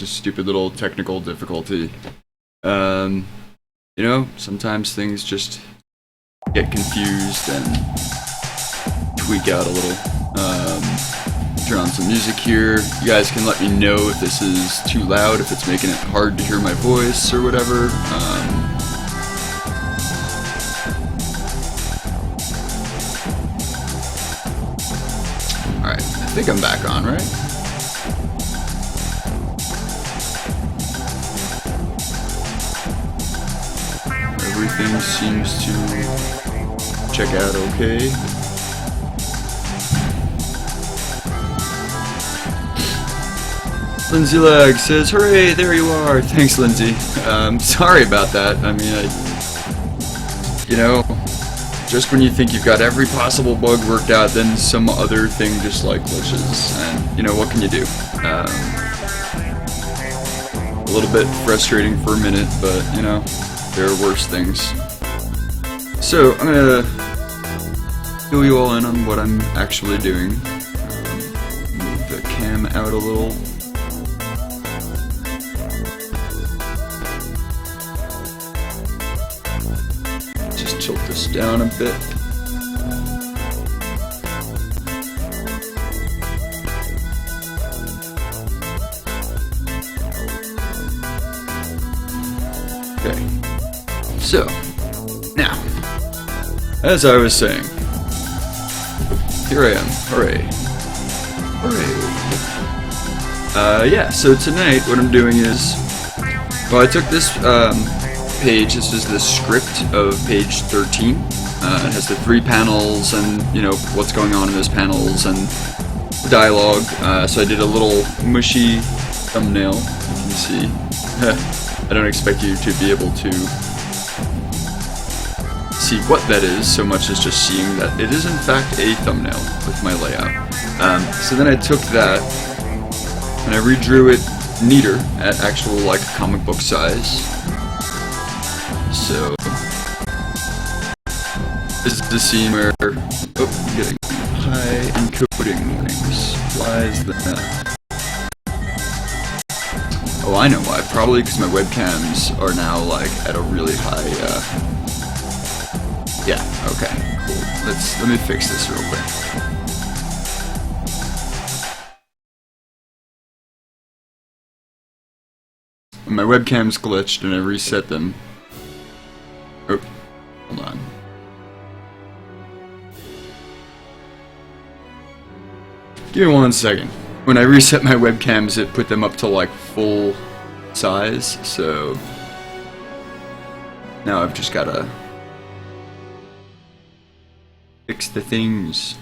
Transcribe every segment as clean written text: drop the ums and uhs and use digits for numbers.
just stupid little technical difficulty. You know, sometimes things just get confused and tweak out a little. Turn on some music here. You guys can let me know if this is too loud, if it's making it hard to hear my voice or whatever. Alright, I think I'm back on, right? Everything seems to check out okay. Lindsay Lag says, "Hooray, there you are." Thanks, Lindsay. Sorry about that. I mean, you know, just when you think you've got every possible bug worked out, then some other thing just like glitches, and you know, what can you do? A little bit frustrating for a minute, but you know, there are worse things. So I'm gonna fill you all in on what I'm actually doing. Move the cam out a little. Just tilt this down a bit. Okay. So, now, as I was saying, here I am. Hooray. Hooray. Yeah, so tonight what I'm doing is, well, I took this page, this is the script of page 13. It has the 3 panels and, you know, what's going on in those panels and the dialogue. So I did a little mushy thumbnail, you can see. I don't expect you to be able to see what that is so much as just seeing that it is in fact a thumbnail with my layout. So then I took that and I redrew it neater at actual like comic book size. So this is the scene where I'm getting high encoding warnings. Why is that? Oh, I know why. Probably because my webcams are now like at a really high. Yeah. Okay. Cool. Let me fix this real quick. When my webcams glitched and I reset them. Oh, hold on. Give me 1 second. When I reset my webcams, it put them up to like full size, so now I've just gotta fix the things.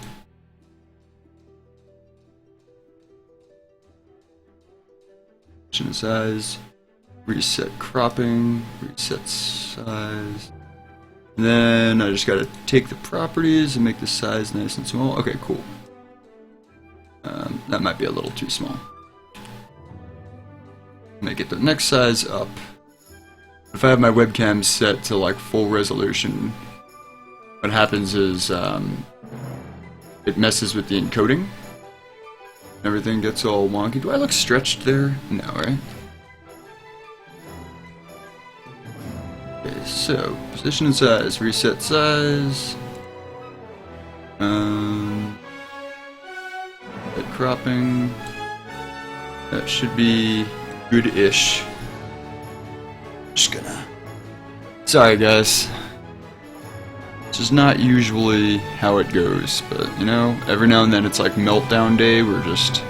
Size, reset cropping, reset size. And then I just gotta take the properties and make the size nice and small. Okay, cool. That might be a little too small. Make it the next size up. If I have my webcam set to like full resolution, what happens is it messes with the encoding. Everything gets all wonky. Do I look stretched there? No, right? Okay, so position and size, reset size. Cropping. That should be good-ish. Just gonna. Sorry, guys. This is not usually how it goes, but you know, every now and then it's like meltdown day where just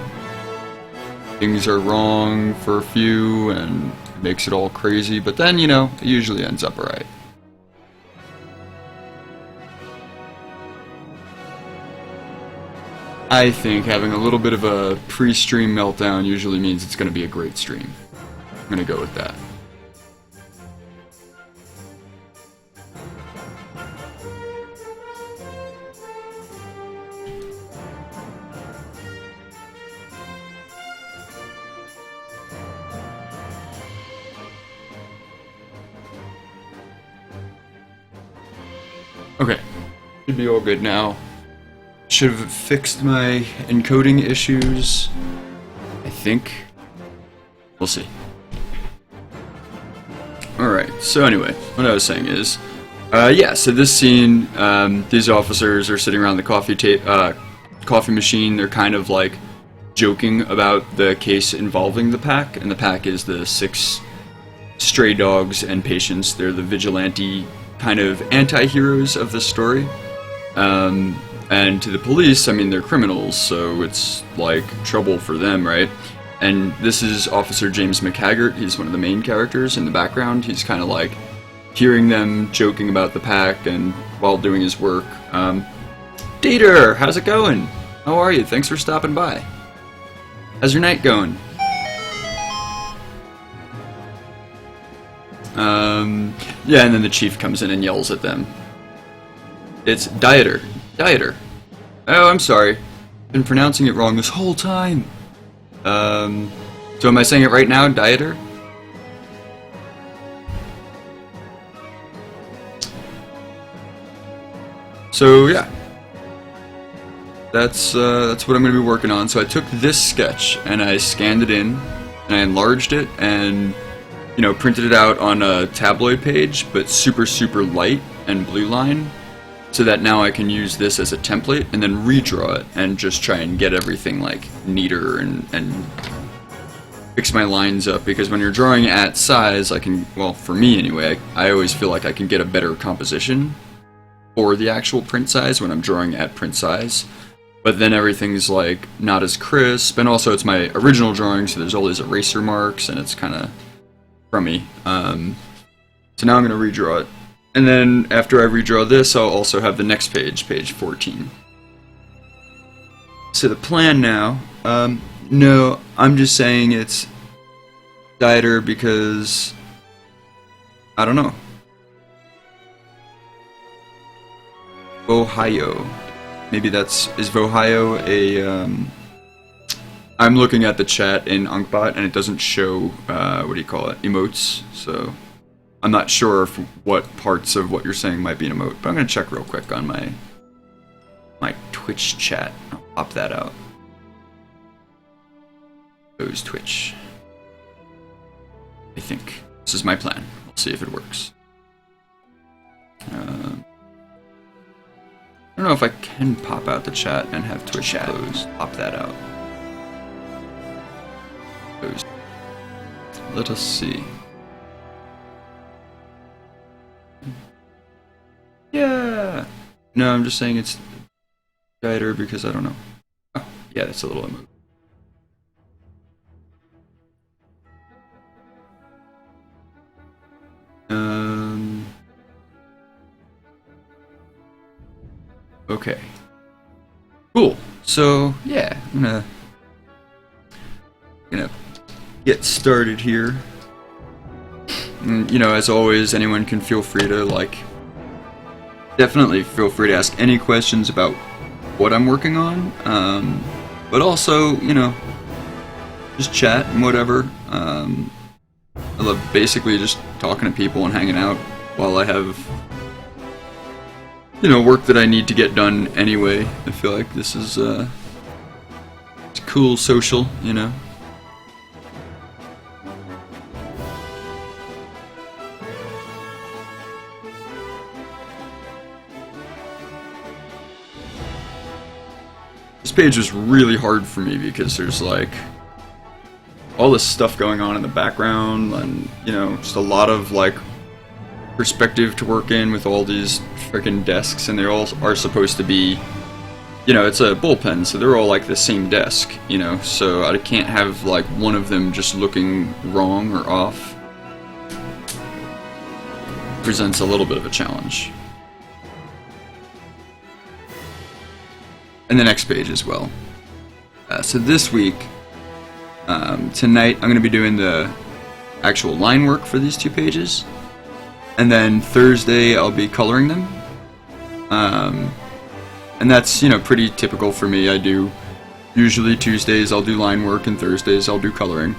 things are wrong for a few and it makes it all crazy, but then, you know, it usually ends up alright. I think having a little bit of a pre-stream meltdown usually means it's going to be a great stream. I'm going to go with that. Okay, should be all good now. Should have fixed my encoding issues, I think. We'll see. Alright, so anyway, what I was saying is, yeah, so this scene, these officers are sitting around the coffee machine. They're kind of like joking about the case involving the pack, and the pack is the 6 stray dogs and patients. They're the vigilante kind of anti-heroes of this story. And to the police, I mean, they're criminals, so it's like trouble for them, right? And this is Officer James McHaggart. He's one of the main characters in the background. He's kind of like hearing them joking about the pack and while doing his work. Dieter, how's it going? How are you? Thanks for stopping by. How's your night going? Yeah, and then the chief comes in and yells at them. It's Dieter. Dieter. Oh, I'm sorry. Been pronouncing it wrong this whole time. So am I saying it right now, Dieter? So yeah, that's what I'm going to be working on. So I took this sketch and I scanned it in, and I enlarged it, and printed it out on a tabloid page, but super light and blue line, so that now I can use this as a template and then redraw it and just try and get everything like neater and fix my lines up, because when you're drawing at size, I can, well, for me anyway, I always feel like I can get a better composition for the actual print size when I'm drawing at print size, but then everything's like not as crisp, and also it's my original drawing, so there's all these eraser marks and it's kind of crummy. So now I'm going to redraw it, and then after I redraw this, I'll also have the next page, page 14. So the plan now, no, I'm just saying it's Dieter because I don't know. Ohio. Maybe is Ohio a, I'm looking at the chat in Unkbot and it doesn't show, what do you call it, emotes, so I'm not sure if what parts of what you're saying might be an emote, but I'm going to check real quick on my Twitch chat. I'll pop that out. Goes Twitch. I think. This is my plan. We'll see if it works. I don't know if I can pop out the chat and have Twitch closed. Pop that out. Closed. Let us see. Yeah! No, I'm just saying it's Dieter because I don't know. Oh, yeah, that's a little emote. Okay. Cool. So, yeah, I'm gonna get started here. And, as always, anyone can feel free to, definitely feel free to ask any questions about what I'm working on. But also, just chat and whatever. I love basically just talking to people and hanging out while I have, work that I need to get done anyway. I feel like this is, it's cool social, This page is really hard for me because there's all this stuff going on in the background, and just a lot of perspective to work in with all these freaking desks, and they all are supposed to be, it's a bullpen, so they're all the same desk, so I can't have one of them just looking wrong or off. Presents a little bit of a challenge. And the next page as well. So this week, tonight, I'm going to be doing the actual line work for these 2 pages. And then Thursday, I'll be coloring them. And that's, pretty typical for me. I do, usually Tuesdays I'll do line work, and Thursdays I'll do coloring.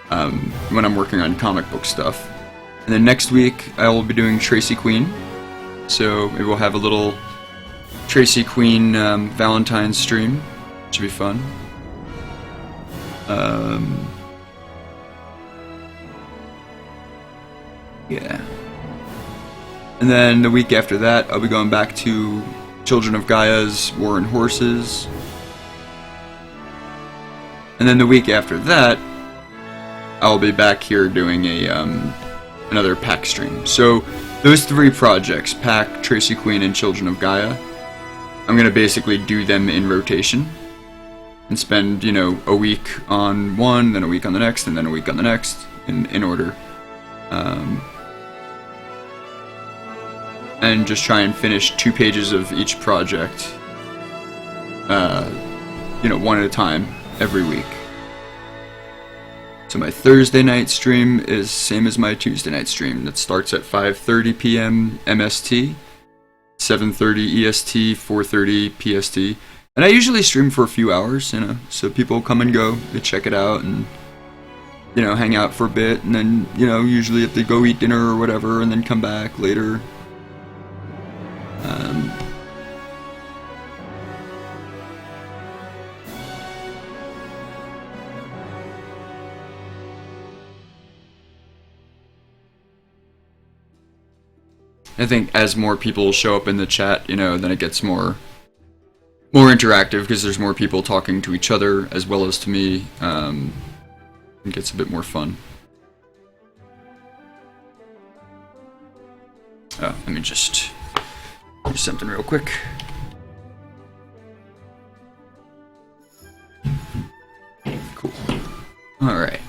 When I'm working on comic book stuff. And then next week, I will be doing Tracy Queen. So maybe we'll have a little Tracy Queen Valentine's stream. Should be fun. Yeah. And then the week after that, I'll be going back to Children of Gaia's War and Horses. And then the week after that, I'll be back here doing a another pack stream. So those 3 projects, Pack, Tracy Queen, and Children of Gaia, I'm going to basically do them in rotation and spend, you know, a week on one, then a week on the next, and then a week on the next, in order. And just try and finish 2 pages of each project, you know, one at a time, every week. So my Thursday night stream is same as my Tuesday night stream. That starts at 5:30 p.m. MST, 7:30 EST, 4:30 PST. And I usually stream for a few hours, you know, so people come and go, they check it out and, you know, hang out for a bit, and then, you know, usually if they go eat dinner or whatever, and then come back later. I think as more people show up in the chat, you know, then it gets more interactive because there's more people talking to each other as well as to me. It gets a bit more fun. Oh, let me just do something real quick. Cool. All right.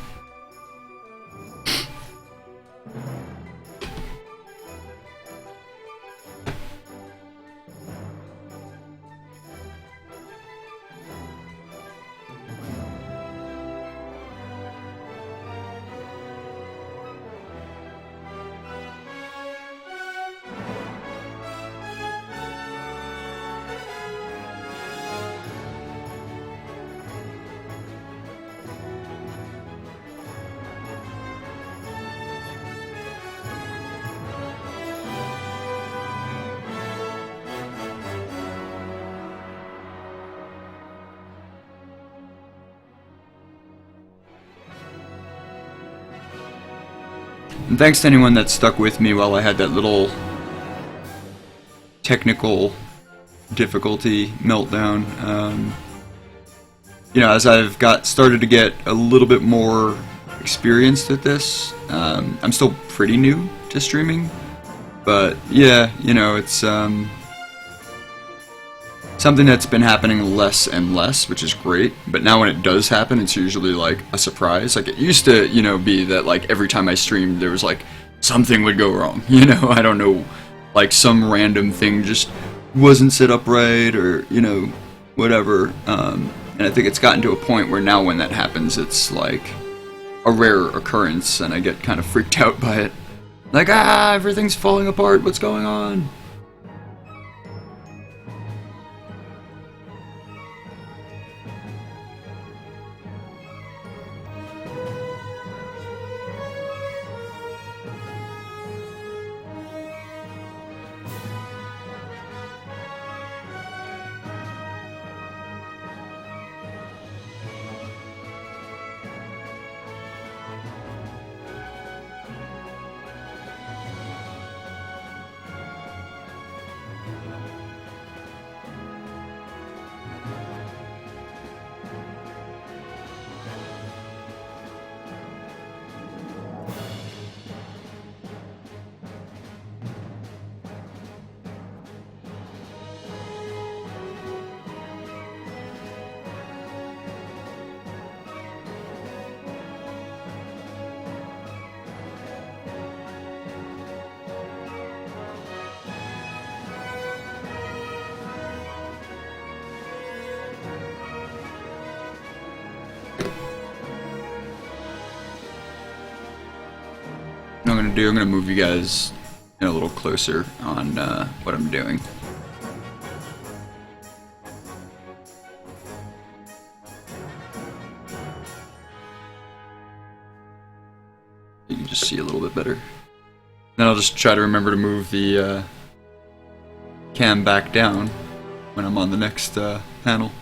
And thanks to anyone that stuck with me while I had that little technical difficulty meltdown. You know, as I've started to get a little bit more experienced at this, I'm still pretty new to streaming, but yeah, you know, it's something that's been happening less and less, which is great. But now when it does happen, it's usually like a surprise. Like it used to, you know, be that like every time I streamed, there was like something would go wrong. You know, I don't know, like some random thing just wasn't set up right, or you know, whatever. And I think it's gotten to a point where now when that happens, it's like a rare occurrence, and I get kind of freaked out by it. Like, everything's falling apart. What's going on? What I'm gonna do, I'm gonna move you guys in a little closer on what I'm doing. You can just see a little bit better. Then I'll just try to remember to move the cam back down when I'm on the next panel.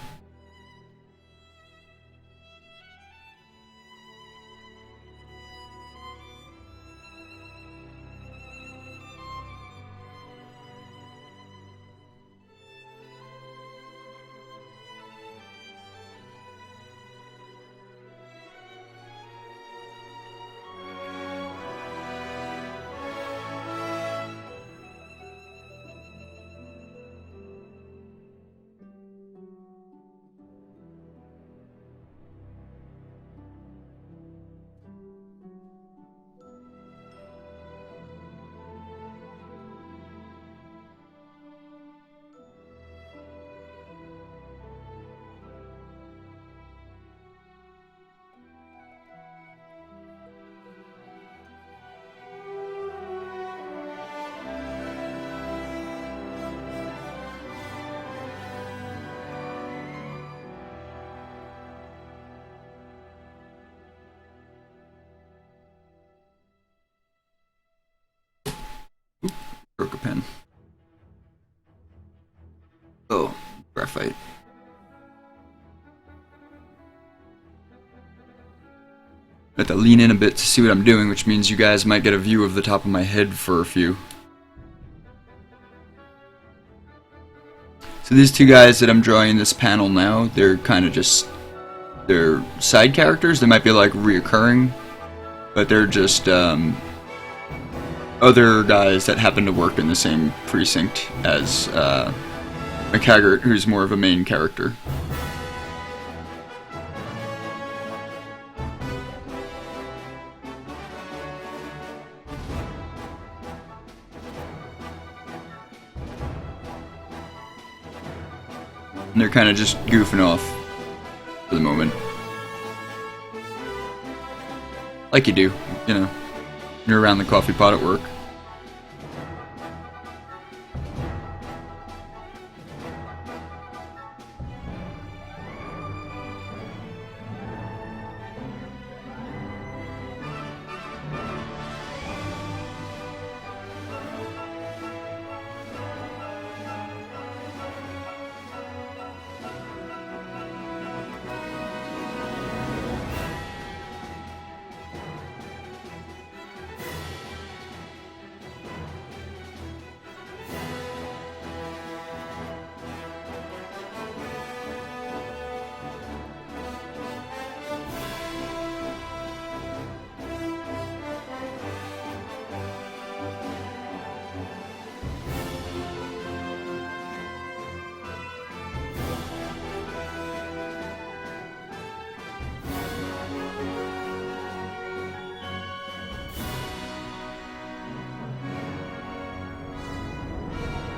pen. Oh, graphite. I have to lean in a bit to see what I'm doing, which means you guys might get a view of the top of my head for a few. So these two guys that I'm drawing in this panel now, they're kind of just, they're side characters. They might be like reoccurring, but they're just other guys that happen to work in the same precinct as McHaggart, who's more of a main character. And they're kind of just goofing off for the moment. Like you do, you know. You're around the coffee pot at work.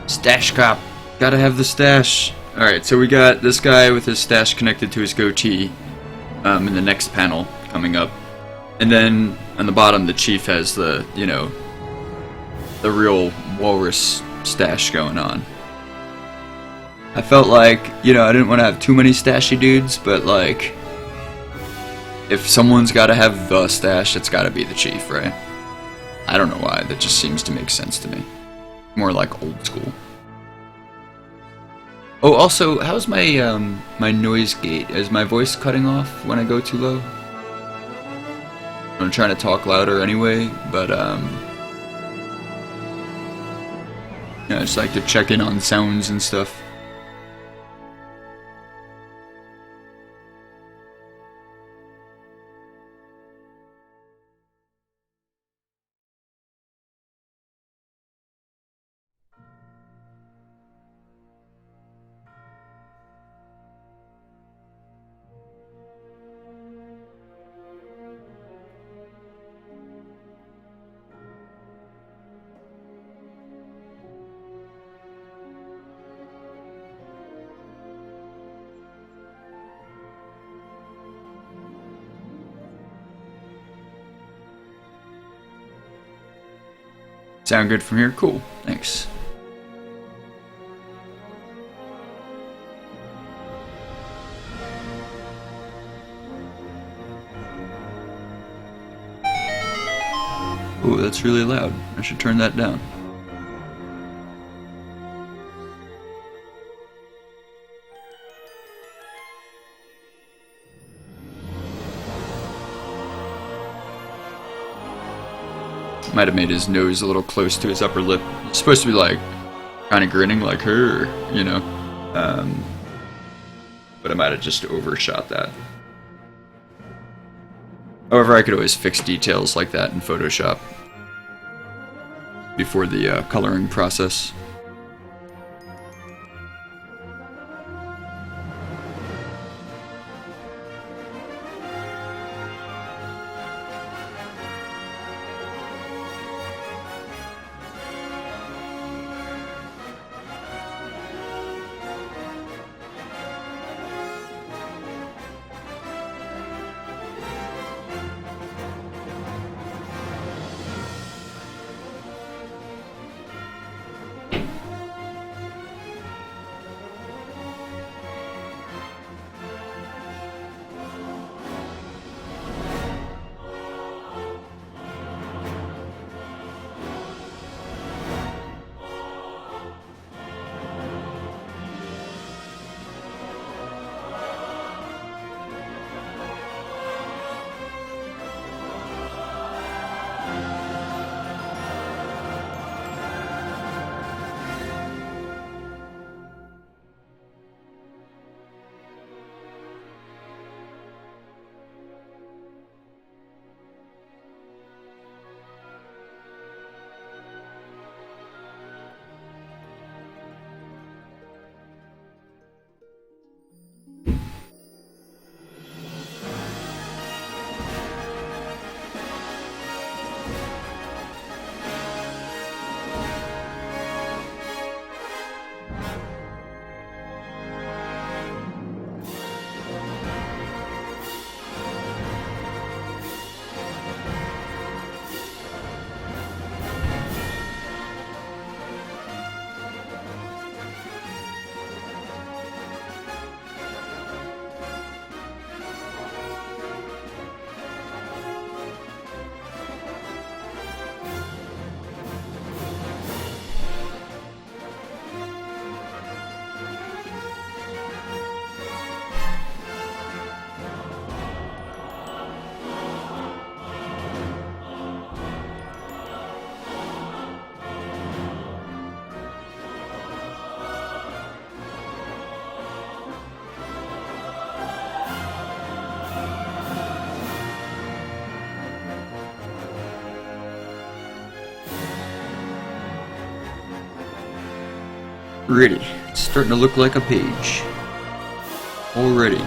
Stash cop. Gotta have the stash. Alright, so we got this guy with his stash connected to his goatee in the next panel coming up. And then on the bottom, the chief has the, you know, the real walrus stash going on. I felt like, you know, I didn't want to have too many stashy dudes, but like, if someone's gotta have the stash, it's gotta be the chief, right? I don't know why, that just seems to make sense to me. More like old school. Oh, also, how's my my noise gate? Is my voice cutting off when I go too low? I'm trying to talk louder anyway, but yeah, I just like to check in on sounds and stuff. Sound good from here? Cool. Thanks. Ooh, that's really loud. I should turn that down. Might have made his nose a little close to his upper lip. He's supposed to be like kind of grinning like her, you know. But I might have just overshot that. However, I could always fix details like that in Photoshop before the coloring process. Pretty. It's starting to look like a page. Already.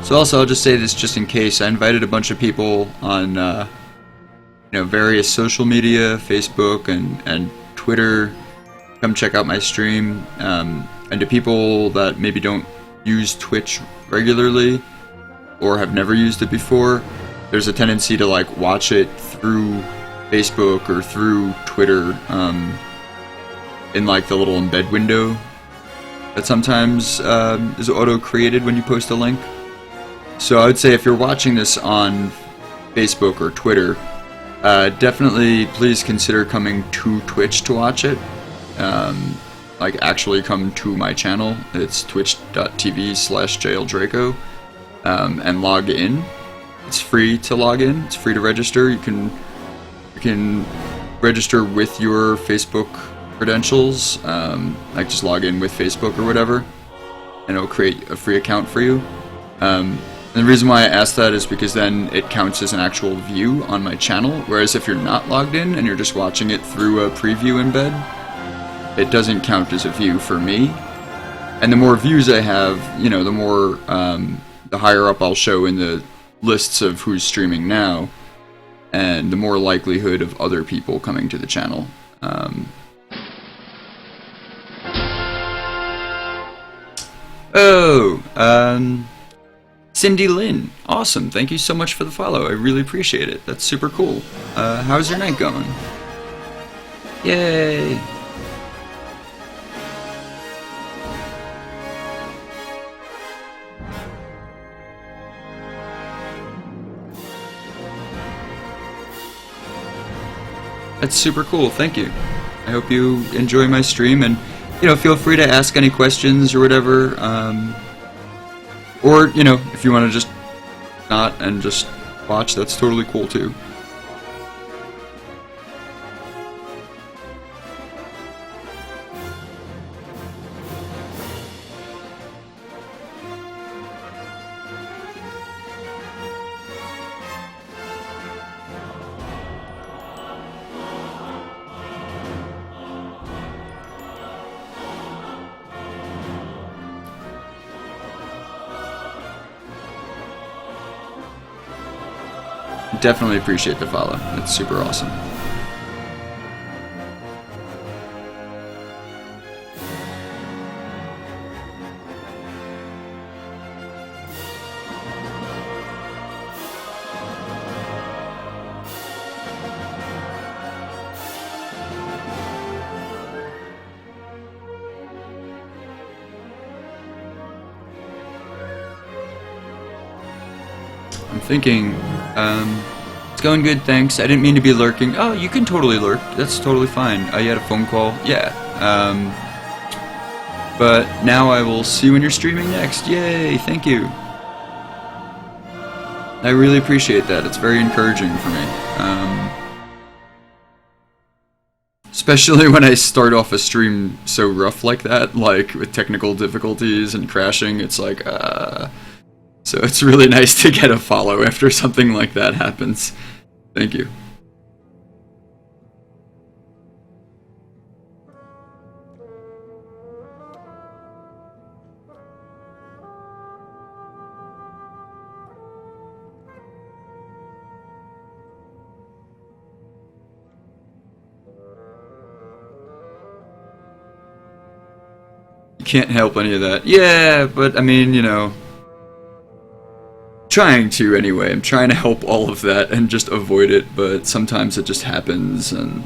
So also, I'll just say this just in case. I invited a bunch of people on, various social media, Facebook and Twitter. Come check out my stream. And to people that maybe don't use Twitch regularly or have never used it before, there's a tendency to like watch it through Facebook or through Twitter in like the little embed window that sometimes is auto-created when you post a link. So I would say if you're watching this on Facebook or Twitter, definitely please consider coming to Twitch to watch it. Like actually come to my channel. It's twitch.tv/Jayel Draco and log in. It's free to log in. It's free to register. You can register with your Facebook credentials. Like just log in with Facebook or whatever, and it'll create a free account for you. And the reason why I asked that is because then it counts as an actual view on my channel, whereas if you're not logged in and you're just watching it through a preview embed, it doesn't count as a view for me. And the more views I have, the more, the higher up I'll show in the lists of who's streaming now, and the more likelihood of other people coming to the channel. Cindy Lynn, awesome. Thank you so much for the follow. I really appreciate it. That's super cool. How's your night going? Yay! That's super cool. Thank you. I hope you enjoy my stream, and feel free to ask any questions or whatever. Or, if you want to just not and just watch, that's totally cool too. Definitely appreciate the follow. That's super awesome. I'm thinking, it's going good, thanks. I didn't mean to be lurking. Oh, you can totally lurk. That's totally fine. Oh, you had a phone call? Yeah. But now I will see when you're streaming next. Yay, thank you. I really appreciate that. It's very encouraging for me. Especially when I start off a stream so rough like that, like with technical difficulties and crashing, it's like, So it's really nice to get a follow after something like that happens. Thank you. Can't help any of that. Yeah, but I mean, you know, trying to anyway. I'm trying to help all of that and just avoid it, but sometimes it just happens, and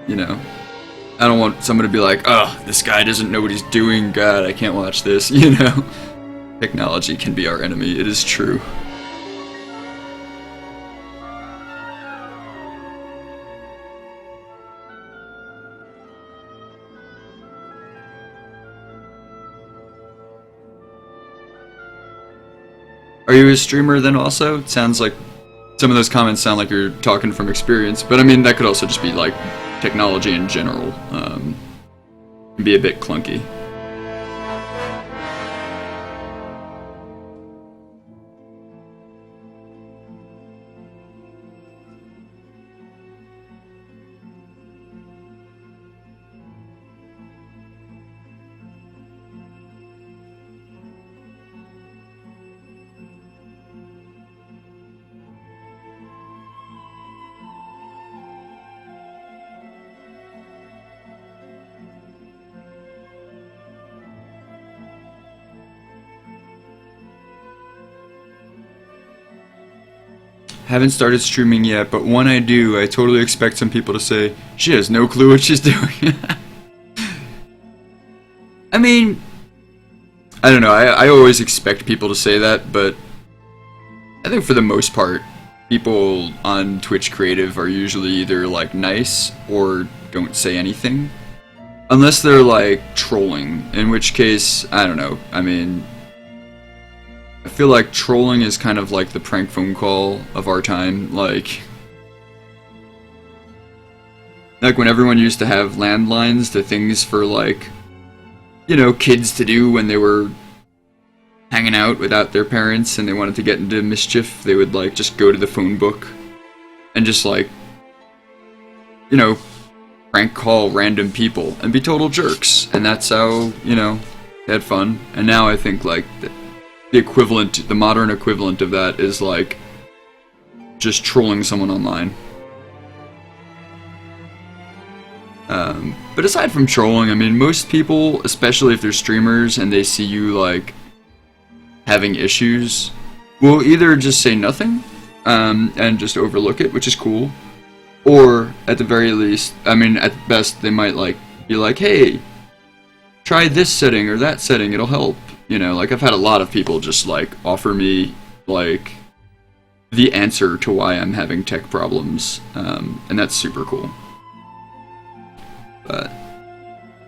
you know, I don't want someone to be like, oh, this guy doesn't know what he's doing, God, I can't watch this, you know. Technology can be our enemy, it is true. Are you a streamer then also? It sounds like some of those comments sound like you're talking from experience, but I mean that could also just be like technology in general. Can be a bit clunky. Haven't started streaming yet, but when I do, I totally expect some people to say, she has no clue what she's doing. I mean, I don't know, I always expect people to say that, but I think for the most part, people on Twitch Creative are usually either like nice or don't say anything. Unless they're like trolling, in which case, I don't know, I mean, I feel like trolling is kind of like the prank phone call of our time, like when everyone used to have landlines to things for like, you know, kids to do when they were hanging out without their parents and they wanted to get into mischief, they would like just go to the phone book and just like, you know, prank call random people and be total jerks, and that's how, you know, they had fun. And now I think like the equivalent, the modern equivalent of that is like just trolling someone online. But aside from trolling, I mean, most people, especially if they're streamers and they see you like having issues, will either just say nothing and just overlook it, which is cool, or at the very least, I mean, at best, they might like be like, hey, try this setting or that setting, it'll help. You know, like I've had a lot of people just like offer me like the answer to why I'm having tech problems, and that's super cool. But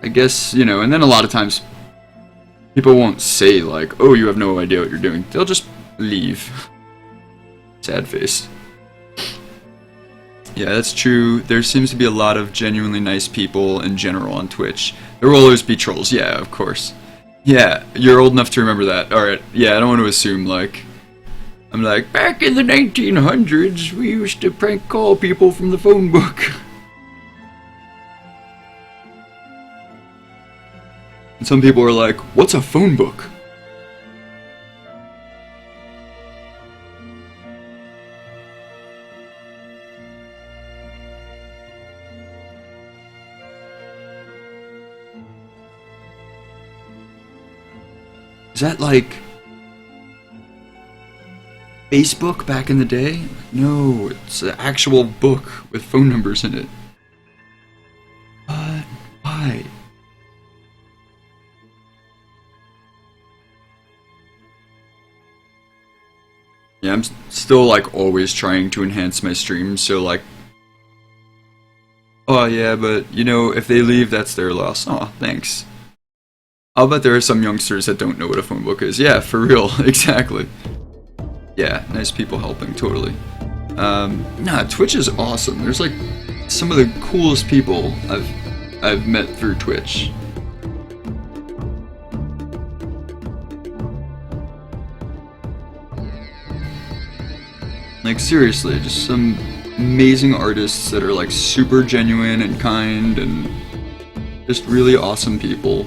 I guess, you know, and then a lot of times people won't say like, oh, you have no idea what you're doing. They'll just leave. Sad face. Yeah, that's true. There seems to be a lot of genuinely nice people in general on Twitch. There will always be trolls, yeah, of course. Yeah, you're old enough to remember that. Alright, yeah, I don't want to assume, like, I'm like, back in the 1900s, we used to prank call people from the phone book. And some people are like, what's a phone book? Is that like Facebook back in the day? No, it's an actual book with phone numbers in it. Why? Yeah, I'm still like always trying to enhance my streams, so like, oh yeah, but you know, if they leave, that's their loss. Oh, thanks. I'll bet there are some youngsters that don't know what a phone book is. Yeah, for real, exactly. Yeah, nice people helping, totally. Nah, Twitch is awesome. There's like some of the coolest people I've met through Twitch. Like seriously, just some amazing artists that are like super genuine and kind and just really awesome people.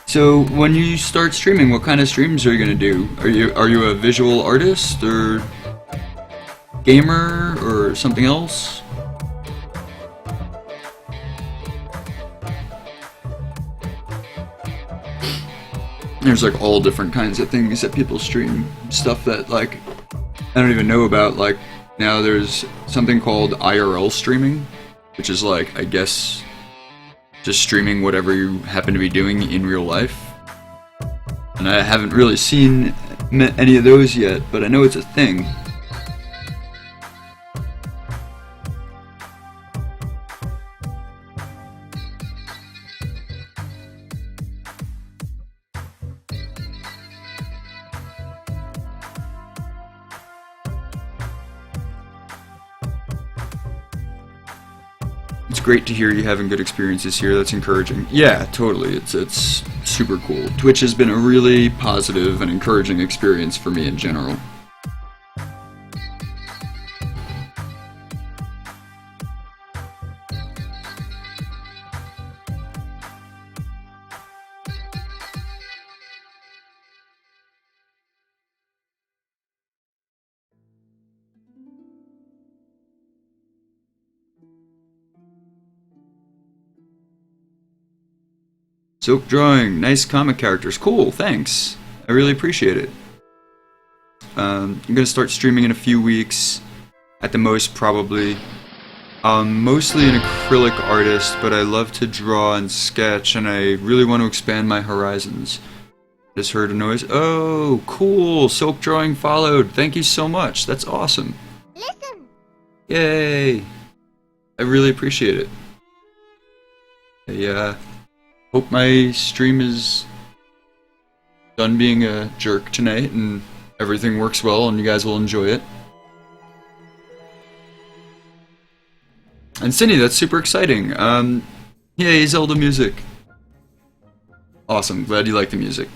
So when you start streaming, what kind of streams are you gonna do? Are you a visual artist or gamer or something else? There's like all different kinds of things that people stream. Stuff that like I don't even know about. Like now there's something called IRL streaming, which is like I guess just streaming whatever you happen to be doing in real life. And I haven't really seen any of those yet, but I know it's a thing. It's great to hear you having good experiences here. That's encouraging. Yeah, totally. It's super cool. Twitch has been a really positive and encouraging experience for me in general. Silk drawing, nice comic characters. Cool, thanks. I really appreciate it. I'm gonna start streaming in a few weeks, at the most probably. I'm mostly an acrylic artist, but I love to draw and sketch, and I really want to expand my horizons. Just heard a noise. Oh, cool! Silk drawing followed. Thank you so much. That's awesome. Listen. Yay! I really appreciate it. Hope my stream is done being a jerk tonight and everything works well and you guys will enjoy it. And Cindy, that's super exciting. Yay, Zelda music. Awesome, glad you like the music.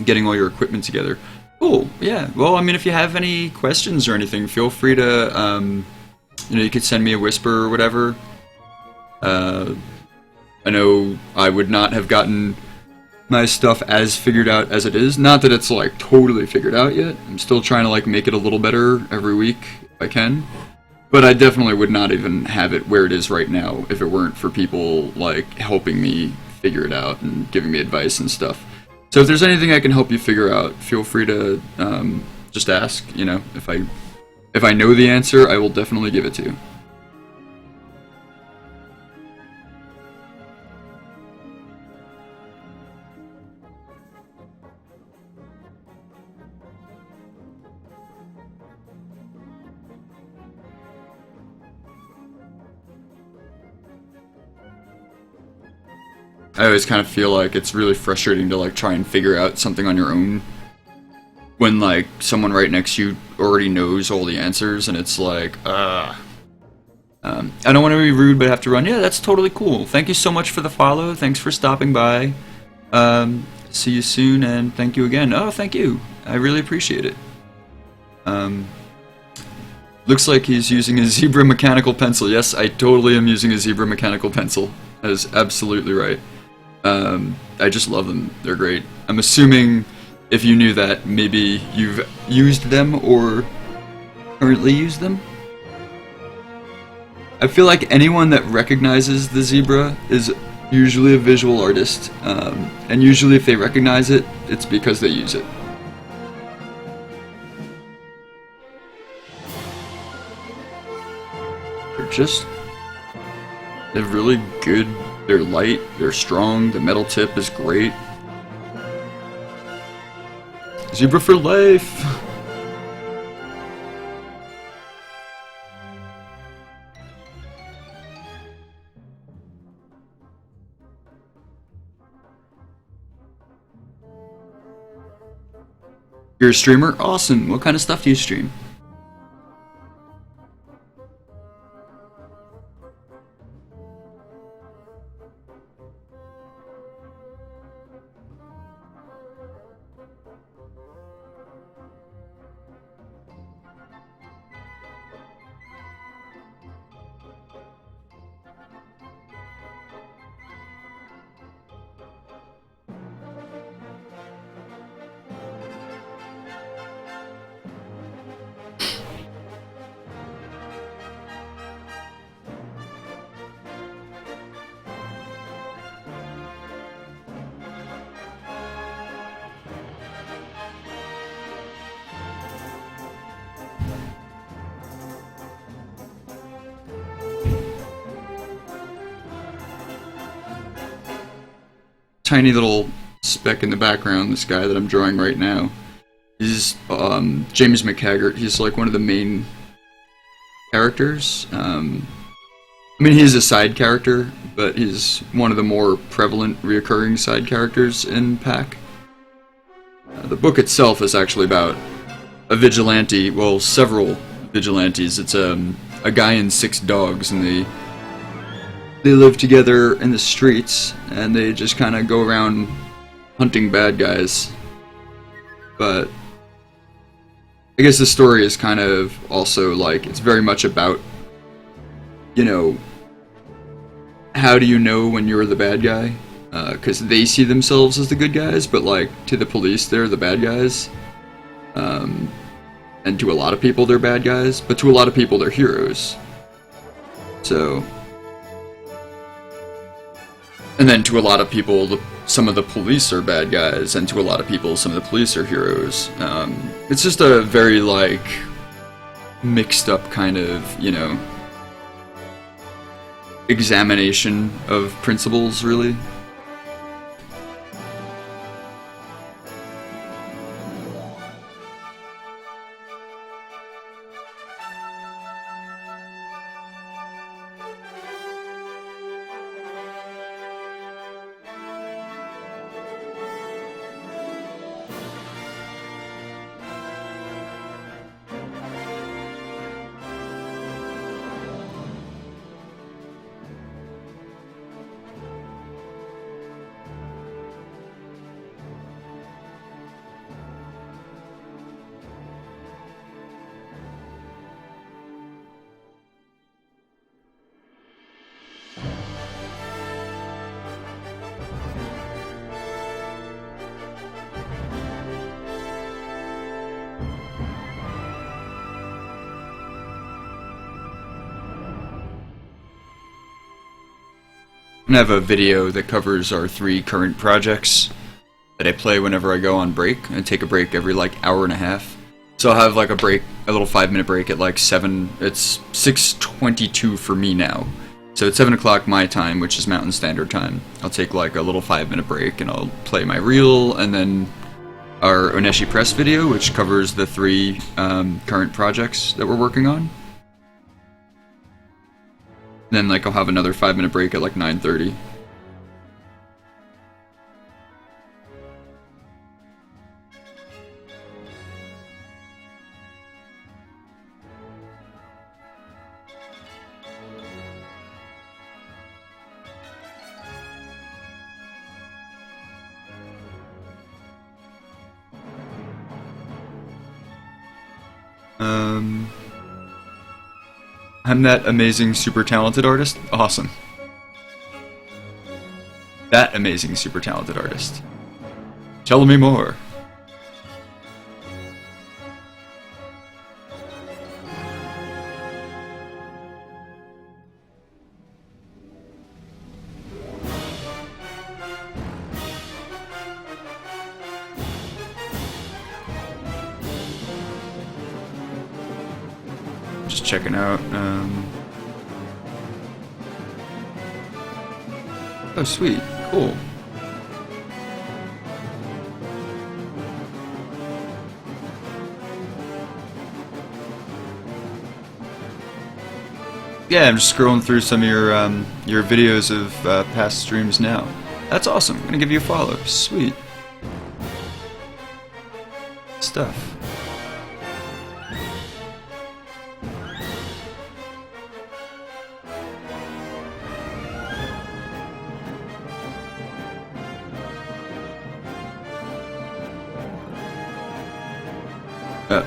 Getting all your equipment together. Cool, yeah. Well, I mean, if you have any questions or anything, feel free to, you could send me a whisper or whatever. I know I would not have gotten my stuff as figured out as it is. Not that it's like totally figured out yet. I'm still trying to like make it a little better every week if I can. But I definitely would not even have it where it is right now if it weren't for people like helping me figure it out and giving me advice and stuff. So if there's anything I can help you figure out, feel free to just ask. You know, if I know the answer, I will definitely give it to you. I always kind of feel like it's really frustrating to like try and figure out something on your own when like someone right next to you already knows all the answers and it's like, I don't want to be rude but I have to run. Yeah, that's totally cool. Thank you so much for the follow. Thanks for stopping by. See you soon and thank you again. Oh, thank you. I really appreciate it. Looks like he's using a zebra mechanical pencil. Yes, I totally am using a zebra mechanical pencil. That is absolutely right. I just love them. They're great. I'm assuming if you knew that, maybe you've used them or currently use them. I feel like anyone that recognizes the zebra is usually a visual artist, and usually if they recognize it, it's because they use it. They're really good. They're light, they're strong, the metal tip is great. Zebra for life! You're a streamer? Awesome. What kind of stuff do you stream? Tiny little speck in the background, this guy that I'm drawing right now, is James McHaggart. He's like one of the main characters. I mean, he's a side character, but he's one of the more prevalent, reoccurring side characters in Pack. The book itself is actually about a vigilante, well, several vigilantes. It's a guy and 6 dogs, and they live together in the streets, and they just kind of go around hunting bad guys. But I guess the story is kind of also like, it's very much about, you know, how do you know when you're the bad guy? Because they see themselves as the good guys, but like to the police they're the bad guys. And to a lot of people they're bad guys, but to a lot of people they're heroes. So... And then to a lot of people, some of the police are bad guys, and to a lot of people, some of the police are heroes. It's just a very, like, mixed up kind of, you know, examination of principles, really. I have a video that covers our 3 current projects that I play whenever I go on break. I take a break every like hour and a half. So I'll have like a break, a little 5-minute break at like 7, it's 6:22 for me now. So at 7 o'clock my time, which is Mountain Standard Time, I'll take like a little 5-minute break and I'll play my reel, and then our Oneshi Press video, which covers the 3 current projects that we're working on. Then like I'll have another 5-minute break at like 9:30. I'm that amazing, super talented artist? Awesome. That amazing, super talented artist. Tell me more. Just checking out, oh sweet, cool. Yeah, I'm just scrolling through some of your videos of past streams now. That's awesome. I'm gonna give you a follow. Sweet. stuff.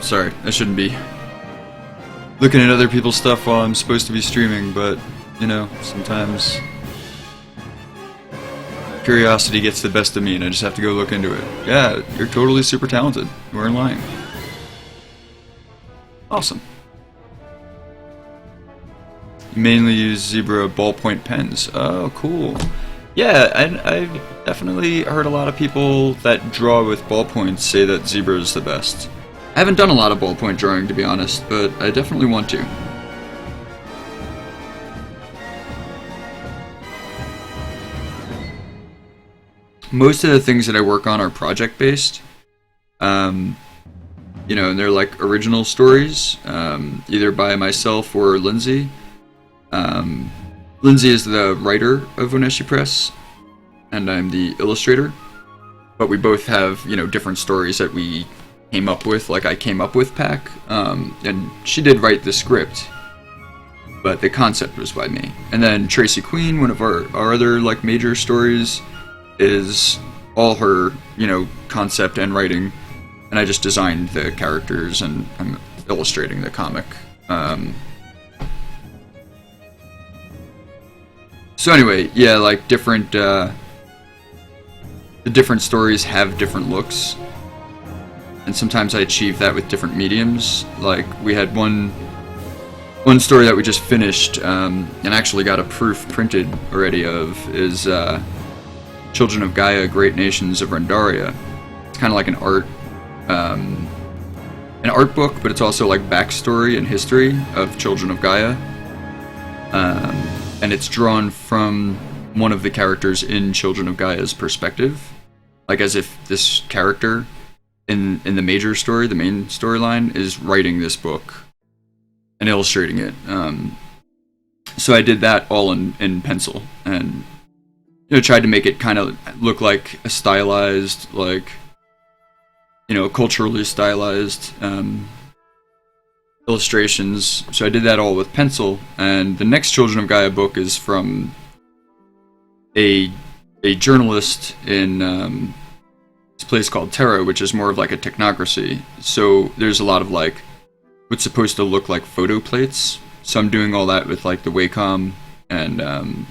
Sorry, I shouldn't be looking at other people's stuff while I'm supposed to be streaming, but, you know, sometimes curiosity gets the best of me and I just have to go look into it. Yeah, you're totally super talented. You weren't lying. Awesome. You mainly use Zebra ballpoint pens. Oh, cool. Yeah, I've definitely heard a lot of people that draw with ballpoints say that Zebra is the best. I haven't done a lot of ballpoint drawing, to be honest, but I definitely want to. Most of the things that I work on are project-based. You know, and they're like original stories, either by myself or Lindsay. Lindsay is the writer of Oneshi Press, and I'm the illustrator. But we both have, you know, different stories that we came up with. Like, I came up with Pack, and she did write the script, but the concept was by me. And then Tracy Queen, one of our other, like, major stories, is all her, you know, concept and writing, and I just designed the characters and I'm illustrating the comic. So anyway, yeah, like different, the different stories have different looks, and sometimes I achieve that with different mediums. Like, we had one story that we just finished, and actually got a proof printed already of, is Children of Gaia, Great Nations of Rendaria. It's kind of like an art book, but it's also like backstory and history of Children of Gaia. And it's drawn from one of the characters in Children of Gaia's perspective, like as if this character in the major story, the main storyline, is writing this book and illustrating it. So I did that all in pencil, and you know, tried to make it kind of look like a stylized, like, you know, culturally stylized illustrations. So I did that all with pencil, and the next Children of Gaia book is from a journalist in this place called Terra, which is more of like a technocracy. So there's a lot of like what's supposed to look like photo plates. So I'm doing all that with like the Wacom and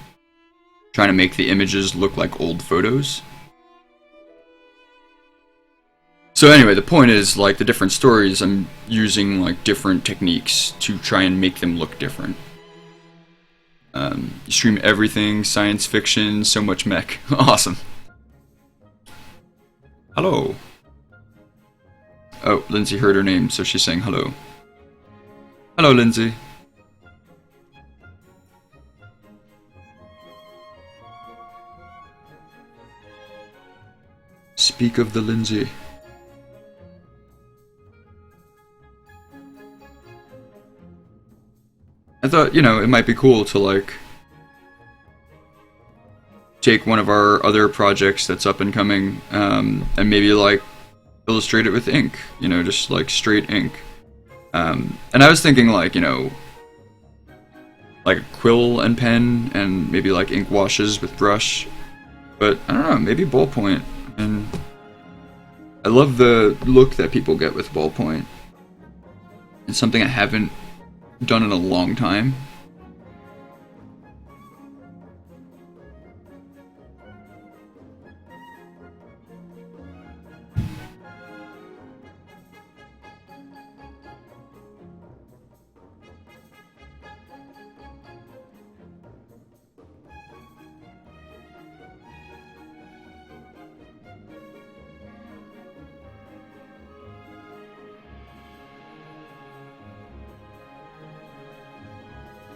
trying to make the images look like old photos. So anyway, the point is, like, the different stories, I'm using like different techniques to try and make them look different. You stream everything, science fiction, so much mech. Awesome. Hello. Oh, Lindsay heard her name, so she's saying hello. Hello, Lindsay. Speak of the Lindsay. I thought, you know, it might be cool to, like, take one of our other projects that's up and coming, and maybe, like, illustrate it with ink, you know, just, like, straight ink. And I was thinking, like, you know, like a quill and pen, and maybe, like, ink washes with brush. But, I don't know, maybe ballpoint. And I love the look that people get with ballpoint. It's something I haven't done in a long time.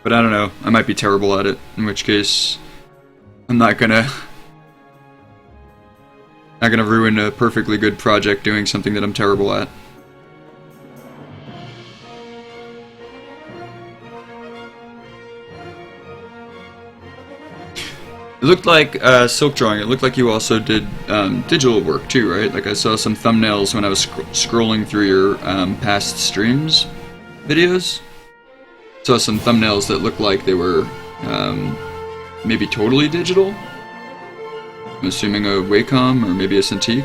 But I don't know, I might be terrible at it, in which case I'm not gonna ruin a perfectly good project doing something that I'm terrible at. It looked like silk drawing. It looked like you also did digital work too, right? Like I saw some thumbnails when I was scrolling through your past streams videos. Saw some thumbnails that looked like they were maybe totally digital. I'm assuming a Wacom or maybe a Cintiq.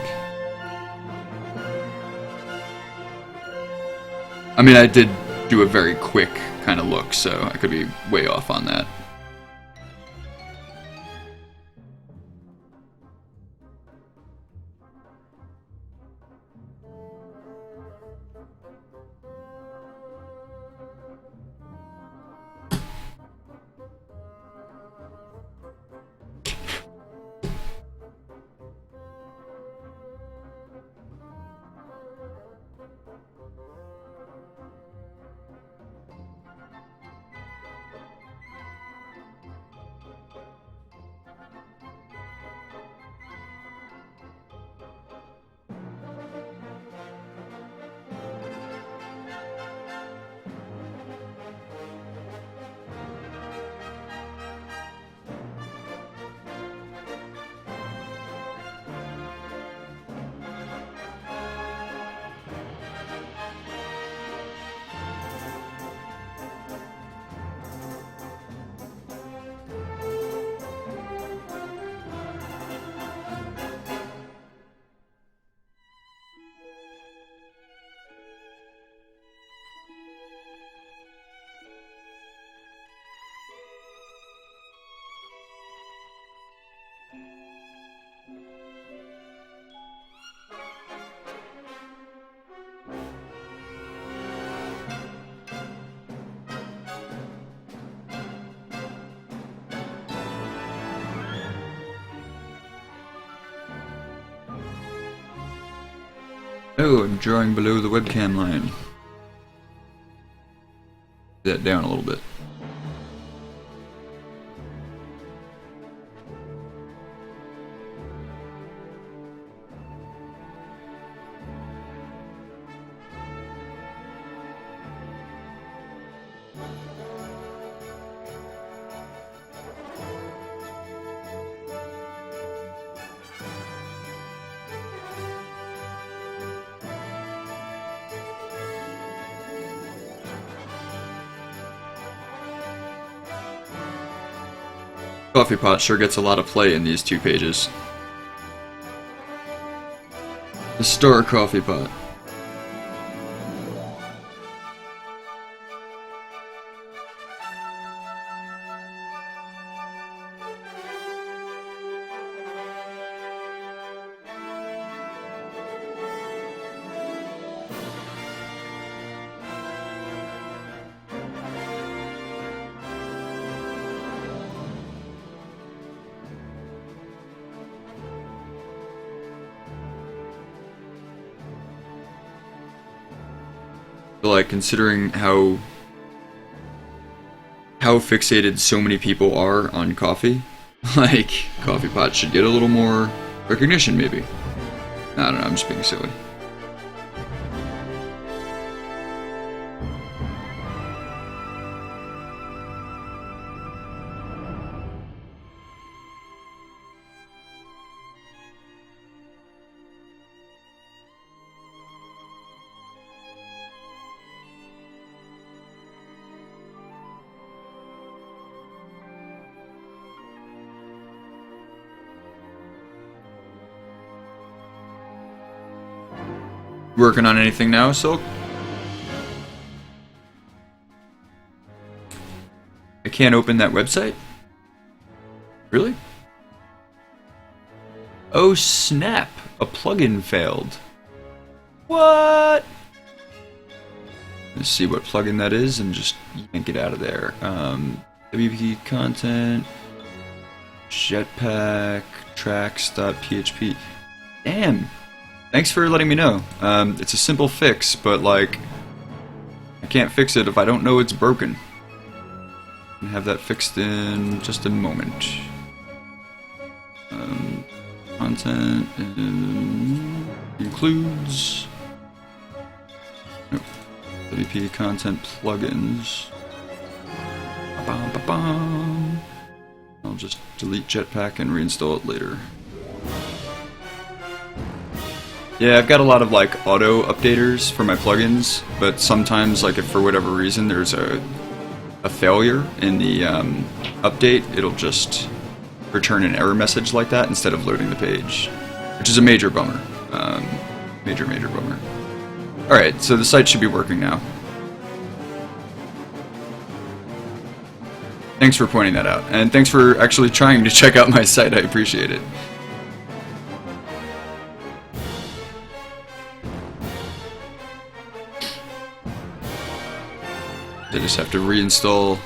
I mean, I did do a very quick kind of look, so I could be way off on that. Oh, I'm drawing below the webcam line. That down a little bit. Coffee Pot sure gets a lot of play in these 2 pages. The Star Coffee Pot. Like, considering how fixated so many people are on coffee, like, Coffee Pot should get a little more recognition, maybe. I don't know, I'm just being silly. Working on anything now, Silk? I can't open that website? Really? Oh snap! A plugin failed. What? Let's see what plugin that is and just yank it out of there. WP content, Jetpack, tracks.php. Damn! Thanks for letting me know. It's a simple fix, but like, I can't fix it if I don't know it's broken. I'll have that fixed in just a moment. Content includes WP content plugins. Ba-bam, ba-bam. I'll just delete Jetpack and reinstall it later. Yeah, I've got a lot of like auto updaters for my plugins, but sometimes, like if for whatever reason there's a failure in the update, it'll just return an error message like that instead of loading the page, which is a major bummer. Major bummer. Alright, so the site should be working now. Thanks for pointing that out, and thanks for actually trying to check out my site, I appreciate it. I just have to reinstall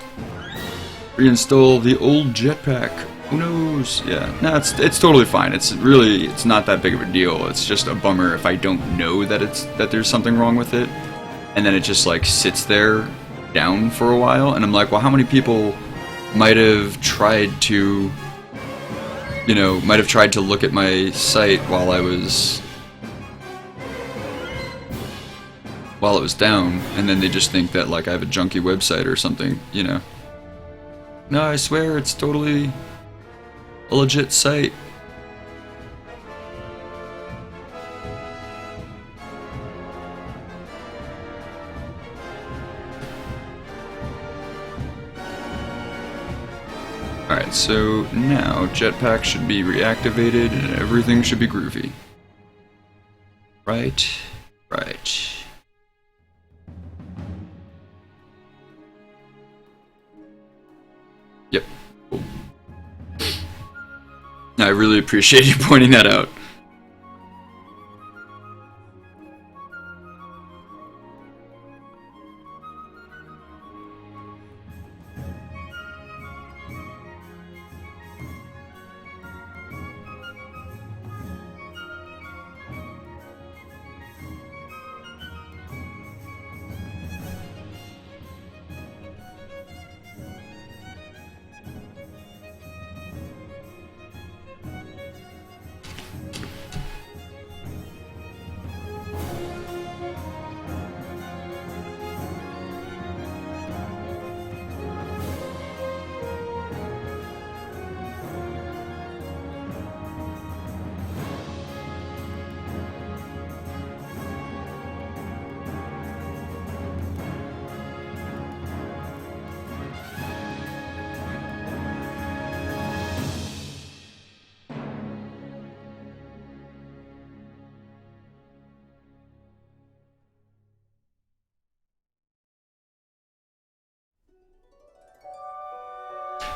the old Jetpack. Who knows? Yeah, no, it's totally fine. It's not that big of a deal. It's just a bummer if I don't know that there's something wrong with it, and then it just like sits there down for a while, and I'm like, well, how many people might have tried to look at my site while it was down, and then they just think that like I have a junky website or something, you know. No, I swear it's totally a legit site. Alright, so now Jetpack should be reactivated and everything should be groovy. Right. Yep, cool. I really appreciate you pointing that out.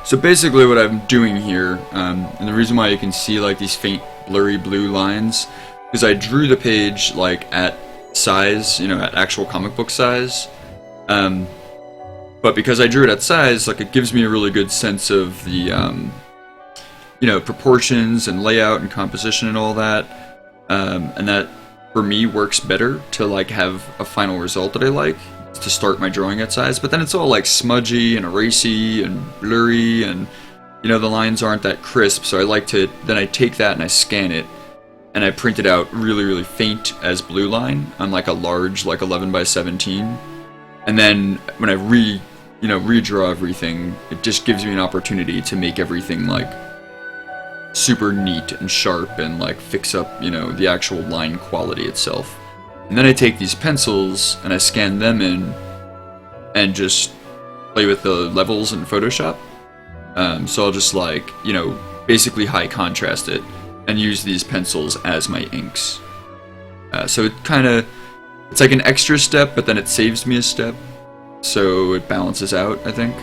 So basically what I'm doing here, and the reason why you can see like these faint blurry blue lines, because I drew the page like at size, you know, at actual comic book size, but because I drew it at size, like it gives me a really good sense of the, you know, proportions and layout and composition and all that, and that for me works better to like have a final result that I like, to start my drawing at size. But then it's all like smudgy and erasy and blurry, and you know, the lines aren't that crisp, so I like to, then I take that and I scan it and I print it out really faint as blue line on like a large, like 11 by 17, and then when I redraw everything, it just gives me an opportunity to make everything like super neat and sharp and like fix up, you know, the actual line quality itself. And then I take these pencils and I scan them in and just play with the levels in Photoshop. So I'll just like, you know, basically high contrast it and use these pencils as my inks. So it's like an extra step, but then it saves me a step. So it balances out, I think.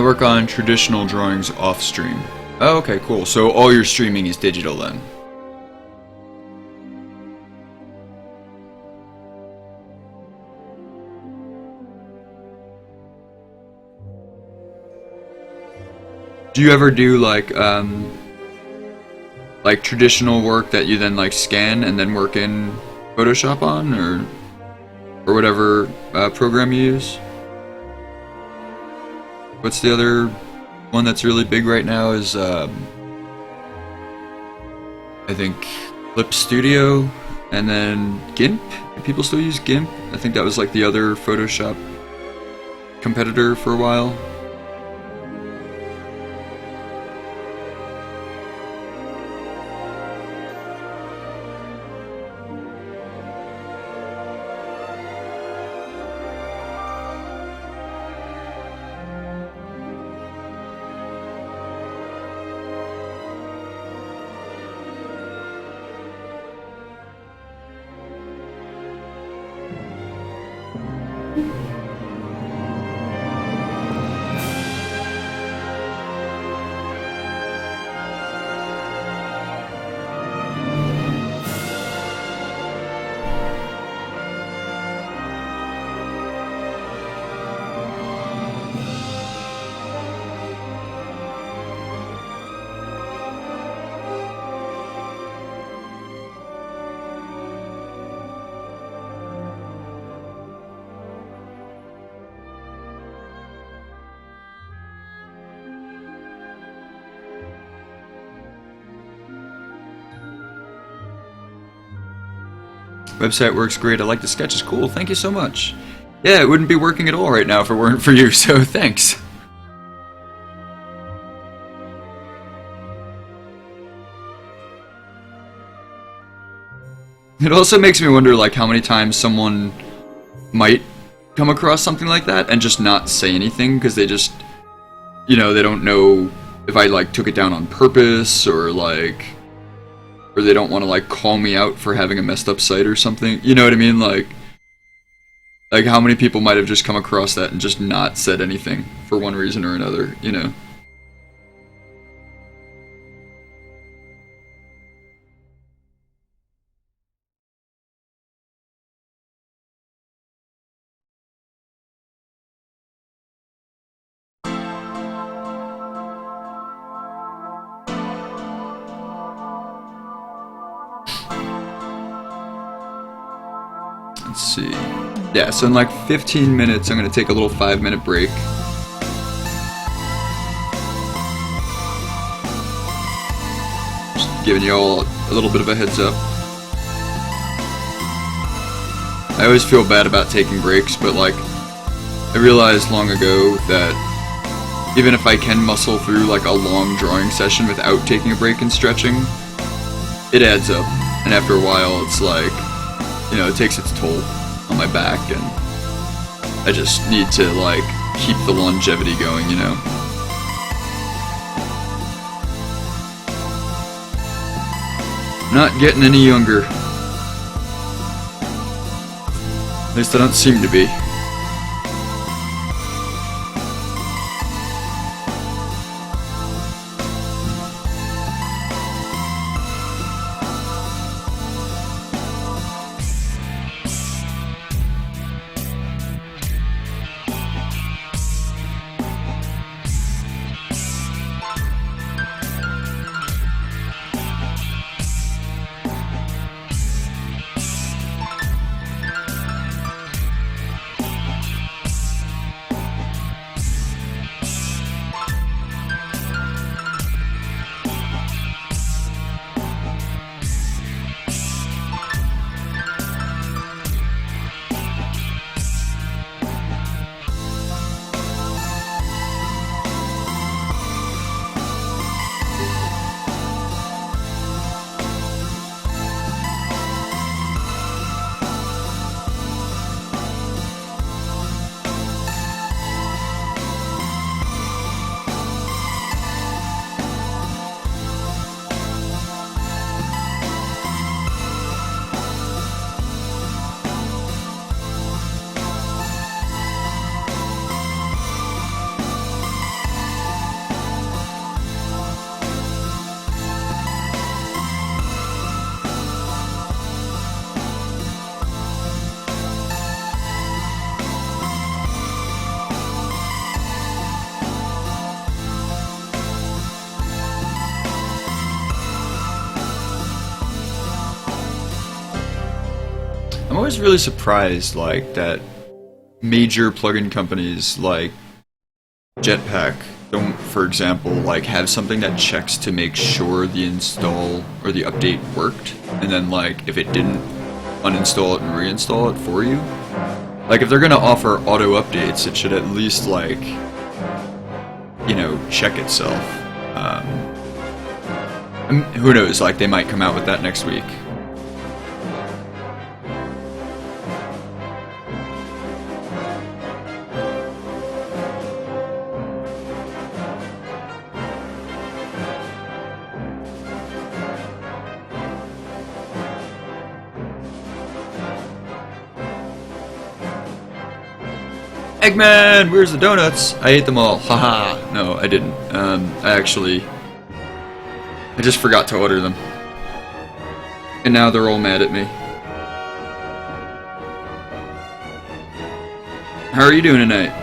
I work on traditional drawings off stream. Oh, okay, cool. So all your streaming is digital then? Do you ever do like traditional work that you then like scan and then work in Photoshop on, or whatever program you use? What's the other one that's really big right now is I think Clip Studio, and then GIMP. Do people still use GIMP? I think that was like the other Photoshop competitor for a while. Website works great. I like the sketches. Cool. Thank you so much. Yeah, it wouldn't be working at all right now if it weren't for you, so thanks. It also makes me wonder, like, how many times someone might come across something like that and just not say anything because they just, you know, they don't know if I, like, took it down on purpose, or, like, or they don't want to, like, call me out for having a messed up site or something. You know what I mean? Like how many people might have just come across that and just not said anything for one reason or another, you know? Let's see. Yeah, so in like 15 minutes, I'm gonna take a little 5-minute break. Just giving you all a little bit of a heads up. I always feel bad about taking breaks, but like, I realized long ago that even if I can muscle through like a long drawing session without taking a break and stretching, it adds up. And after a while, it's like, you know, it takes its toll on my back, and I just need to, like, keep the longevity going, you know? Not getting any younger. At least I don't seem to be. was really surprised, like, that major plugin companies like Jetpack don't, for example, like, have something that checks to make sure the install or the update worked, and then, like, if it didn't, uninstall it and reinstall it for you. Like, if they're gonna offer auto updates, it should at least, like, you know, check itself. Who knows, like, they might come out with that next week. Eggman, where's the donuts? I ate them all. Haha. No, I didn't. I just forgot to order them. And now they're all mad at me. How are you doing tonight?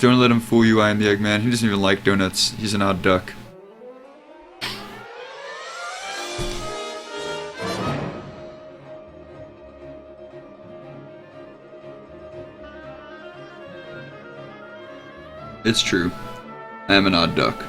Don't let him fool you, I am the Eggman. He doesn't even like donuts. He's an odd duck. It's true. I am an odd duck.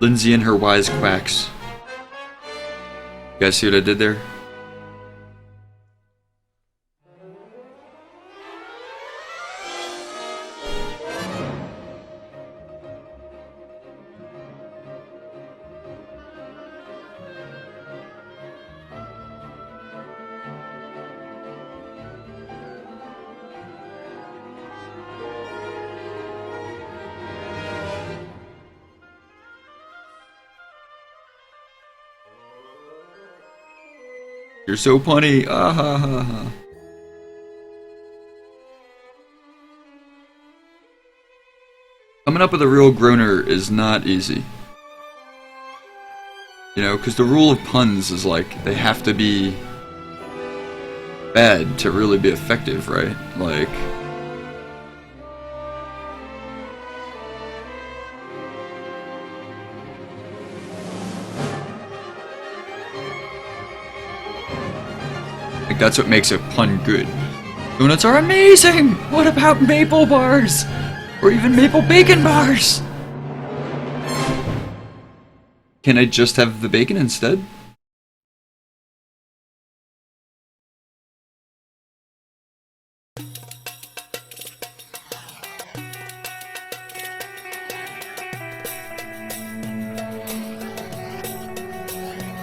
Lindsay and her wise quacks. You guys see what I did there? You're so punny. Ah ha ha ha. Coming up with a real groaner is not easy. You know, because the rule of puns is like, they have to be bad to really be effective, right? Like... like, that's what makes a pun good. Donuts are amazing! What about maple bars? Or even maple bacon bars? Can I just have the bacon instead?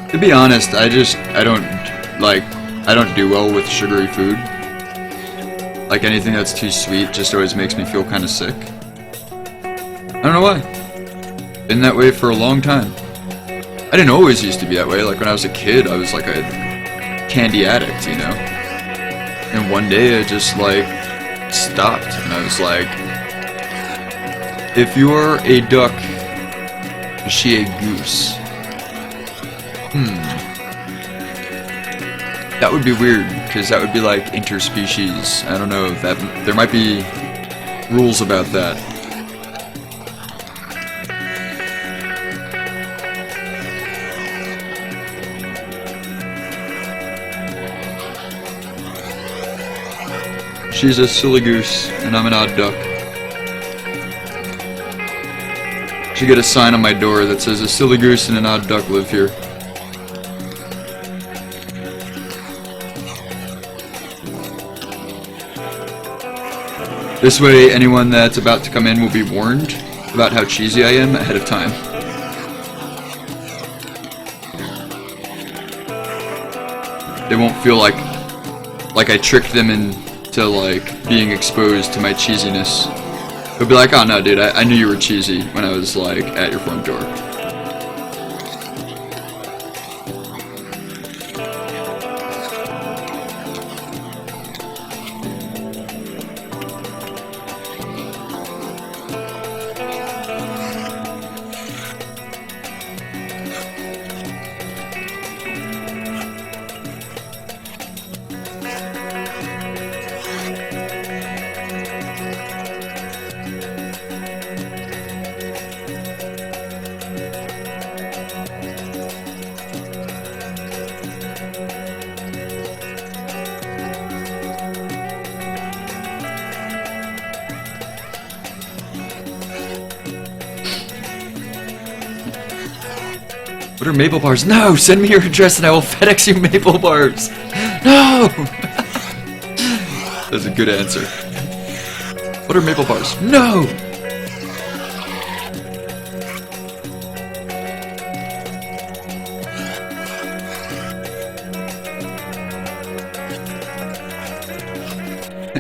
To be honest, I don't do well with sugary food. Like, anything that's too sweet just always makes me feel kind of sick. I don't know why. Been that way for a long time. I didn't always used to be that way. Like, when I was a kid, I was like a candy addict, you know? And one day I just, like, stopped. And I was like, if you're a duck, is she a goose? That would be weird, because that would be like interspecies. I don't know, that there might be rules about that. She's a silly goose, and I'm an odd duck. Should get a sign on my door that says a silly goose and an odd duck live here. This way, anyone that's about to come in will be warned about how cheesy I am ahead of time. They won't feel like I tricked them into, like, being exposed to my cheesiness. They'll be like, oh no dude, I knew you were cheesy when I was, like, at your front door. What are maple bars? No! Send me your address and I will FedEx you maple bars! No! That's a good answer. What are maple bars? No!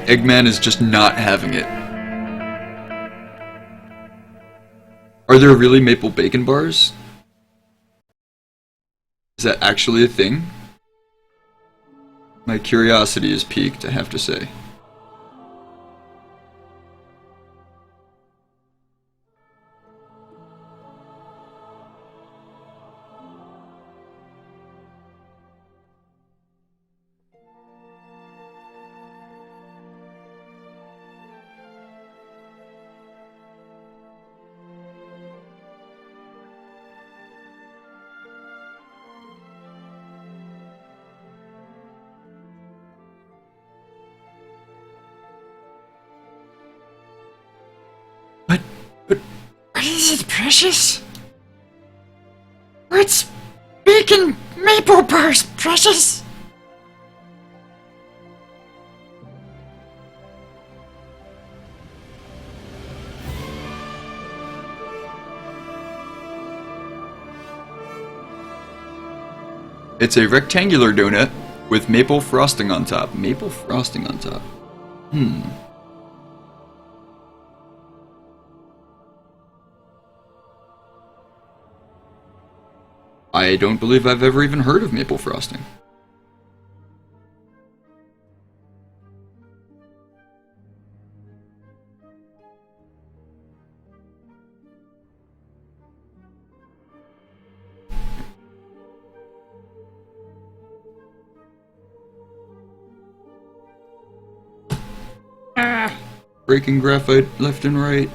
Eggman is just not having it. Are there really maple bacon bars? Is that actually a thing? My curiosity is piqued, I have to say. What is it, Precious? What's bacon maple bars, Precious? It's a rectangular donut with maple frosting on top. Maple frosting on top. I don't believe I've ever even heard of maple frosting. Breaking graphite left and right.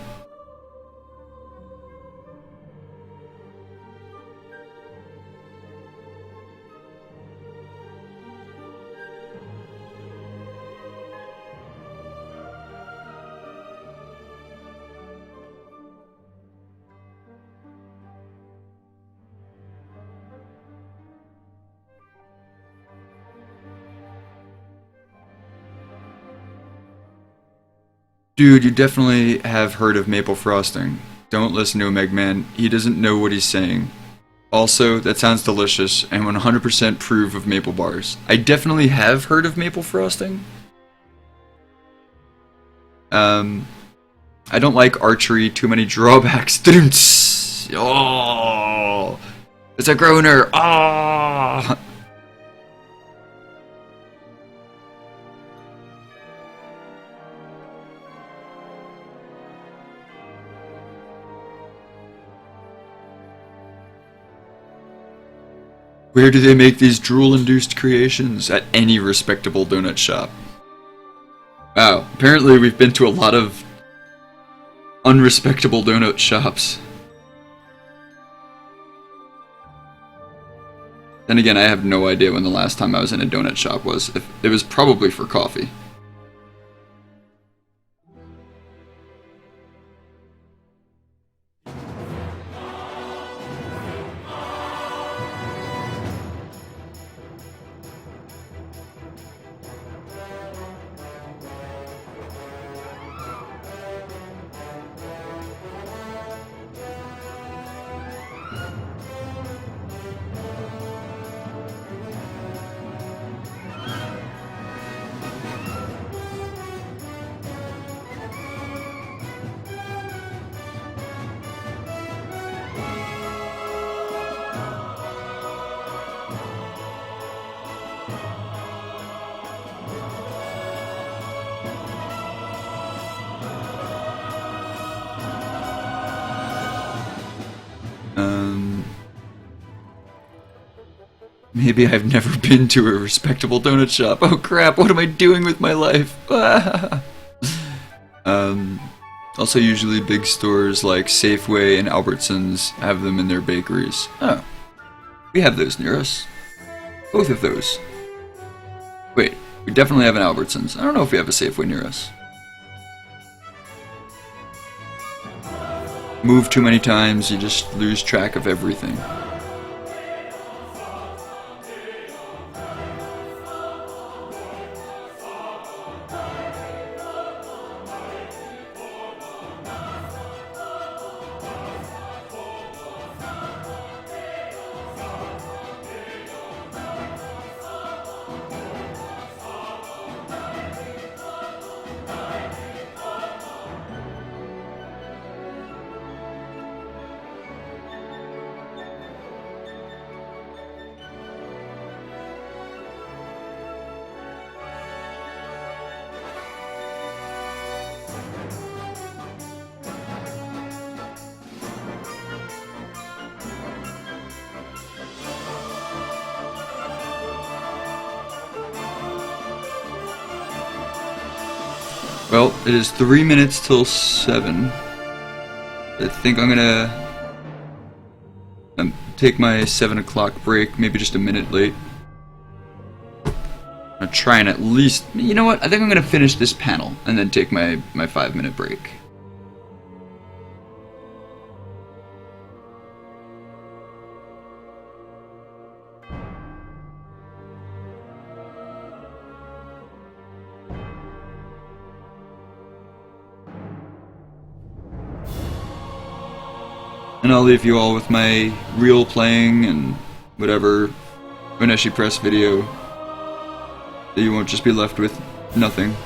Dude, you definitely have heard of maple frosting. Don't listen to him, Eggman. He doesn't know what he's saying. Also, that sounds delicious and 100% proof of maple bars. I definitely have heard of maple frosting. I don't like archery, too many drawbacks. Oh, it's a groaner. Oh. Where do they make these drool-induced creations? At any respectable donut shop. Wow, apparently we've been to a lot of unrespectable donut shops. Then again, I have no idea when the last time I was in a donut shop was. It was probably for coffee. Maybe I've never been to a respectable donut shop. Oh crap, what am I doing with my life? Also usually big stores like Safeway and Albertsons have them in their bakeries. Oh, we have those near us. Both of those. Wait, we definitely have an Albertsons. I don't know if we have a Safeway near us. Move too many times, you just lose track of everything. Well, it is 3 minutes till 7. I think I'm gonna take my 7 o'clock break, maybe just a minute late. I'm gonna try and at least, you know what, I think I'm gonna finish this panel and then take my 5-minute break. And I'll leave you all with my real playing and whatever Oneshi Press video. That you won't just be left with nothing.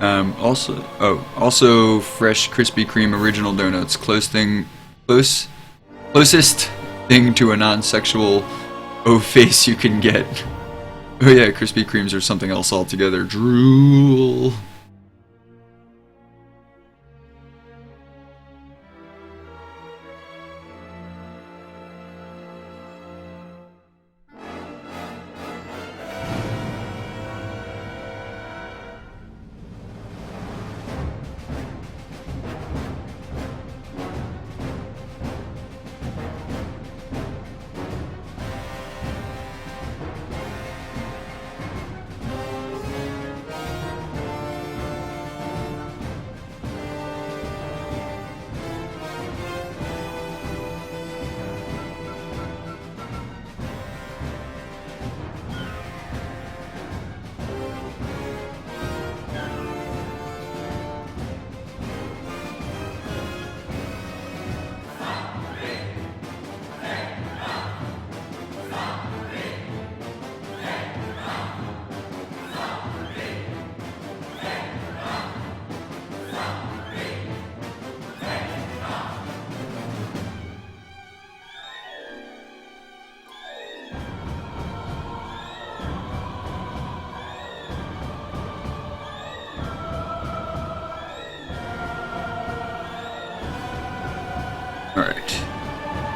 Also fresh Krispy Kreme original donuts. Closest thing to a non-sexual O-face you can get. Oh yeah, Krispy Kremes are something else altogether. Drool.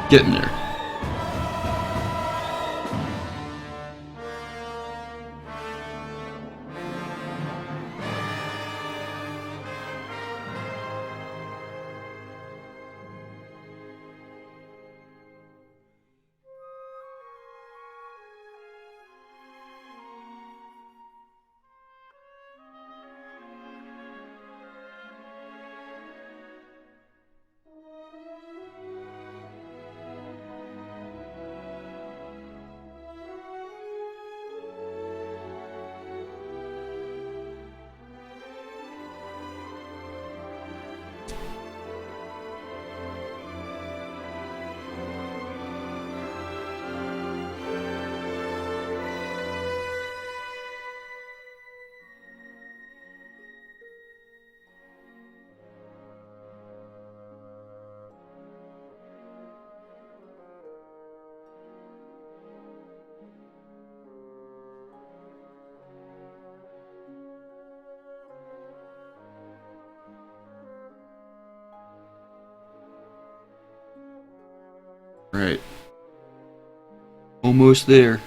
Getting there. Right. Almost there.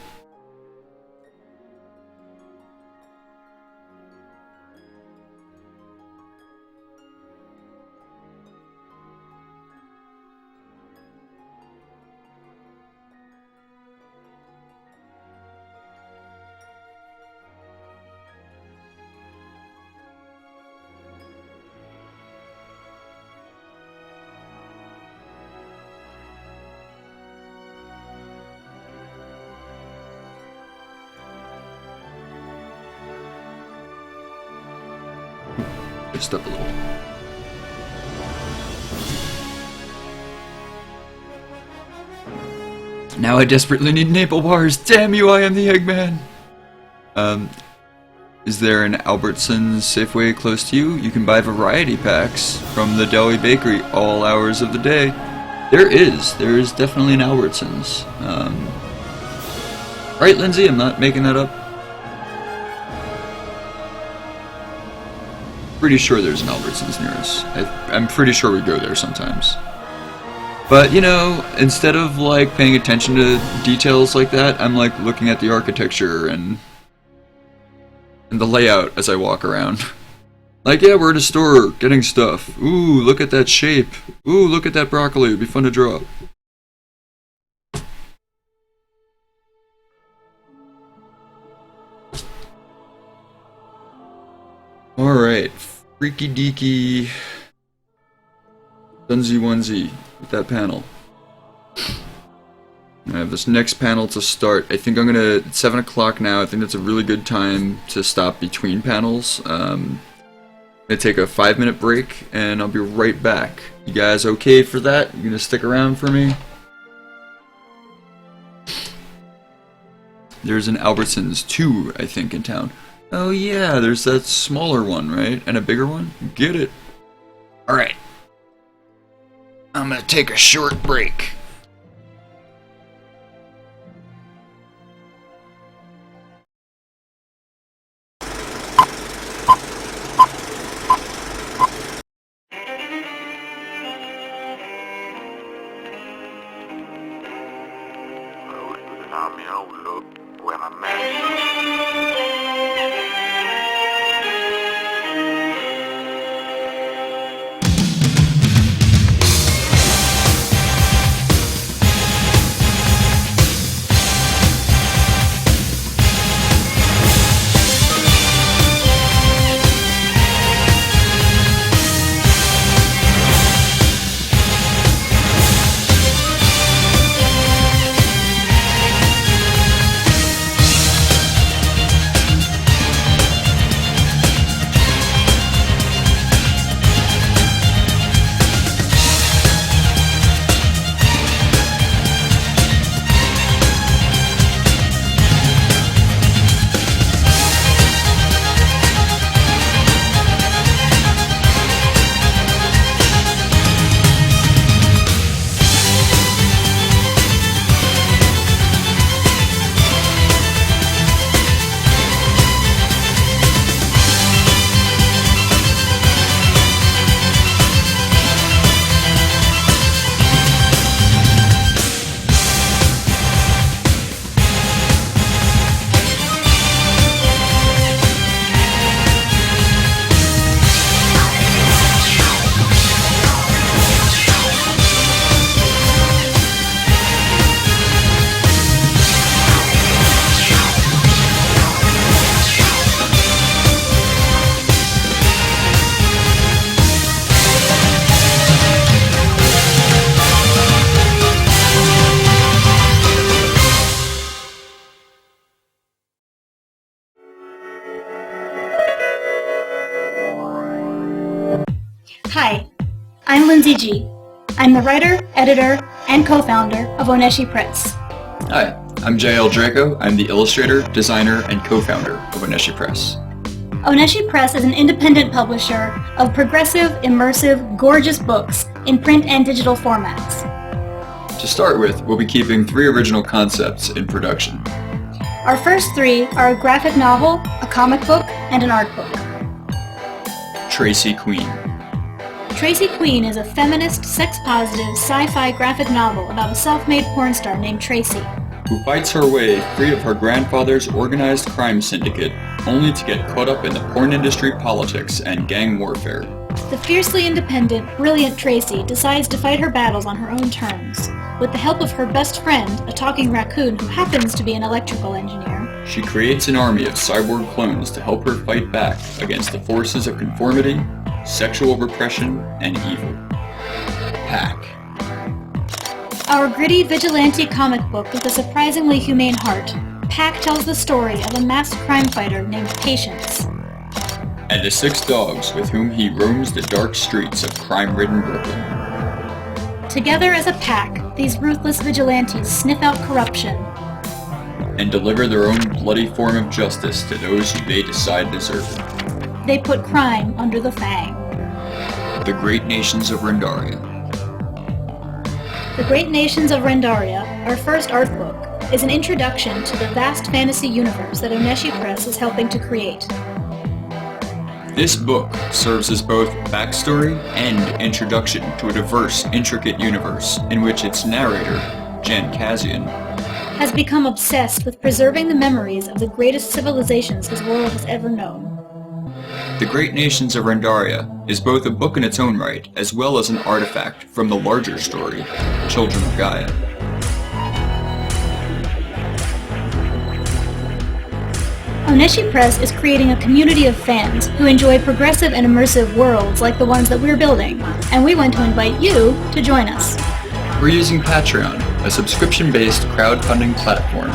Just up a little. Now I desperately need Maple bars. Damn you, I am the Eggman. Is there an Albertsons Safeway close to you? You can buy variety packs from the deli bakery all hours of the day. There is definitely an Albertsons. Right, Lindsay? I'm not making that up. Pretty sure there's an Albertsons near us. I'm pretty sure we go there sometimes. But, you know, instead of, like, paying attention to details like that, I'm, like, looking at the architecture and the layout as I walk around. Like, yeah, we're at a store getting stuff. Ooh, look at that shape. Ooh, look at that broccoli. It'd be fun to draw. Alright, freaky deaky Dunsy onesie with that panel. I have this next panel to start. I think I'm gonna, it's 7 o'clock now, I think that's a really good time to stop between panels. I'm gonna take a 5-minute break and I'll be right back. You guys okay for that? You gonna stick around for me? There's an Albertsons 2, I think, in town. Oh yeah, there's that smaller one, right? And a bigger one? Get it. Alright. I'm gonna take a short break. Hi, I'm Lindsay G. I'm the writer, editor, and co-founder of Oneshi Press. Hi, I'm Jayel Draco. I'm the illustrator, designer, and co-founder of Oneshi Press. Oneshi Press is an independent publisher of progressive, immersive, gorgeous books in print and digital formats. To start with, we'll be keeping 3 original concepts in production. Our first 3 are a graphic novel, a comic book, and an art book. Tracy Queen. Tracy Queen is a feminist, sex-positive, sci-fi graphic novel about a self-made porn star named Tracy, who fights her way free of her grandfather's organized crime syndicate, only to get caught up in the porn industry politics and gang warfare. The fiercely independent, brilliant Tracy decides to fight her battles on her own terms. With the help of her best friend, a talking raccoon who happens to be an electrical engineer, she creates an army of cyborg clones to help her fight back against the forces of conformity, sexual repression, and evil. Pack. Our gritty vigilante comic book with a surprisingly humane heart, Pack tells the story of a masked crime fighter named Patience, and the 6 dogs with whom he roams the dark streets of crime-ridden Brooklyn. Together as a pack, these ruthless vigilantes sniff out corruption and deliver their own bloody form of justice to those who they decide deserve it. They put crime under the fang. The Great Nations of Rendaria. The Great Nations of Rendaria, our first art book, is an introduction to the vast fantasy universe that Oneshi Press is helping to create. This book serves as both backstory and introduction to a diverse, intricate universe in which its narrator, Jen Kazian, has become obsessed with preserving the memories of the greatest civilizations his world has ever known. The Great Nations of Rendaria is both a book in its own right, as well as an artifact from the larger story, Children of Gaia. Oneshi Press is creating a community of fans who enjoy progressive and immersive worlds like the ones that we're building, and we want to invite you to join us. We're using Patreon, a subscription-based crowdfunding platform,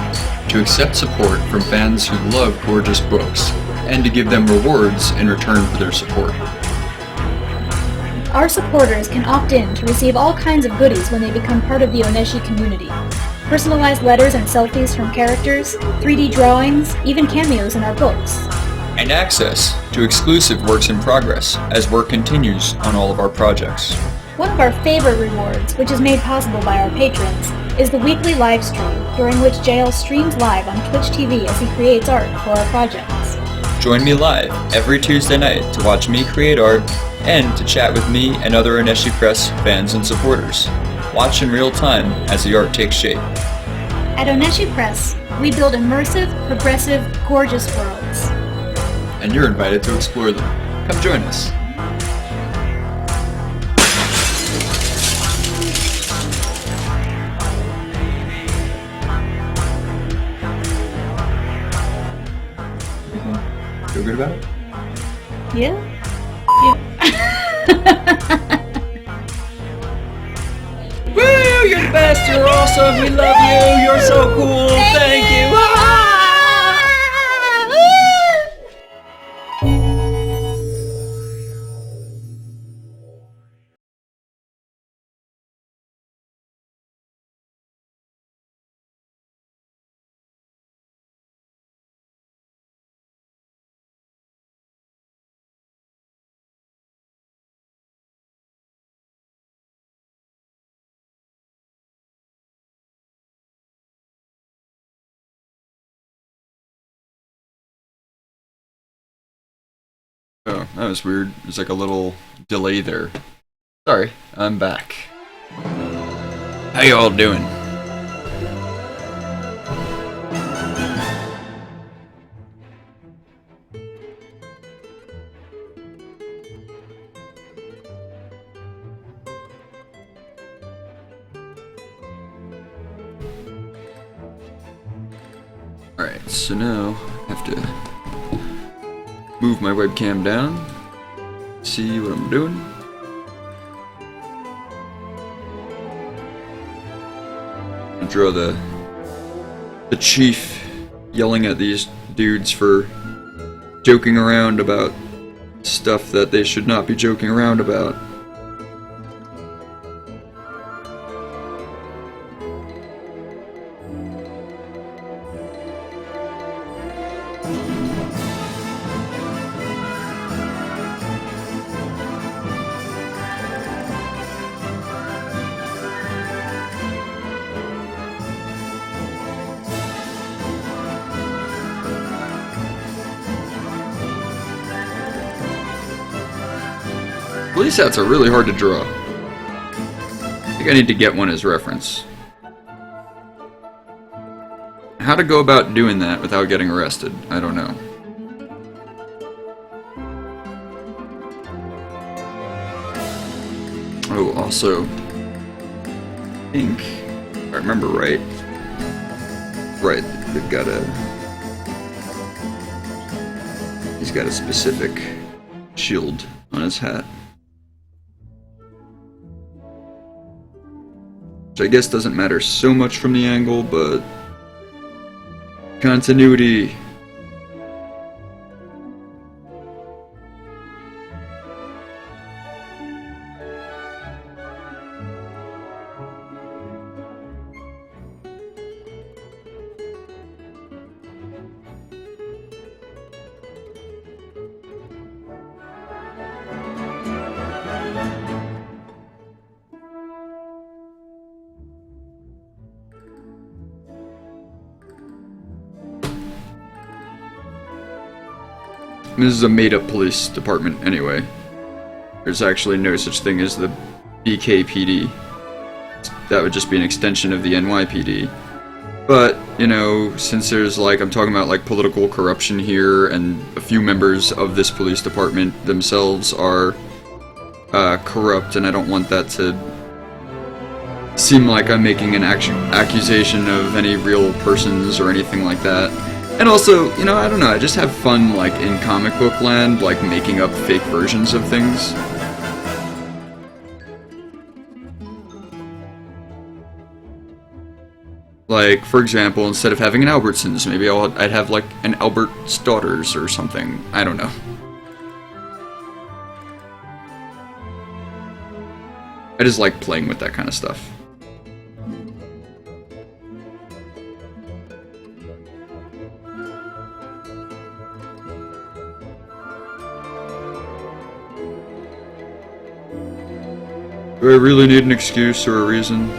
to accept support from fans who love gorgeous books, and to give them rewards in return for their support. Our supporters can opt in to receive all kinds of goodies when they become part of the Oneshi community. Personalized letters and selfies from characters, 3D drawings, even cameos in our books. And access to exclusive works in progress as work continues on all of our projects. One of our favorite rewards, which is made possible by our patrons, is the weekly live stream, during which Jayel streams live on Twitch TV as he creates art for our projects. Join me live every Tuesday night to watch me create art and to chat with me and other Oneshi Press fans and supporters. Watch in real time as the art takes shape. At Oneshi Press, we build immersive, progressive, gorgeous worlds. And you're invited to explore them. Come join us. Feel good about it? Yeah? Woo! You're the best! You're awesome! We love you! You're so cool! Thank you! Oh, that was weird. There's like a little delay there. Sorry, I'm back. How y'all doing? Alright, so now I have to move my webcam down, see what I'm doing. I draw the chief yelling at these dudes for joking around about stuff that they should not be joking around about. Police hats are really hard to draw. I think I need to get one as reference. How to go about doing that without getting arrested, I don't know. Oh, also, I think, if I remember right, they've got he's got a specific shield on his hat. Which I guess doesn't matter so much from the angle, but continuity. This is a made-up police department anyway. There's actually no such thing as the BKPD. That would just be an extension of the NYPD. But, you know, since there's like, I'm talking about like political corruption here, and a few members of this police department themselves are corrupt, and I don't want that to seem like I'm making an accusation of any real persons or anything like that. And also, you know, I don't know, I just have fun, like, in comic book land, like, making up fake versions of things. Like, for example, instead of having an Albertsons, maybe I'd have, like, an Albert's Daughters or something. I don't know. I just like playing with that kind of stuff. Do I really need an excuse or a reason?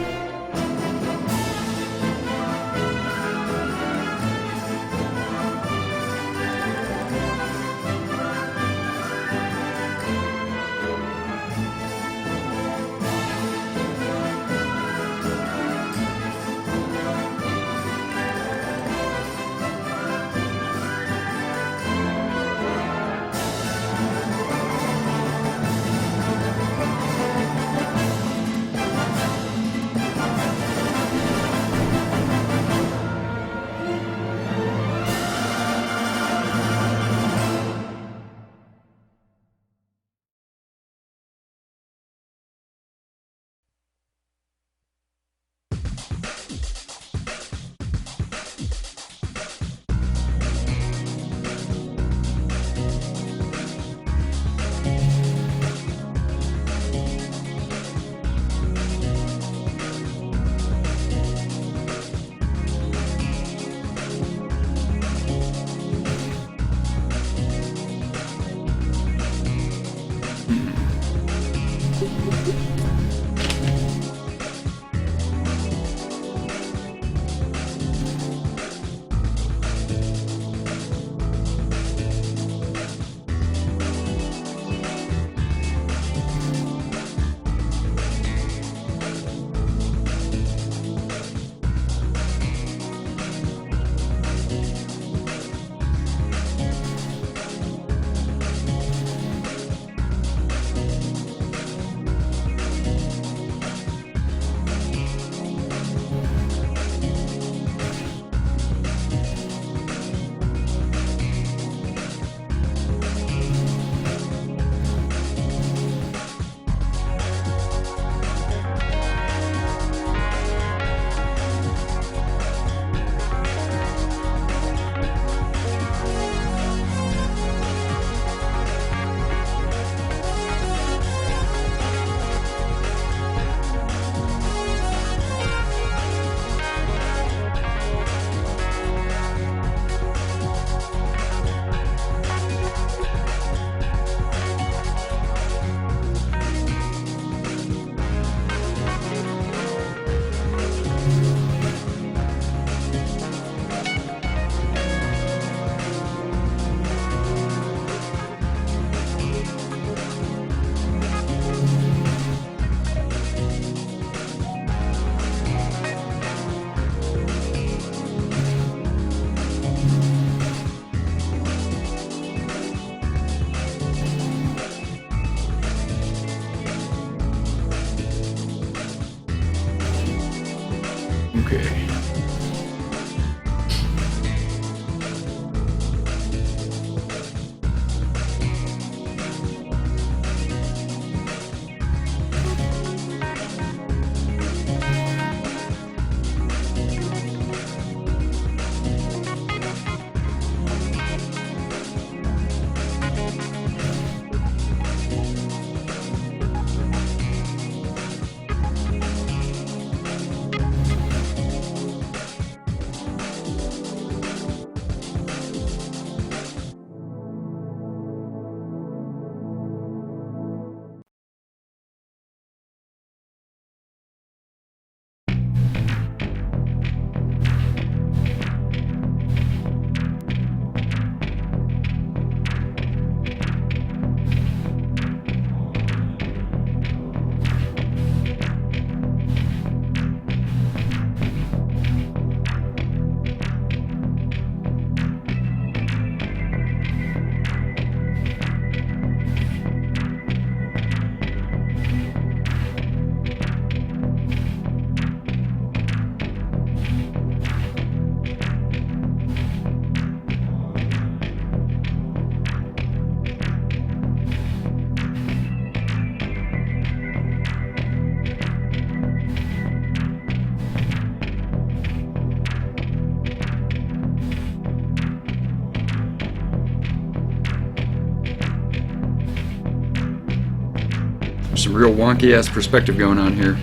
Some real wonky ass perspective going on here.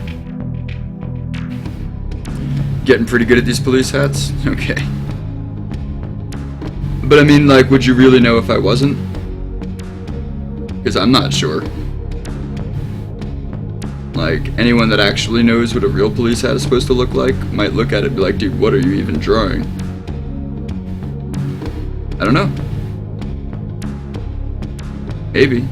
Getting pretty good at these police hats? Okay. But I mean, like, would you really know if I wasn't? Because I'm not sure. Like, anyone that actually knows what a real police hat is supposed to look like might look at it and be like, dude, what are you even drawing? I don't know. Maybe.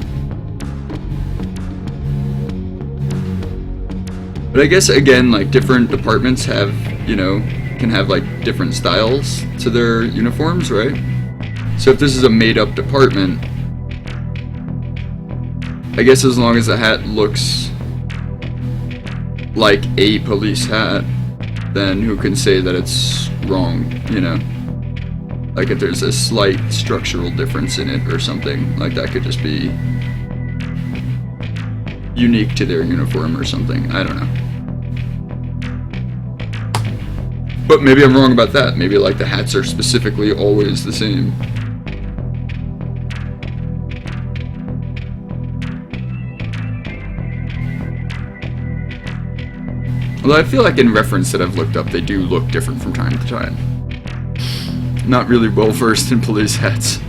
But I guess, again, like, different departments have, you know, can have, like, different styles to their uniforms, right? So if this is a made-up department, I guess as long as the hat looks like a police hat, then who can say that it's wrong, you know? Like, if there's a slight structural difference in it or something, like, that could just be unique to their uniform or something. I don't know. But maybe I'm wrong about that. Maybe, like, the hats are specifically always the same. Although I feel like in reference that I've looked up, they do look different from time to time. Not really well versed in police hats.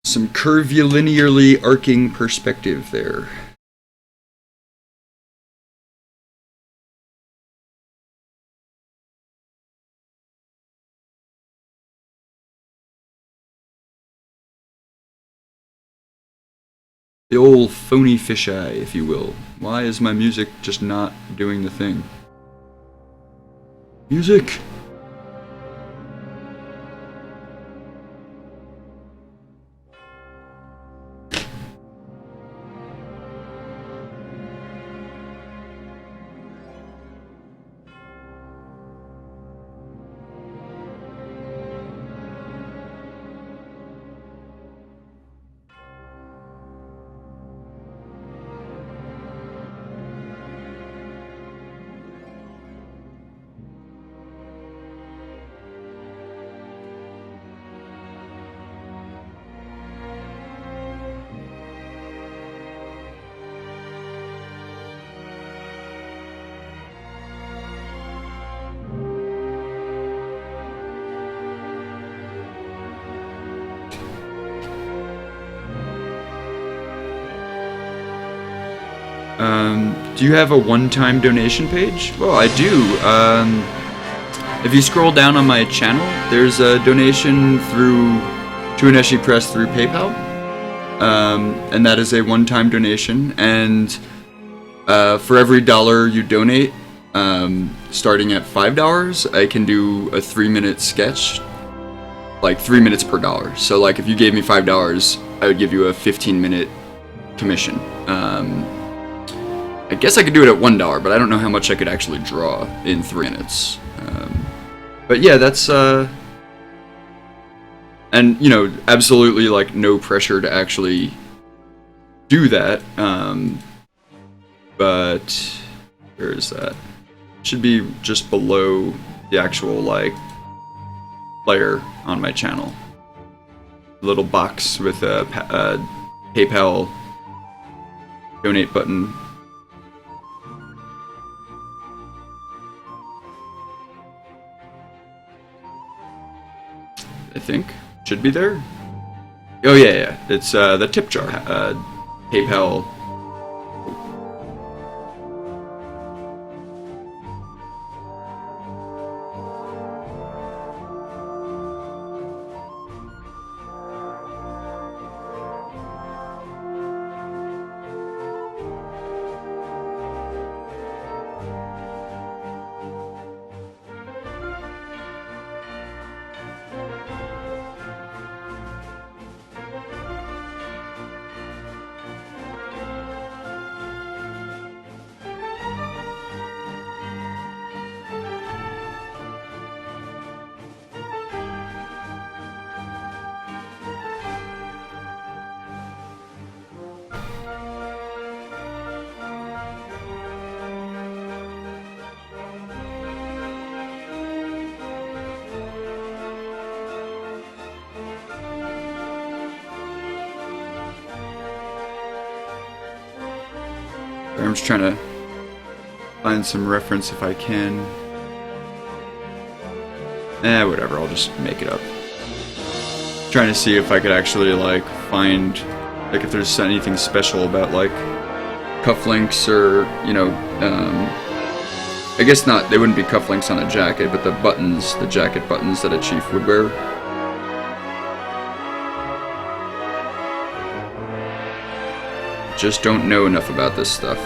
Some curvilinearly arcing perspective there. The old phony fisheye, if you will. Why is my music just not doing the thing? Music! Do you have a one-time donation page? Well, I do. If you scroll down on my channel, there's a donation to Oneshi Press through PayPal. And that is a one-time donation. And for every $1 you donate, starting at $5, I can do a 3-minute sketch, like 3 minutes per dollar. So, like, if you gave me $5, I would give you a 15-minute commission. I guess I could do it at $1, but I don't know how much I could actually draw in 3 minutes. But yeah, that's and you know, absolutely like no pressure to actually do that. But where is that? Should be just below the actual like player on my channel. Little box with a PayPal donate button. I think should be there. Oh yeah, it's the tip jar. PayPal I'm just trying to find some reference if I can. Whatever, I'll just make it up. Trying to see if I could actually, like, find, like, if there's anything special about, like, cufflinks or, you know, I guess not, they wouldn't be cufflinks on a jacket, but the buttons, the jacket buttons that a chief would wear. Just don't know enough about this stuff.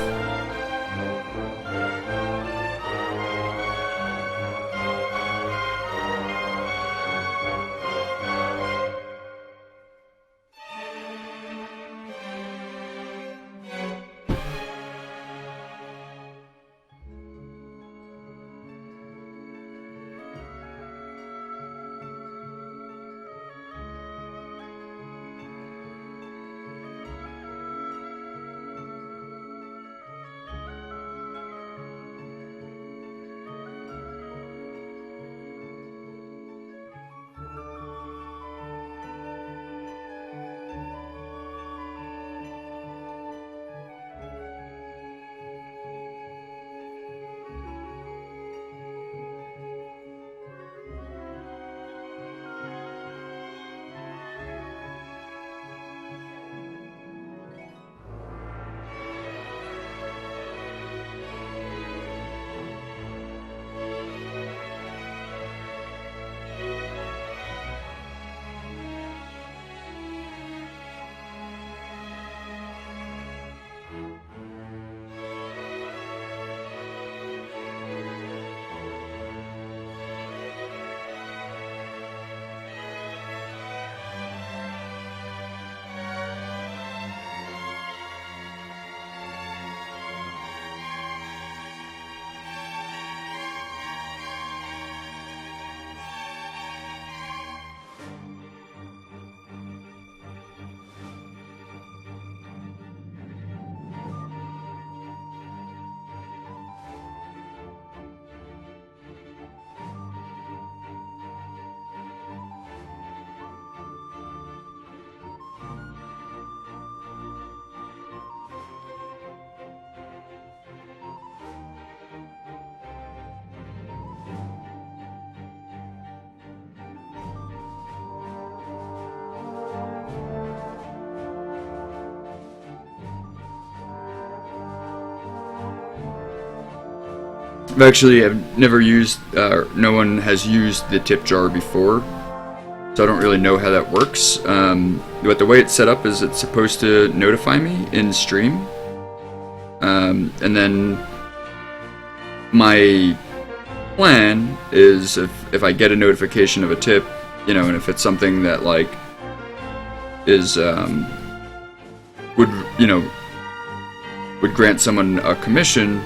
I've never used, no one has used the tip jar before, so I don't really know how that works. But the way it's set up is it's supposed to notify me in stream, and then my plan is if I get a notification of a tip, you know, and if it's something that, like, is, would grant someone a commission,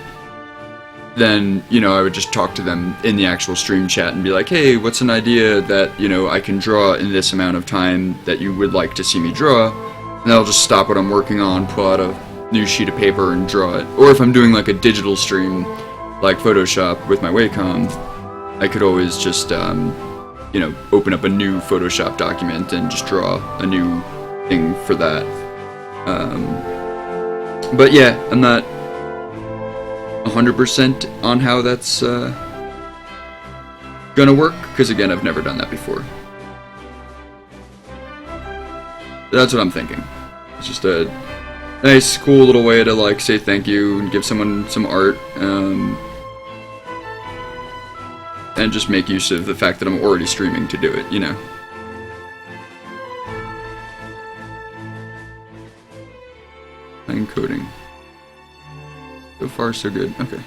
then, you know, I would just talk to them in the actual stream chat and be like, hey, what's an idea that, you know, I can draw in this amount of time that you would like to see me draw? And I'll just stop what I'm working on, pull out a new sheet of paper and draw it. Or if I'm doing, like, a digital stream, like Photoshop with my Wacom, I could always just, you know, open up a new Photoshop document and just draw a new thing for that. But yeah, I'm not 100% on how that's gonna work, because again, I've never done that before. That's what I'm thinking. It's just a nice, cool little way to, like, say thank you and give someone some art, and just make use of the fact that I'm already streaming to do it, you know. Line coding. So far, so good. Okay.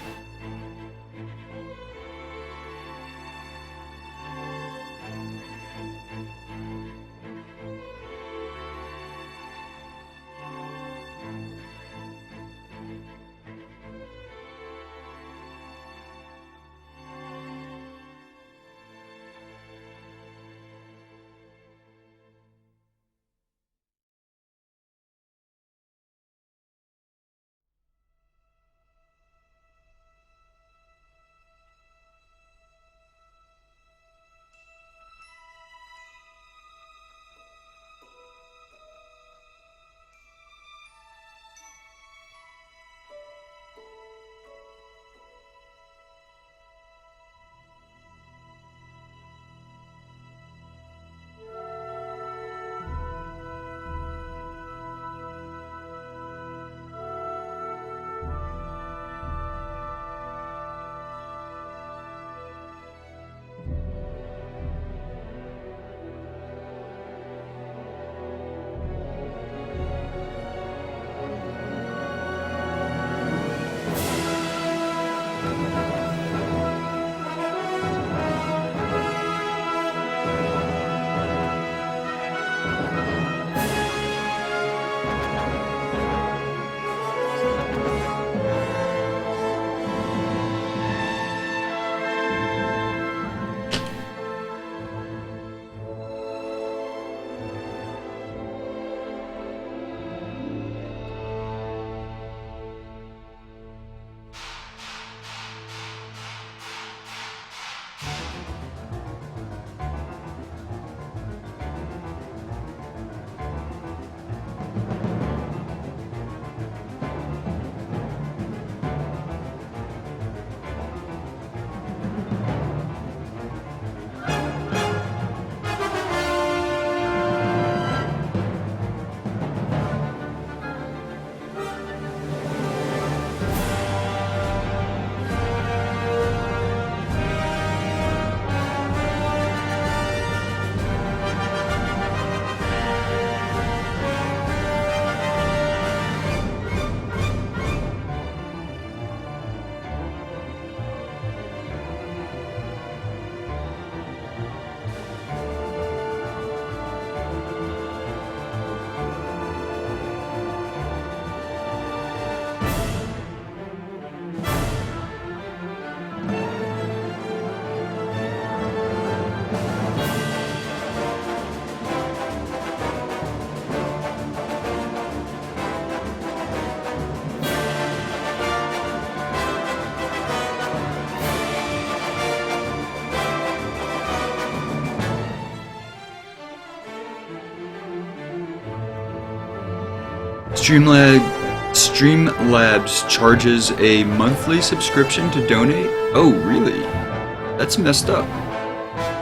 Streamlabs charges a monthly subscription to donate? Oh, really? That's messed up.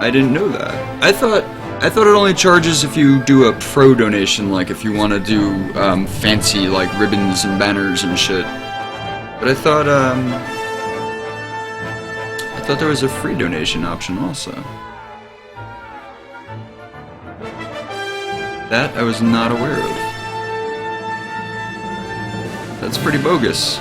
I didn't know that. I thought it only charges if you do a pro donation, like if you want to do fancy like ribbons and banners and shit. But I thought there was a free donation option also. That I was not aware of. That's pretty bogus.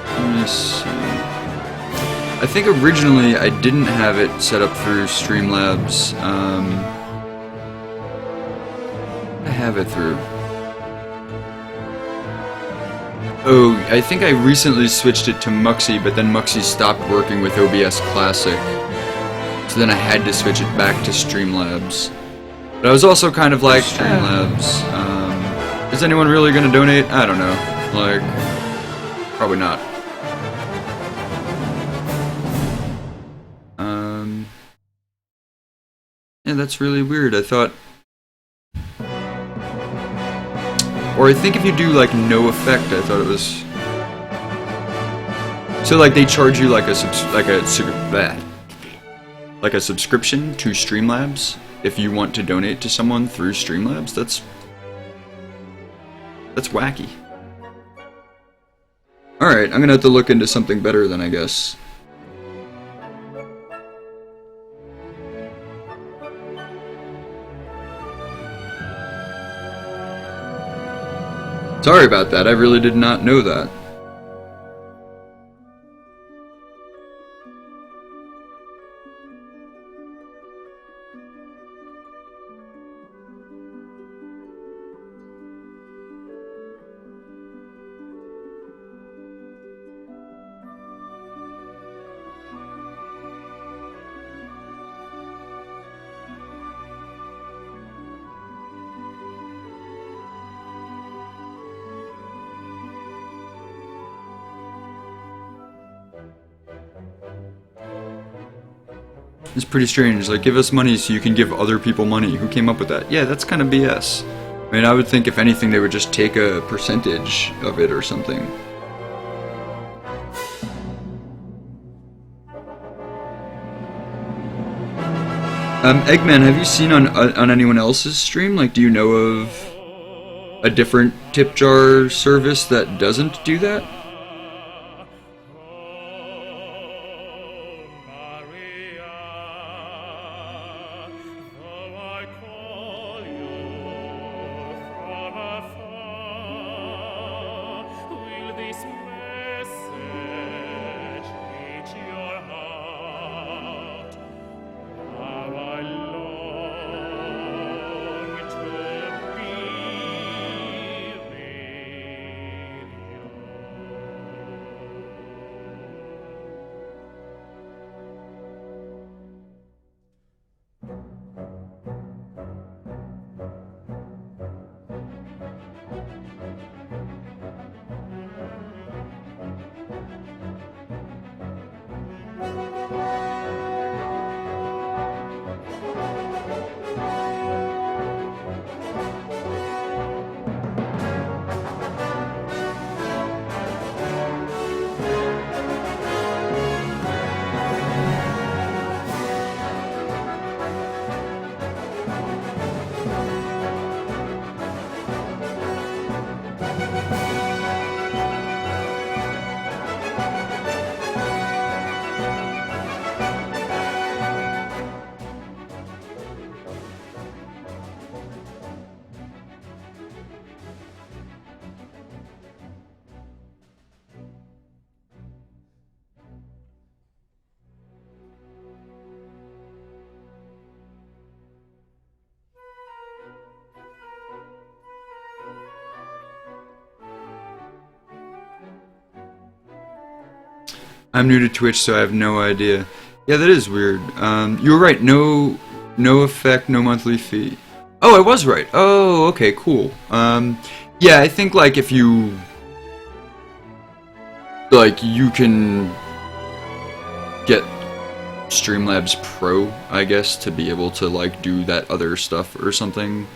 Let me see. I think originally I didn't have it set up through Streamlabs. I have it through. Oh, I think I recently switched it to Muxy, but then Muxy stopped working with OBS Classic. So then I had to switch it back to Streamlabs. But I was also kind of like, Streamlabs, is anyone really gonna donate? I don't know. Like, probably not. Yeah, that's really weird. I thought... Or I think if you do, like, no effect, I thought it was... So, like, they charge you, like, a subscription to Streamlabs if you want to donate to someone through Streamlabs? That's wacky. Alright, I'm gonna have to look into something better then, I guess. Sorry about that, I really did not know that. It's pretty strange, like, give us money so you can give other people money. Who came up with that? Yeah, that's kind of BS. I mean, I would think if anything they would just take a percentage of it or something. Eggman, have you seen on anyone else's stream? Like, do you know of a different tip jar service that doesn't do that? I'm new to Twitch, so I have no idea. Yeah, that is weird. You were right. No effect, no monthly fee. Oh, I was right. Oh, okay, cool. Yeah, I think like if you like, you can get Streamlabs Pro, I guess, to be able to like do that other stuff or something.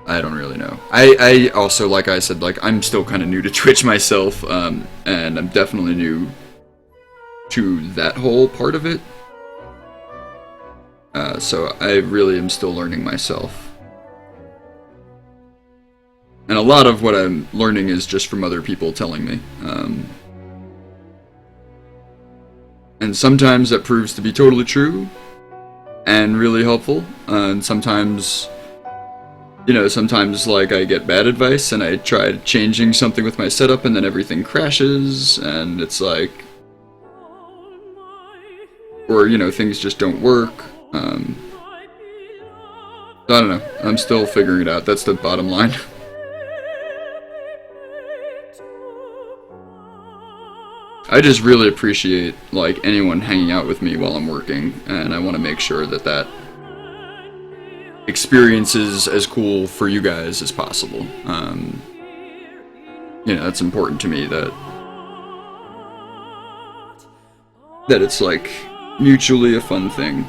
I don't really know. I also, like I said, like I'm still kind of new to Twitch myself, and I'm definitely new to that whole part of it. So I really am still learning myself. And a lot of what I'm learning is just from other people telling me. And sometimes that proves to be totally true and really helpful. And sometimes, you know, sometimes like I get bad advice and I try changing something with my setup and then everything crashes and it's like, or, you know, things just don't work. I don't know. I'm still figuring it out. That's the bottom line. I just really appreciate, like, anyone hanging out with me while I'm working, and I want to make sure that that experience is as cool for you guys as possible. You know, that's important to me, that it's, like, mutually a fun thing.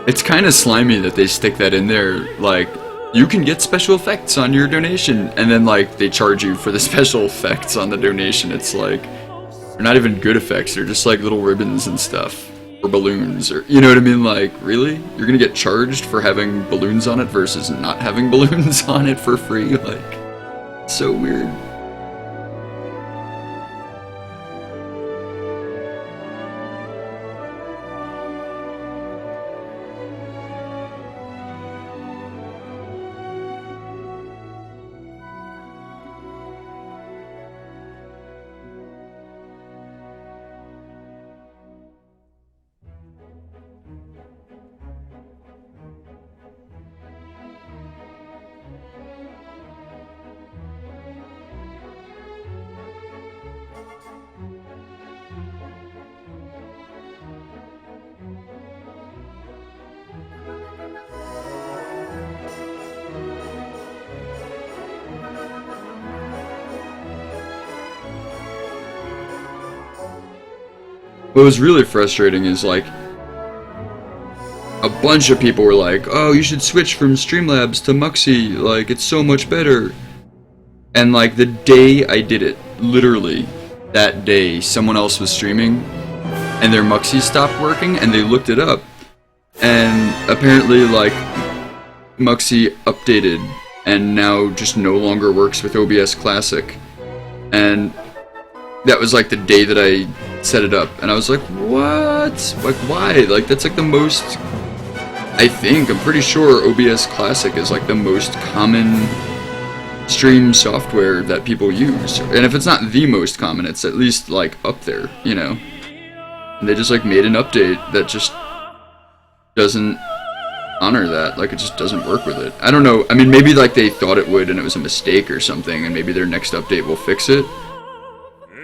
It's kind of slimy that they stick that in there, like, you can get special effects on your donation, and then, like, they charge you for the special effects on the donation. It's like, they're not even good effects, they're just, like, little ribbons and stuff, or balloons, or, you know what I mean, like, really? You're gonna get charged for having balloons on it versus not having balloons on it for free? Like, so weird. What was really frustrating is, like, a bunch of people were like, oh, you should switch from Streamlabs to Muxy, like, it's so much better. And, like, the day I did it, literally, that day, someone else was streaming, and their Muxy stopped working, and they looked it up. And apparently, like, Muxy updated, and now just no longer works with OBS Classic. And that was, like, the day that I set it up, and I was like, what? Like, why? Like, that's like the most, I'm pretty sure OBS Classic is like the most common stream software that people use, and if it's not the most common, it's at least like up there, you know. And they just like made an update that just doesn't honor that, like it just doesn't work with it. I don't know, I mean, maybe like they thought it would and it was a mistake or something, and maybe their next update will fix it.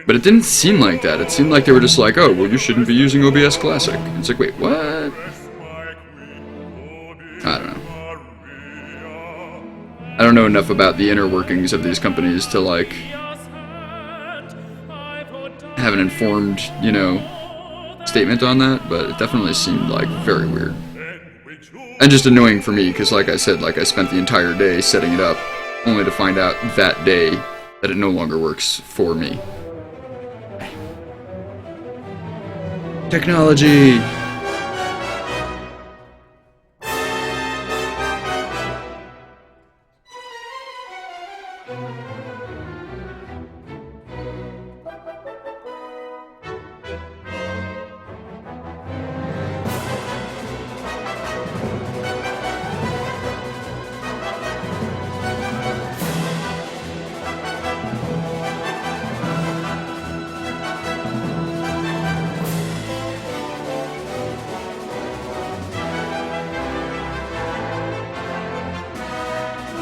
But it didn't seem like that. It seemed like they were just like, oh, well, you shouldn't be using OBS Classic. It's like, wait, what? I don't know. I don't know enough about the inner workings of these companies to, like, have an informed, you know, statement on that, but it definitely seemed, like, very weird. And just annoying for me, because, like I said, like, I spent the entire day setting it up, only to find out that day that it no longer works for me. Technology!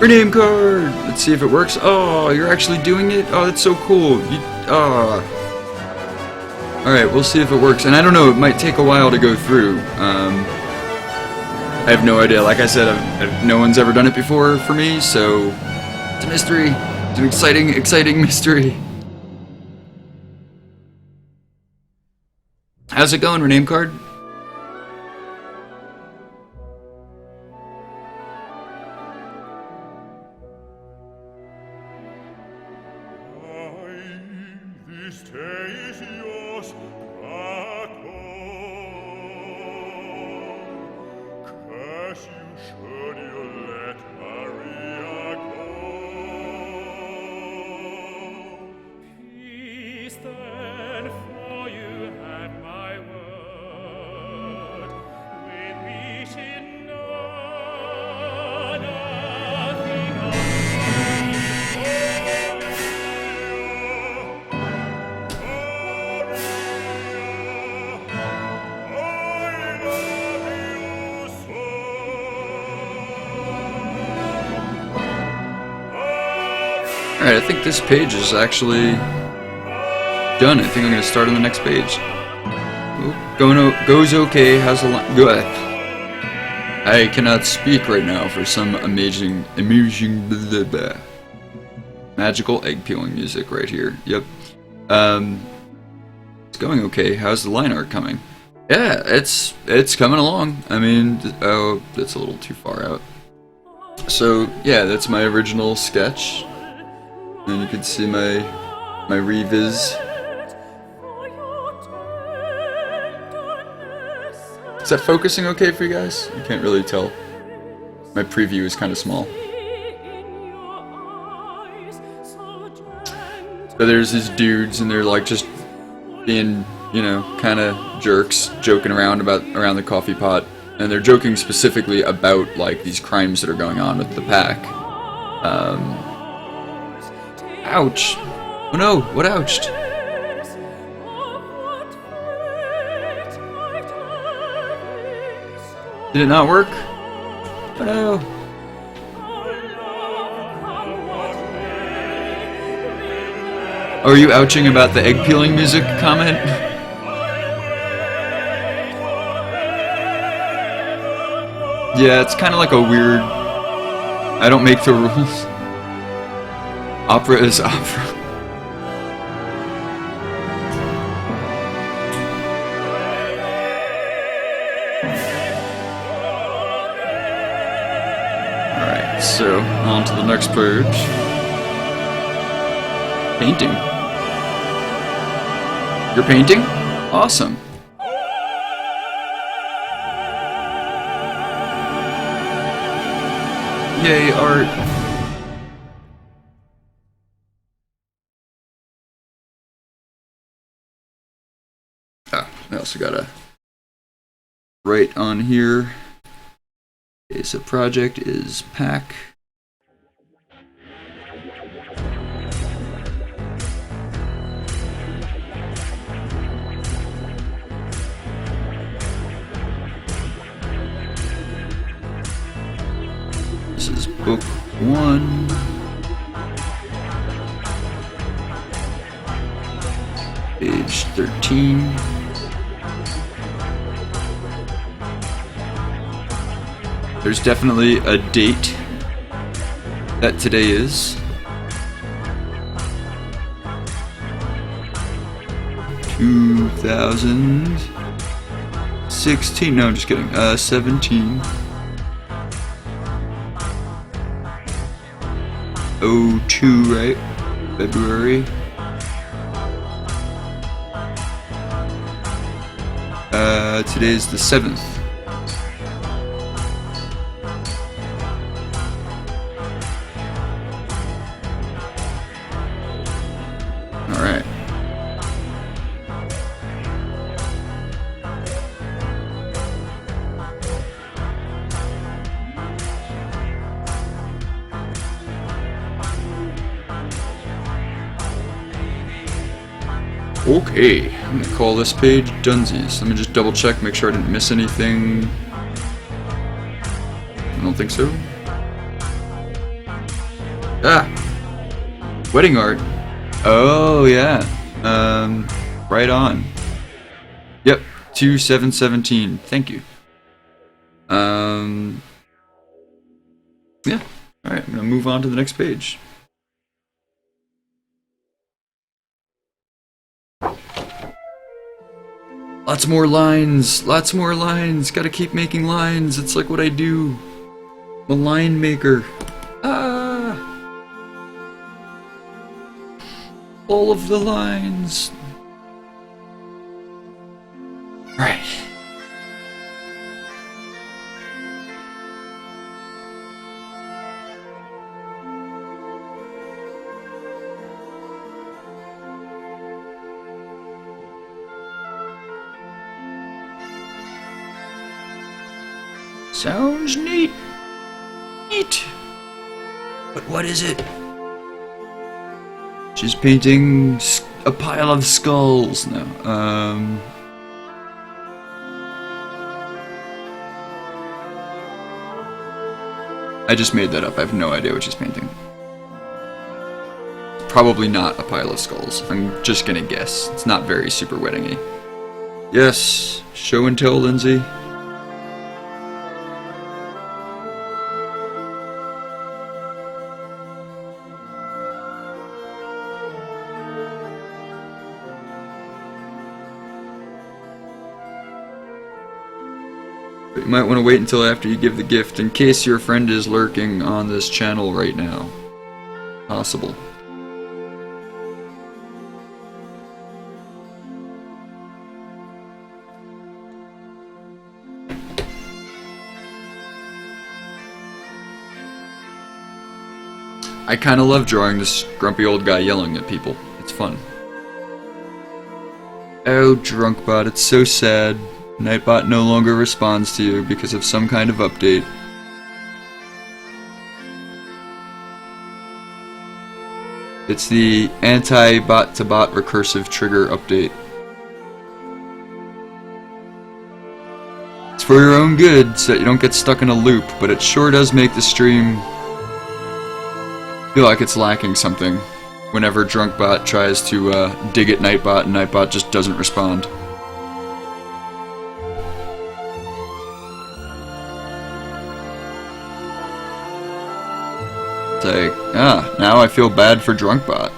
Rename card! Let's see if it works. Oh, you're actually doing it? Oh, that's so cool. Alright, we'll see if it works. And I don't know, it might take a while to go through. I have no idea. Like I said, no one's ever done it before for me, so it's a mystery. It's an exciting mystery. How's it going, Rename card? This day is yours, Draco. Curse you should you let Maria go. Peace then, for you had my word. With me she know nothing of me. Alright, I think this page is actually done. I think I'm going to start on the next page. Goes okay. How's the line? Good. I cannot speak right now for some amazing blah, blah, blah. Magical egg peeling music right here. Yep. It's going okay. How's the line art coming? Yeah, it's coming along. I mean, oh, that's a little too far out. So yeah, that's my original sketch. And you can see my reviz. Is that focusing okay for you guys? You can't really tell. My preview is kind of small. So there's these dudes, and they're like just being, you know, kind of jerks, joking around the coffee pot, and they're joking specifically about like these crimes that are going on with the pack. Ouch! Oh no! What ouched? Did it not work? Oh no! Oh, are you ouching about the egg peeling music comment? Yeah, it's kind of like a weird... I don't make the rules. Opera is opera. Alright, so on to the next page. Painting. You're painting? Awesome. Yay, art. I also gotta write on here. Okay, so project is pack. This is book 1. Page 13. There's definitely a date that today is. 2016. No, I'm just kidding. 17. 02, right? February. Today is the 7th. Alright. Okay, I'm gonna call this page Dunsies. Let me just double check, make sure I didn't miss anything. I don't think so. Ah! Wedding art. Oh, yeah. Right on. Yep, 2717. Thank you. Yeah. Alright, I'm gonna move on to the next page. Lots more lines. Lots more lines. Gotta keep making lines. It's like what I do. I'm a line maker. Ah! All of the lines. Right. Sounds neat. Neat. But what is it? She's painting a pile of skulls now. I just made that up. I have no idea what she's painting. Probably not a pile of skulls. I'm just gonna guess. It's not very super wedding-y. Yes. Show and tell, Lindsay. But you might want to wait until after you give the gift in case your friend is lurking on this channel right now. Possible. I kind of love drawing this grumpy old guy yelling at people. It's fun. Oh, Drunkbot, it's so sad. Nightbot no longer responds to you because of some kind of update. It's the anti-bot-to-bot recursive trigger update. It's for your own good, so that you don't get stuck in a loop, but it sure does make the stream feel like it's lacking something whenever Drunkbot tries to dig at Nightbot and Nightbot just doesn't respond. It's like, now I feel bad for Drunkbot.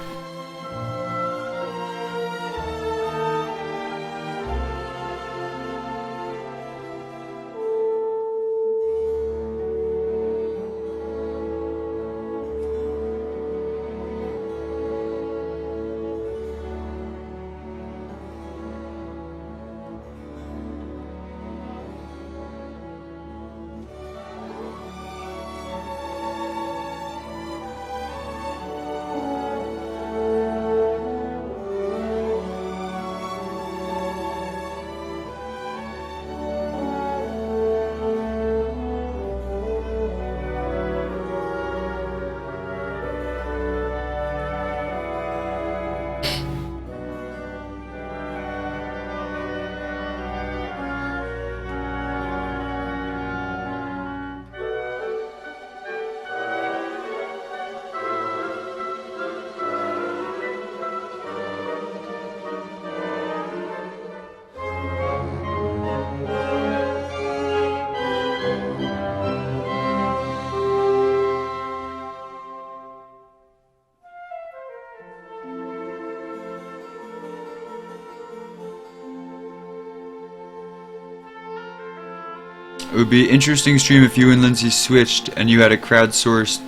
It would be an interesting stream if you and Lindsay switched and you had a crowdsourced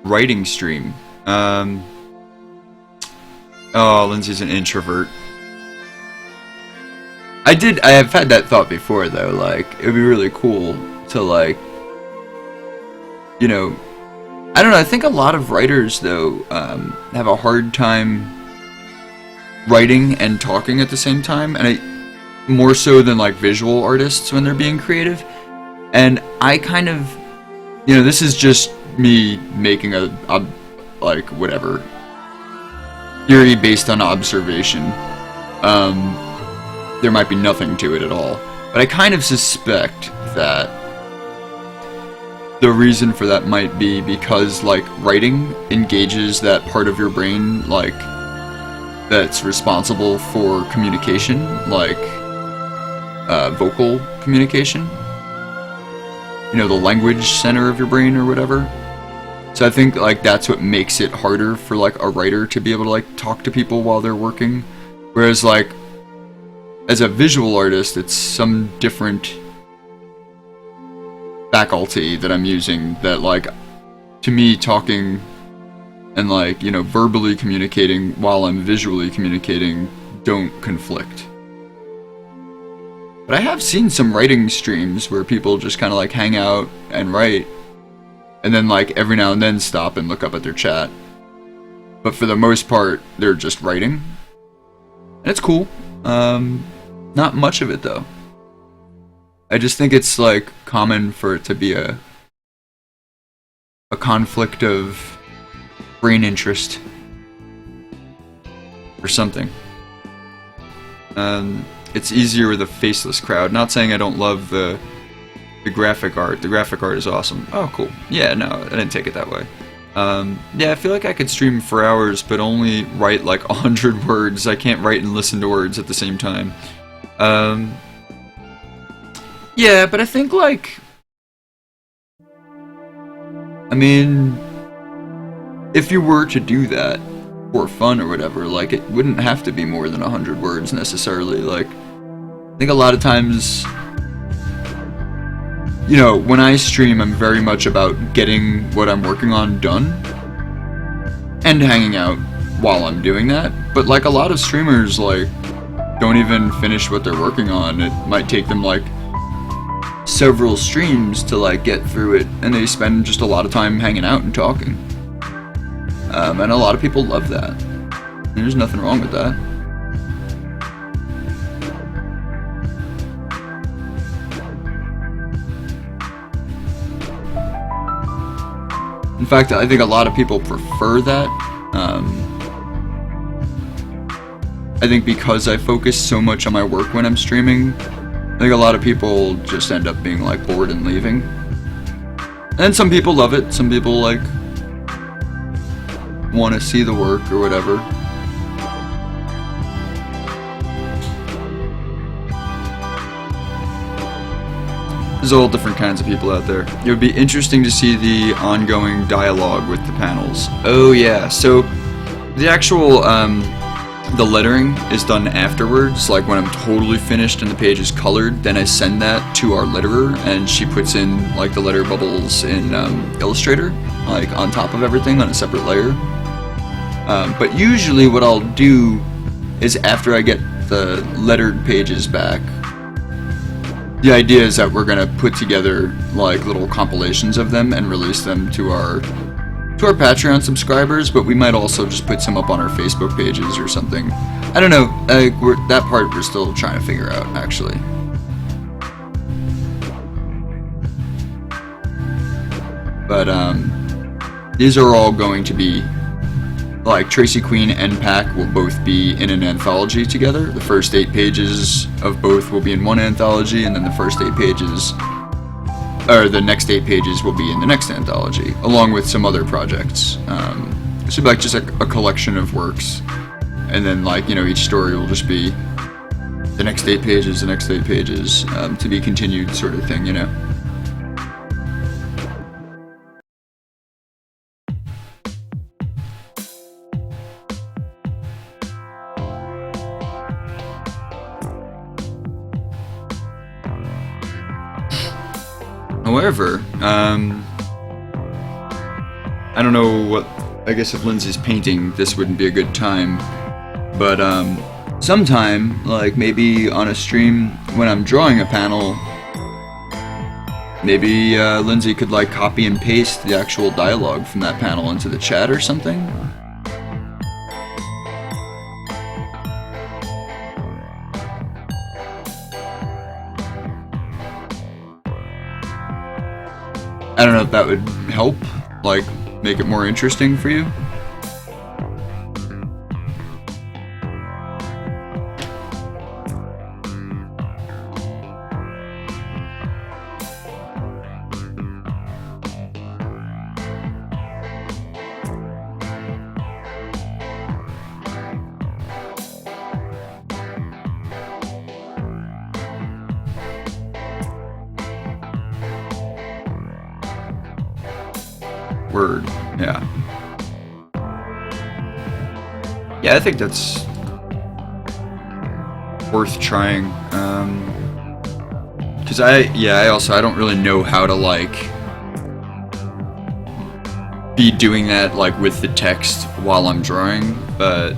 writing stream. Oh, Lindsay's an introvert. I have had that thought before though, like, it would be really cool to, like, you know, I don't know, I think a lot of writers though, have a hard time writing and talking at the same time, and more so than like visual artists when they're being creative. And I kind of, you know, this is just me making a like, whatever, theory based on observation. There might be nothing to it at all. But I kind of suspect that the reason for that might be because, like, writing engages that part of your brain, like, that's responsible for communication, like, vocal communication. You know, the language center of your brain or whatever. So I think, like, that's what makes it harder for, like, a writer to be able to, like, talk to people while they're working. Whereas, like, as a visual artist, it's some different faculty that I'm using that, like, to me, talking and, like, you know, verbally communicating while I'm visually communicating don't conflict. But I have seen some writing streams where people just kind of, like, hang out and write, and then, like, every now and then stop and look up at their chat. But for the most part, they're just writing. And it's cool. Not much of it, though. I just think it's, like, common for it to be a conflict of brain interest or something. It's easier with a faceless crowd. Not saying I don't love the graphic art. The graphic art is awesome. Oh, cool. Yeah, no, I didn't take it that way. Yeah, I feel like I could stream for hours, but only write like 100 words. I can't write and listen to words at the same time. Yeah, but I think, like, I mean, if you were to do that for fun or whatever, like, it wouldn't have to be more than 100 words necessarily. Like, I think a lot of times, you know, when I stream, I'm very much about getting what I'm working on done and hanging out while I'm doing that. But, like, a lot of streamers, like, don't even finish what they're working on. It might take them, like, several streams to, like, get through it, and they spend just a lot of time hanging out and talking. And a lot of people love that. And there's nothing wrong with that. In fact, I think a lot of people prefer that. I think because I focus so much on my work when I'm streaming, I think a lot of people just end up being, like, bored and leaving. And some people love it. Some people, like, want to see the work or whatever. There's all different kinds of people out there. It would be interesting to see the ongoing dialogue with the panels. Oh yeah, so the actual, the lettering is done afterwards, like when I'm totally finished and the page is colored, then I send that to our letterer and she puts in, like, the letter bubbles in Illustrator, like, on top of everything on a separate layer. But usually what I'll do is after I get the lettered pages back, the idea is that we're gonna put together, like, little compilations of them and release them to our Patreon subscribers, but we might also just put some up on our Facebook pages or something. I don't know, that part we're still trying to figure out, actually. But, these are all going to be, like, Tracy Queen and Pack will both be in an anthology together. The first 8 pages of both will be in one anthology, and then the first 8 pages, or the next 8 pages will be in the next anthology, along with some other projects. It should be, like, just a collection of works, and then, like, you know, each story will just be the next 8 pages, the next 8 pages, to be continued sort of thing, you know? However, I don't know what, I guess if Lindsay's painting, this wouldn't be a good time, but sometime, like maybe on a stream when I'm drawing a panel, maybe Lindsay could, like, copy and paste the actual dialogue from that panel into the chat or something. I don't know if that would help, like, make it more interesting for you. Word. Yeah. Yeah, I think that's worth trying. Cause I don't really know how to like be doing that like with the text while I'm drawing, but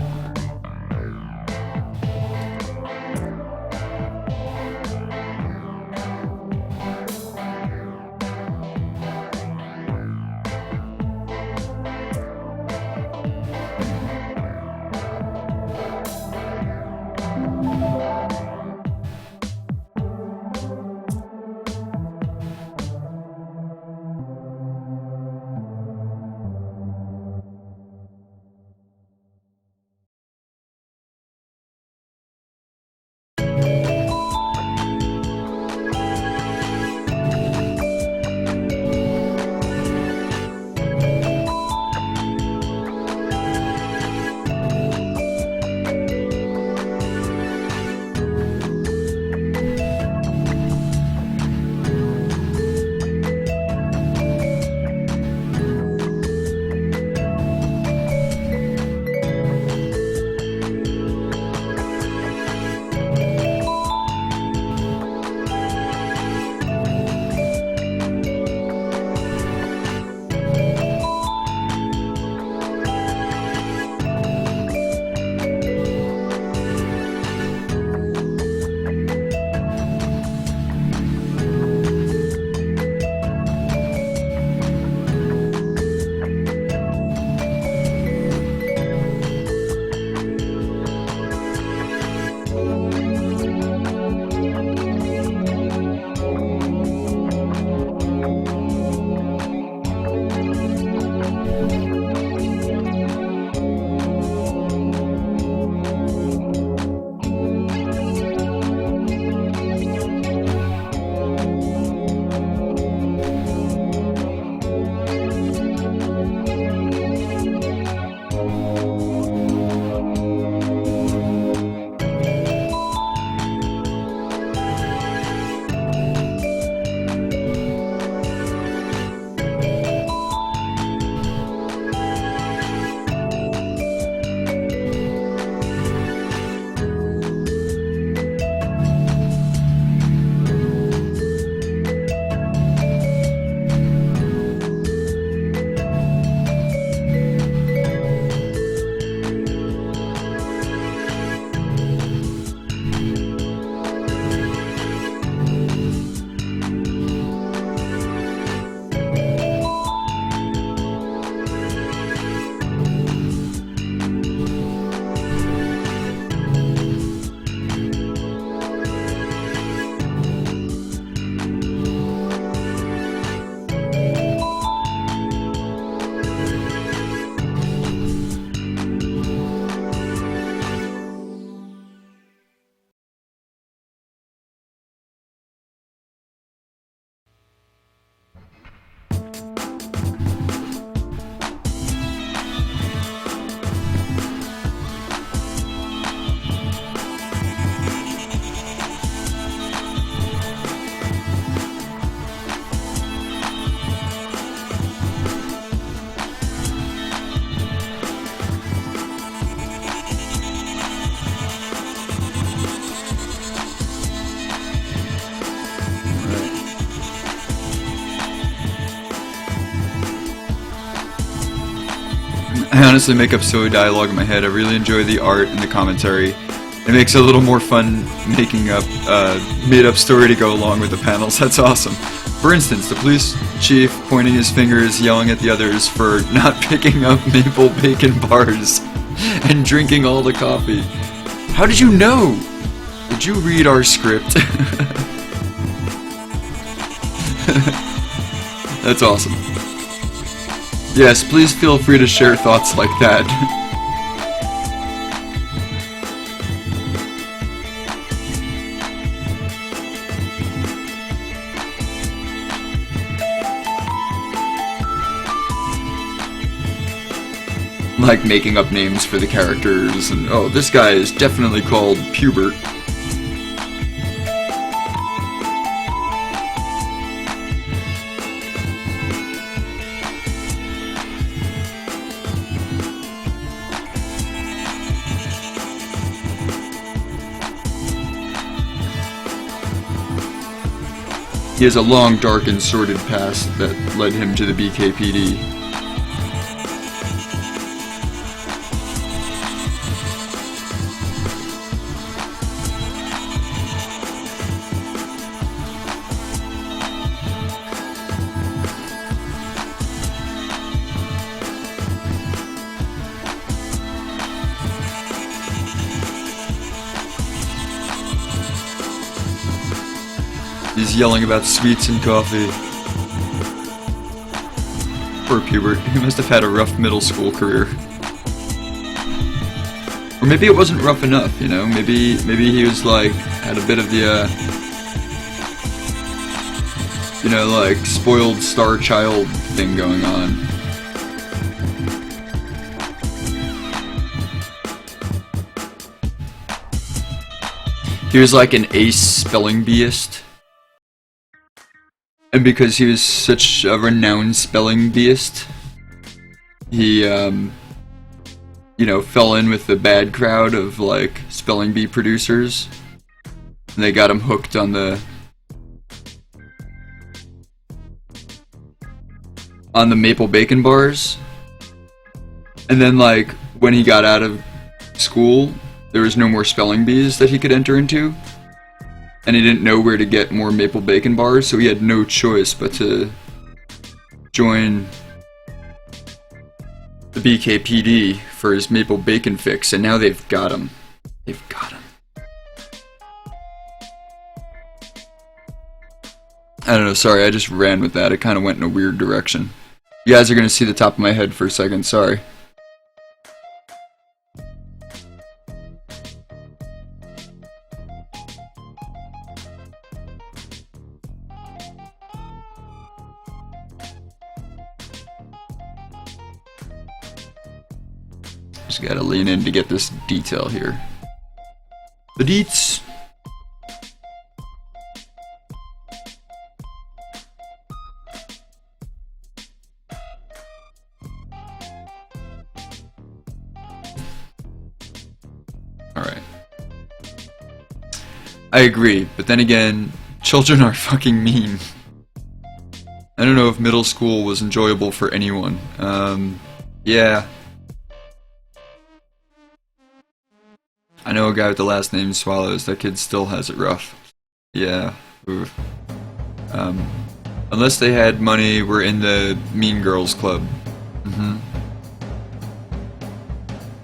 I honestly make up silly dialogue in my head. I really enjoy the art and the commentary. It makes it a little more fun making up made-up story to go along with the panels. That's awesome. For instance, the police chief pointing his fingers, yelling at the others for not picking up maple bacon bars and drinking all the coffee. How did you know? Did you read our script? That's awesome. Yes, please feel free to share thoughts like that. Like making up names for the characters, and oh, this guy is definitely called Pubert. He has a long, dark, and sordid past that led him to the BKPD. He's yelling about sweets and coffee. Poor Pubert. He must have had a rough middle school career. Or maybe it wasn't rough enough, you know? Maybe he was like, had a bit of the, you know, like, spoiled star child thing going on. He was like an ace spelling beeist. And because he was such a renowned spelling beeist, he, you know, fell in with the bad crowd of, like, spelling bee producers. And they got him hooked on the maple bacon bars. And then, like, when he got out of school, there was no more spelling bees that he could enter into. And he didn't know where to get more maple bacon bars, so he had no choice but to join the BKPD for his maple bacon fix, and now they've got him. They've got him. I don't know, sorry, I just ran with that. It kind of went in a weird direction. You guys are going to see the top of my head for a second, sorry. Just gotta lean in to get this detail here. The deets! Alright. I agree, but then again, children are fucking mean. I don't know if middle school was enjoyable for anyone. Yeah. I know a guy with the last name Swallows. That kid still has it rough. Yeah. Oof. Unless they had money, we're in the Mean Girls Club.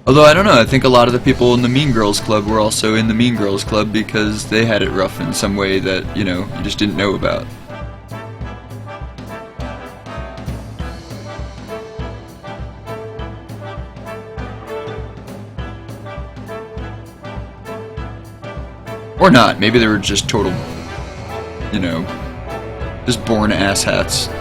Although, I don't know, I think a lot of the people in the Mean Girls Club were also in the Mean Girls Club because they had it rough in some way that, you know, you just didn't know about. Or not, maybe they were just total, you know, just born asshats.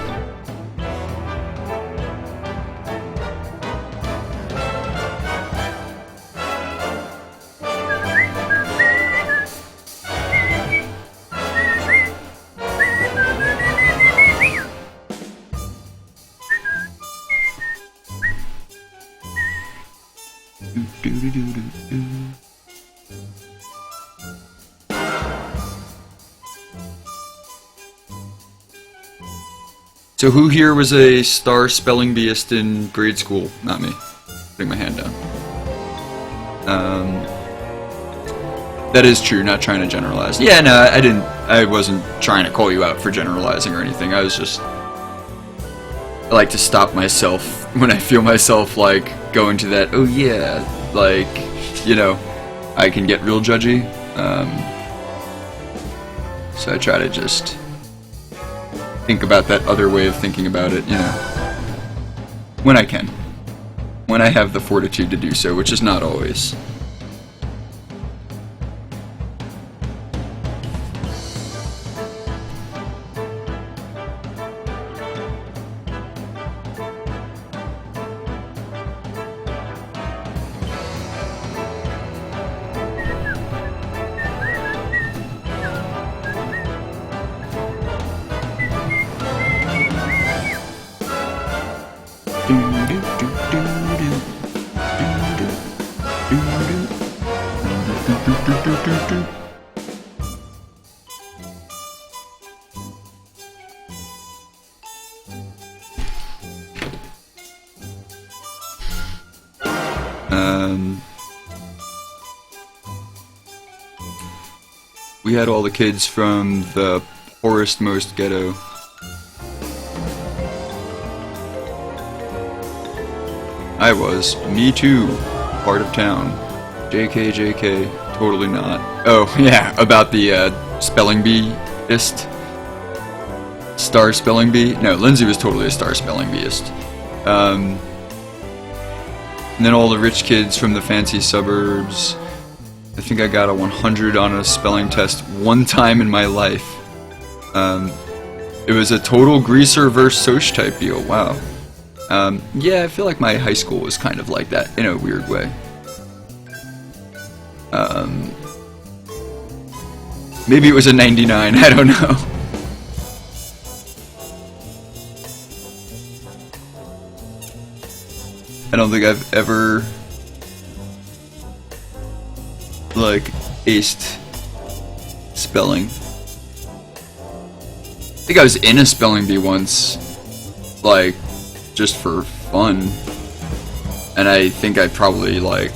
So who here was a star spelling beeist in grade school? Not me. Putting my hand down. That is true, not trying to generalize. Yeah, no, I wasn't trying to call you out for generalizing or anything. I was just... I like to stop myself when I feel myself, like, going to that, oh yeah, like, you know, I can get real judgy. So I try to just think about that other way of thinking about it, you know, when I can. When I have the fortitude to do so, which is not always. we had all the kids from the poorest, most ghetto. I was. Me too. Part of town. JK, JK. Totally not. Oh, yeah, about the spelling bee-ist. Star spelling bee? No, Lindsay was totally a star spelling bee-ist. And then all the rich kids from the fancy suburbs. I think I got a 100 on a spelling test one time in my life. It was a total greaser versus Soch type deal. Wow. Yeah, I feel like my high school was kind of like that in a weird way. Maybe it was a 99, I don't know. I don't think I've ever, like, aced spelling. I think I was in a spelling bee once, like, just for fun. And I think I probably, like,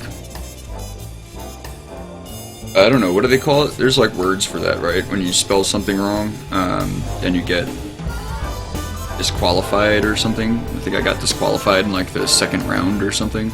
I don't know, what do they call it? There's, like, words for that, right? When you spell something wrong, and you get disqualified or something. I think I got disqualified in, like, the second round or something.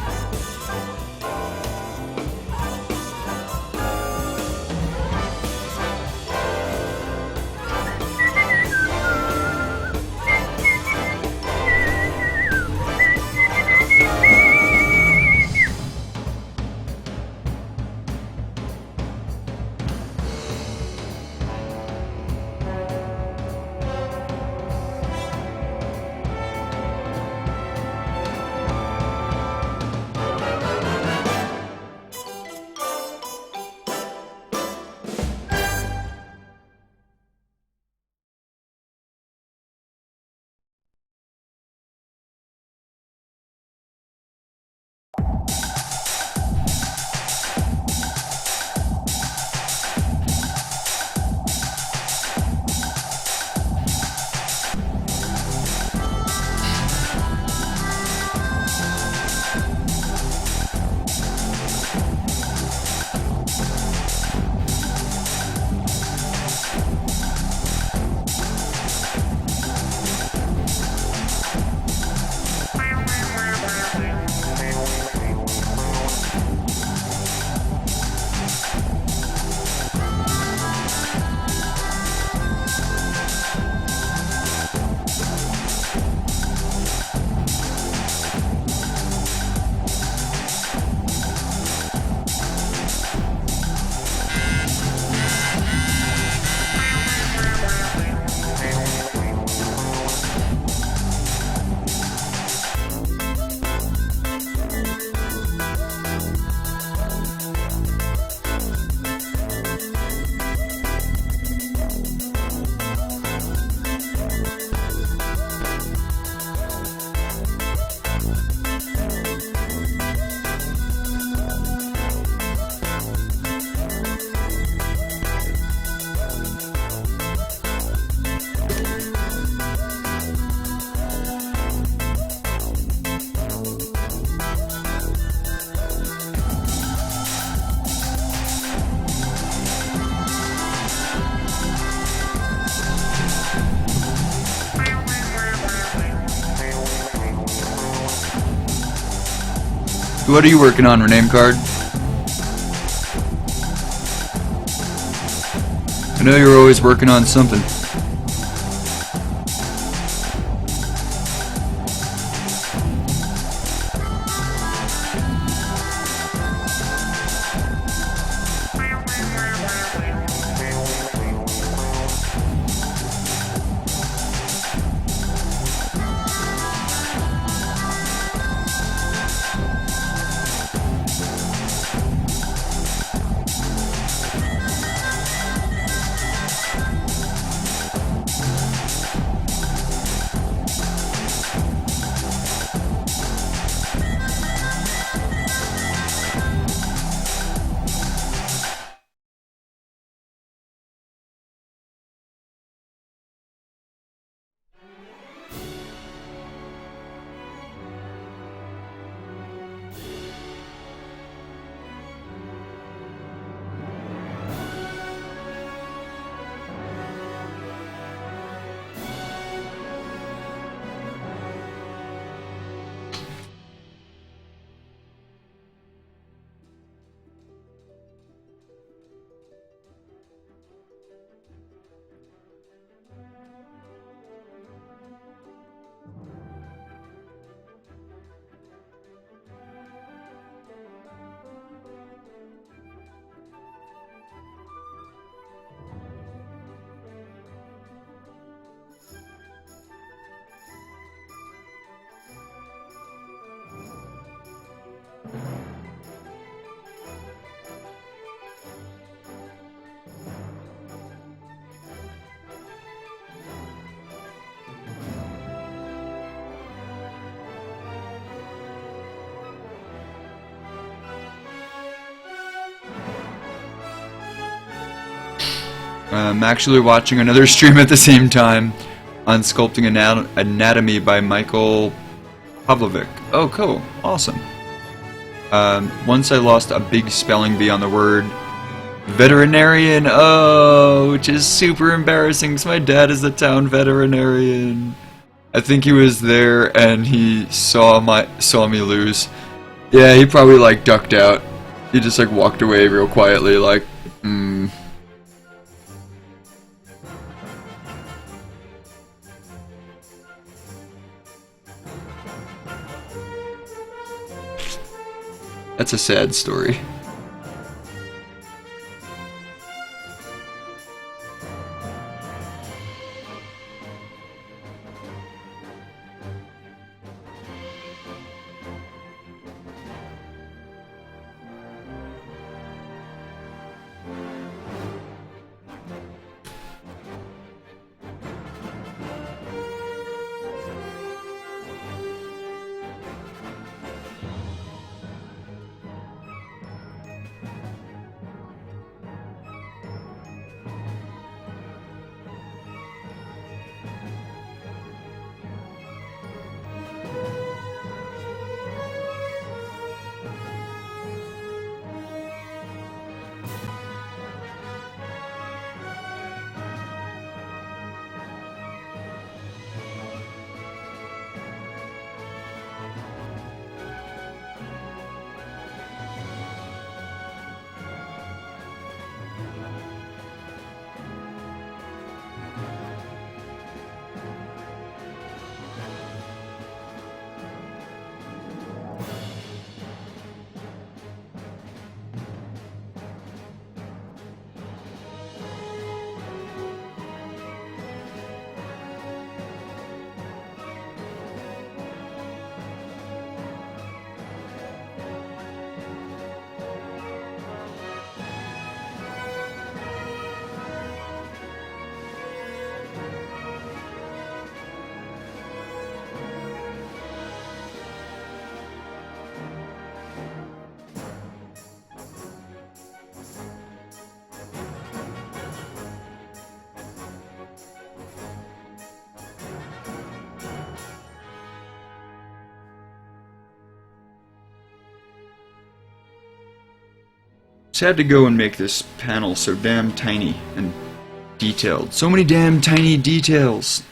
What are you working on, Rename Card? I know you're always working on something. I'm actually watching another stream at the same time on Sculpting Anatomy by Michael Pavlovic. Oh, cool. Awesome. Once I lost a big spelling bee on the word veterinarian, which is super embarrassing because my dad is the town veterinarian. I think he was there and he saw me lose. Yeah, he probably like ducked out. He just like walked away real quietly, like, That's a sad story. Just had to go and make this panel so damn tiny and detailed. So many damn tiny details.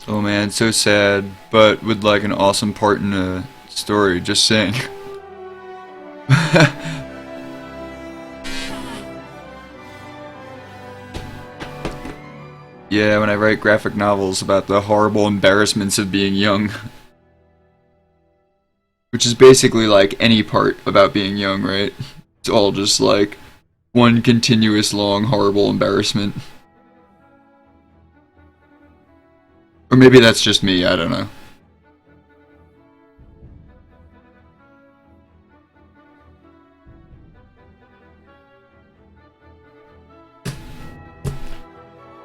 Oh man, so sad, but with like an awesome part in the story, just saying. Yeah, when I write graphic novels about the horrible embarrassments of being young. Which is basically like any part about being young, right? It's all just like one continuous long horrible embarrassment. Or maybe that's just me, I don't know.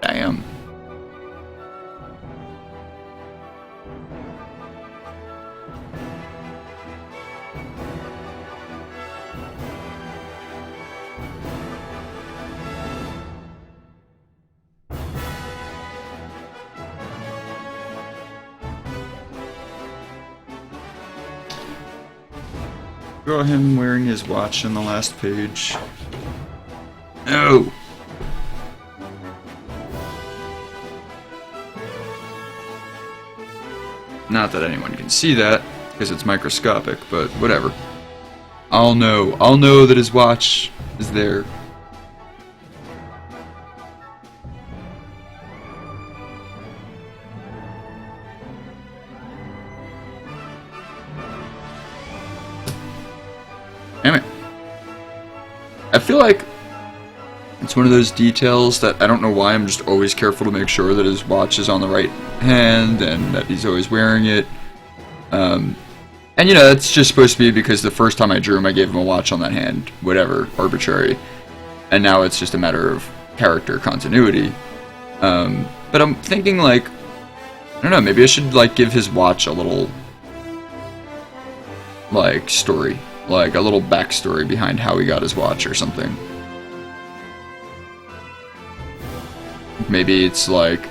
Damn. Draw him wearing his watch on the last page. No! Not that anyone can see that, because it's microscopic, but whatever. I'll know that his watch is there. I feel like it's one of those details that I don't know why I'm just always careful to make sure that his watch is on the right hand and that he's always wearing it. And you know, that's just supposed to be because the first time I drew him, I gave him a watch on that hand, whatever, arbitrary. And now it's just a matter of character continuity. But I'm thinking like, I don't know, maybe I should like give his watch a little like story, like a little backstory behind how he got his watch or something. Maybe it's like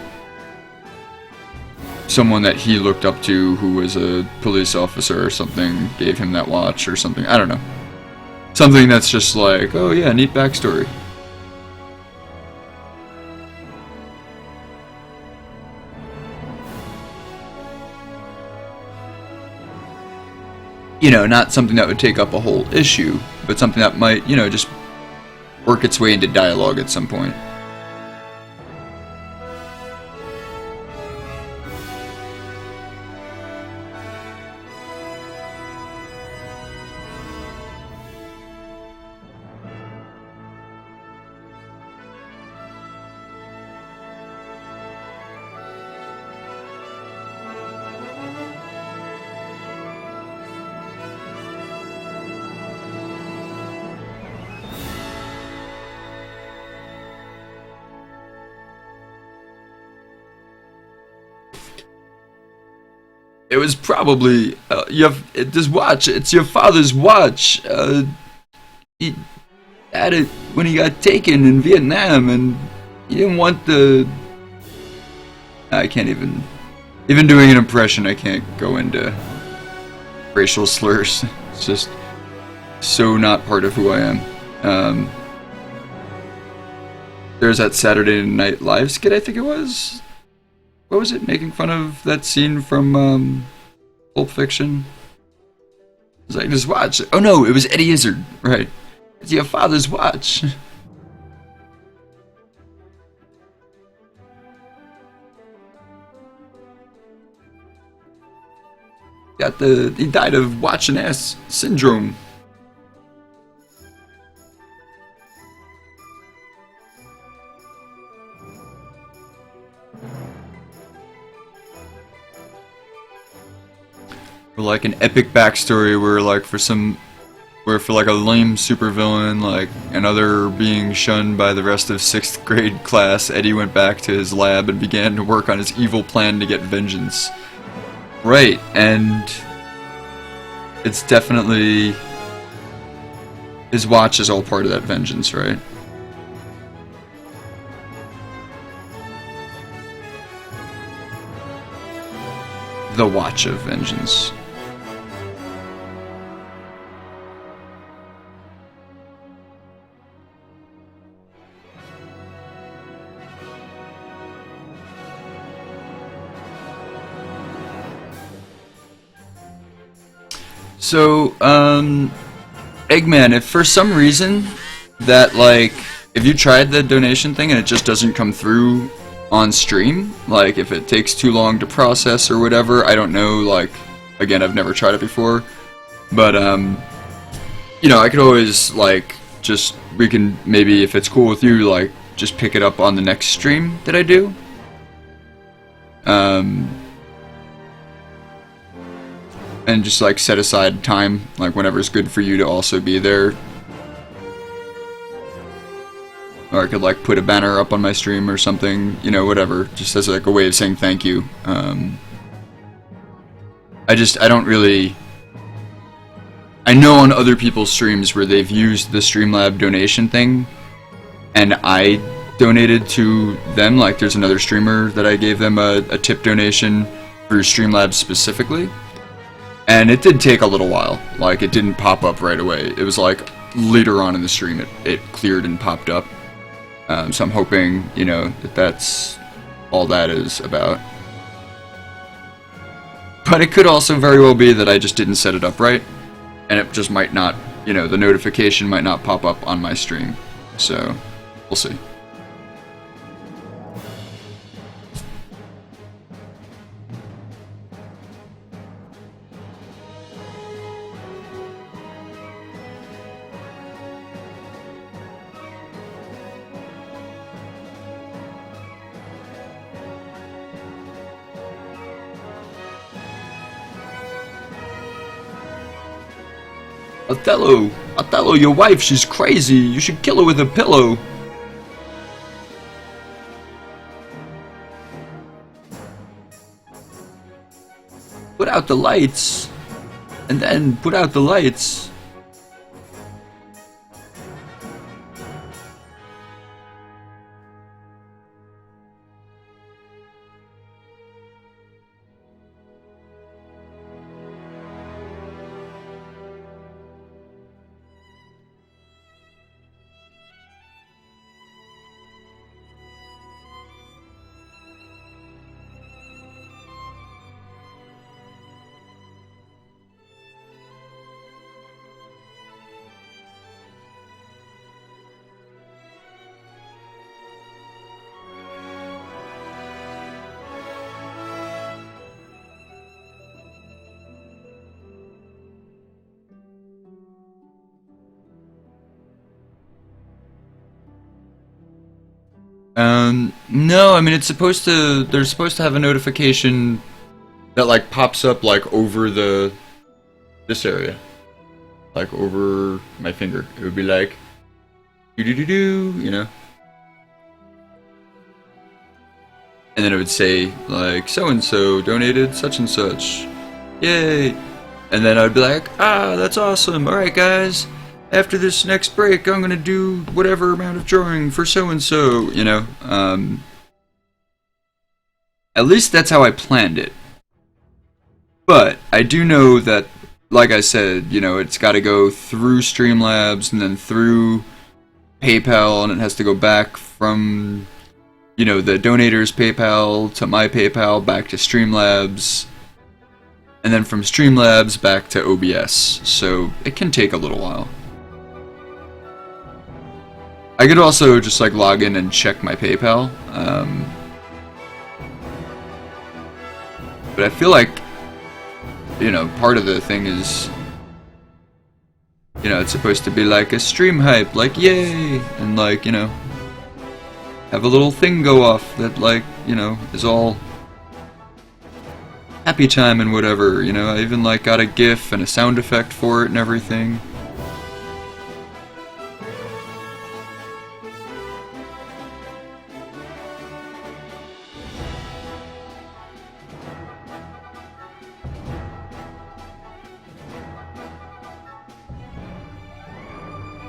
someone that he looked up to who was a police officer or something gave him that watch or something. I don't know. Something that's just like, oh yeah, neat backstory. You know, not something that would take up a whole issue, but something that might, you know, just work its way into dialogue at some point. It was probably this watch. It's your father's watch. He had it when he got taken in Vietnam, and he didn't want the. I can't even doing an impression. I can't go into racial slurs. It's just so not part of who I am. There's that Saturday Night Live skit, I think it was. What was it? Making fun of that scene from Pulp Fiction? It's like, just watch. Oh no, it was Eddie Izzard. Right. It's your father's watch. He died of watch and ass syndrome. Or like an epic backstory where like for like a lame supervillain, like another being shunned by the rest of 6th grade class, Eddie went back to his lab and began to work on his evil plan to get vengeance. Right, and it's definitely his watch is all part of that vengeance, right? The Watch of Vengeance. So, Eggman, if for some reason that, like, if you tried the donation thing and it just doesn't come through on stream, like, if it takes too long to process or whatever, I don't know, like, again, I've never tried it before, but, you know, I could always, like, we can, maybe, if it's cool with you, like, just pick it up on the next stream that I do. And just like set aside time, like whenever's good for you to also be there. Or I could like put a banner up on my stream or something, you know, whatever, just as like a way of saying thank you. I don't really... I know on other people's streams where they've used the Streamlab donation thing, and I donated to them, like there's another streamer that I gave them a tip donation through Streamlabs specifically. And it did take a little while, like it didn't pop up right away. It was like later on in the stream it cleared and popped up. So I'm hoping, you know, that's all that is about. But it could also very well be that I just didn't set it up right, and it just might not, you know, the notification might not pop up on my stream. So, we'll see. Othello, Othello, your wife, she's crazy. You should kill her with a pillow. Put out the lights. And then put out the lights. No, I mean it's supposed to. They're supposed to have a notification that like pops up like over this area, like over my finger. It would be like, do do do do, you know, and then it would say like so and so donated such and such, yay, and then I'd be like, ah, that's awesome. All right, guys. After this next break, I'm gonna do whatever amount of drawing for so-and-so, you know, at least that's how I planned it. But I do know that, like I said, you know, it's gotta go through Streamlabs and then through PayPal, and it has to go back from, you know, the donator's PayPal to my PayPal, back to Streamlabs, and then from Streamlabs back to OBS, so it can take a little while. I could also just like log in and check my PayPal, but I feel like, you know, part of the thing is, you know, it's supposed to be like a stream hype, like yay, and like, you know, have a little thing go off that like, you know, is all happy time and whatever, you know. I even like got a GIF and a sound effect for it and everything.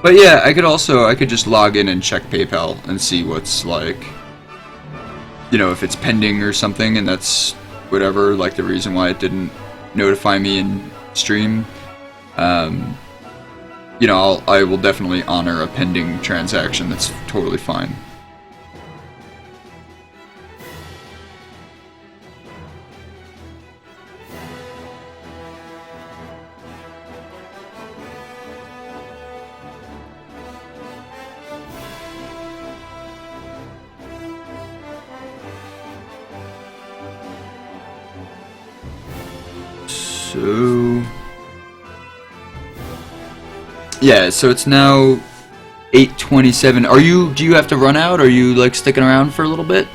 But yeah, I could just log in and check PayPal and see what's like, you know, if it's pending or something, and that's whatever, like the reason why it didn't notify me in stream. You know, I will definitely honor a pending transaction. That's totally fine. So yeah, so it's now 8:27. Do you have to run out? Or are you like sticking around for a little bit?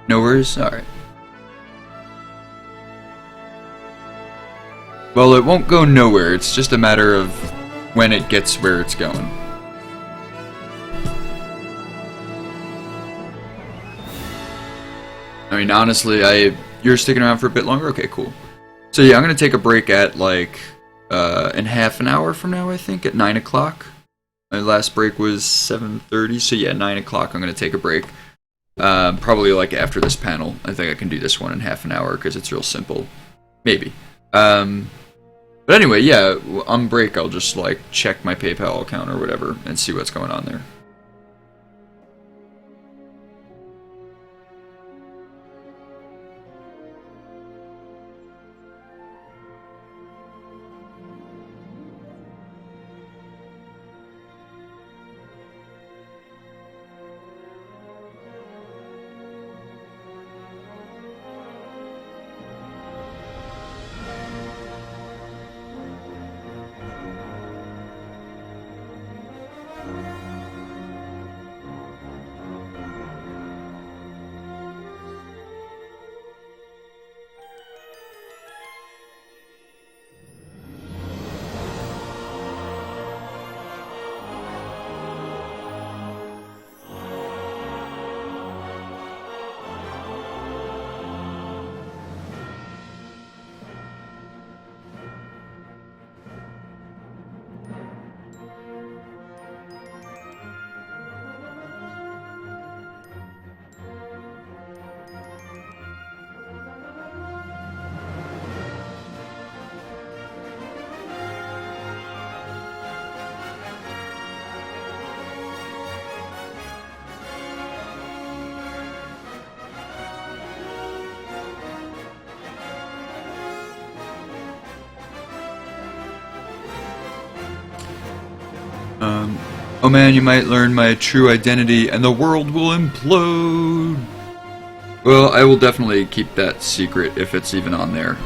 No worries? Alright. Well, it won't go nowhere, it's just a matter of when it gets where it's going. I mean, honestly, you're sticking around for a bit longer? Okay, cool. So yeah, I'm gonna take a break at, like, in half an hour from now, I think, at 9 o'clock. My last break was 7:30, so yeah, 9 o'clock I'm gonna take a break. Probably like after this panel. I think I can do this one in half an hour because it's real simple. Maybe. But anyway, yeah, on break I'll just like check my PayPal account or whatever and see what's going on there. Oh man, you might learn my true identity and the world will implode. Well, I will definitely keep that secret if it's even on there.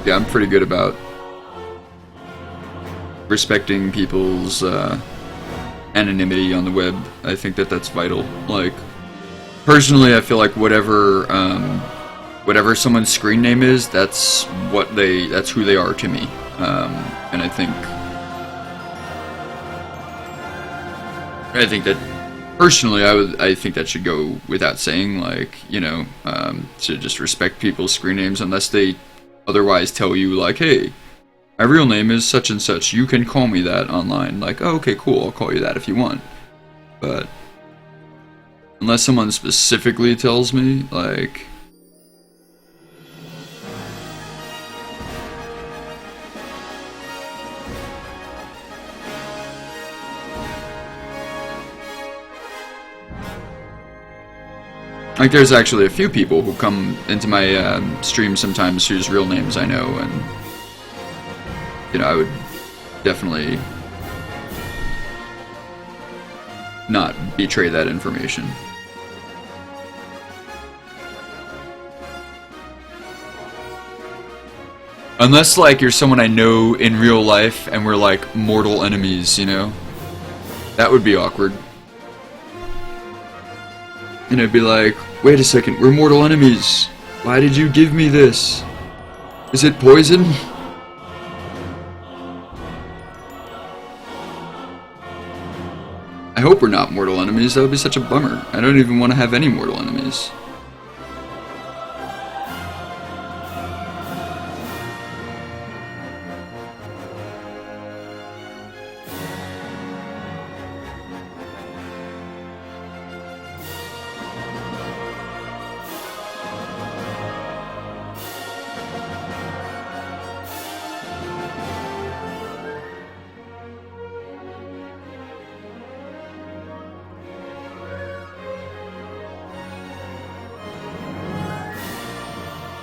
Yeah, I'm pretty good about respecting people's anonymity on the web. I think that that's vital. Like, personally, I feel like whatever someone's screen name is, that's who they are to me. And I think that personally, I think that should go without saying. Like, you know, to just respect people's screen names unless they otherwise tell you, like, hey, my real name is such and such. You can call me that online. Like, oh, okay, cool. I'll call you that if you want. But unless someone specifically tells me, like, there's actually a few people who come into my stream sometimes whose real names I know, and, you know, I would definitely not betray that information. Unless, like, you're someone I know in real life and we're, like, mortal enemies, you know? That would be awkward. And I'd be like, wait a second, we're mortal enemies. Why did you give me this? Is it poison? I hope we're not mortal enemies. That would be such a bummer. I don't even want to have any mortal enemies.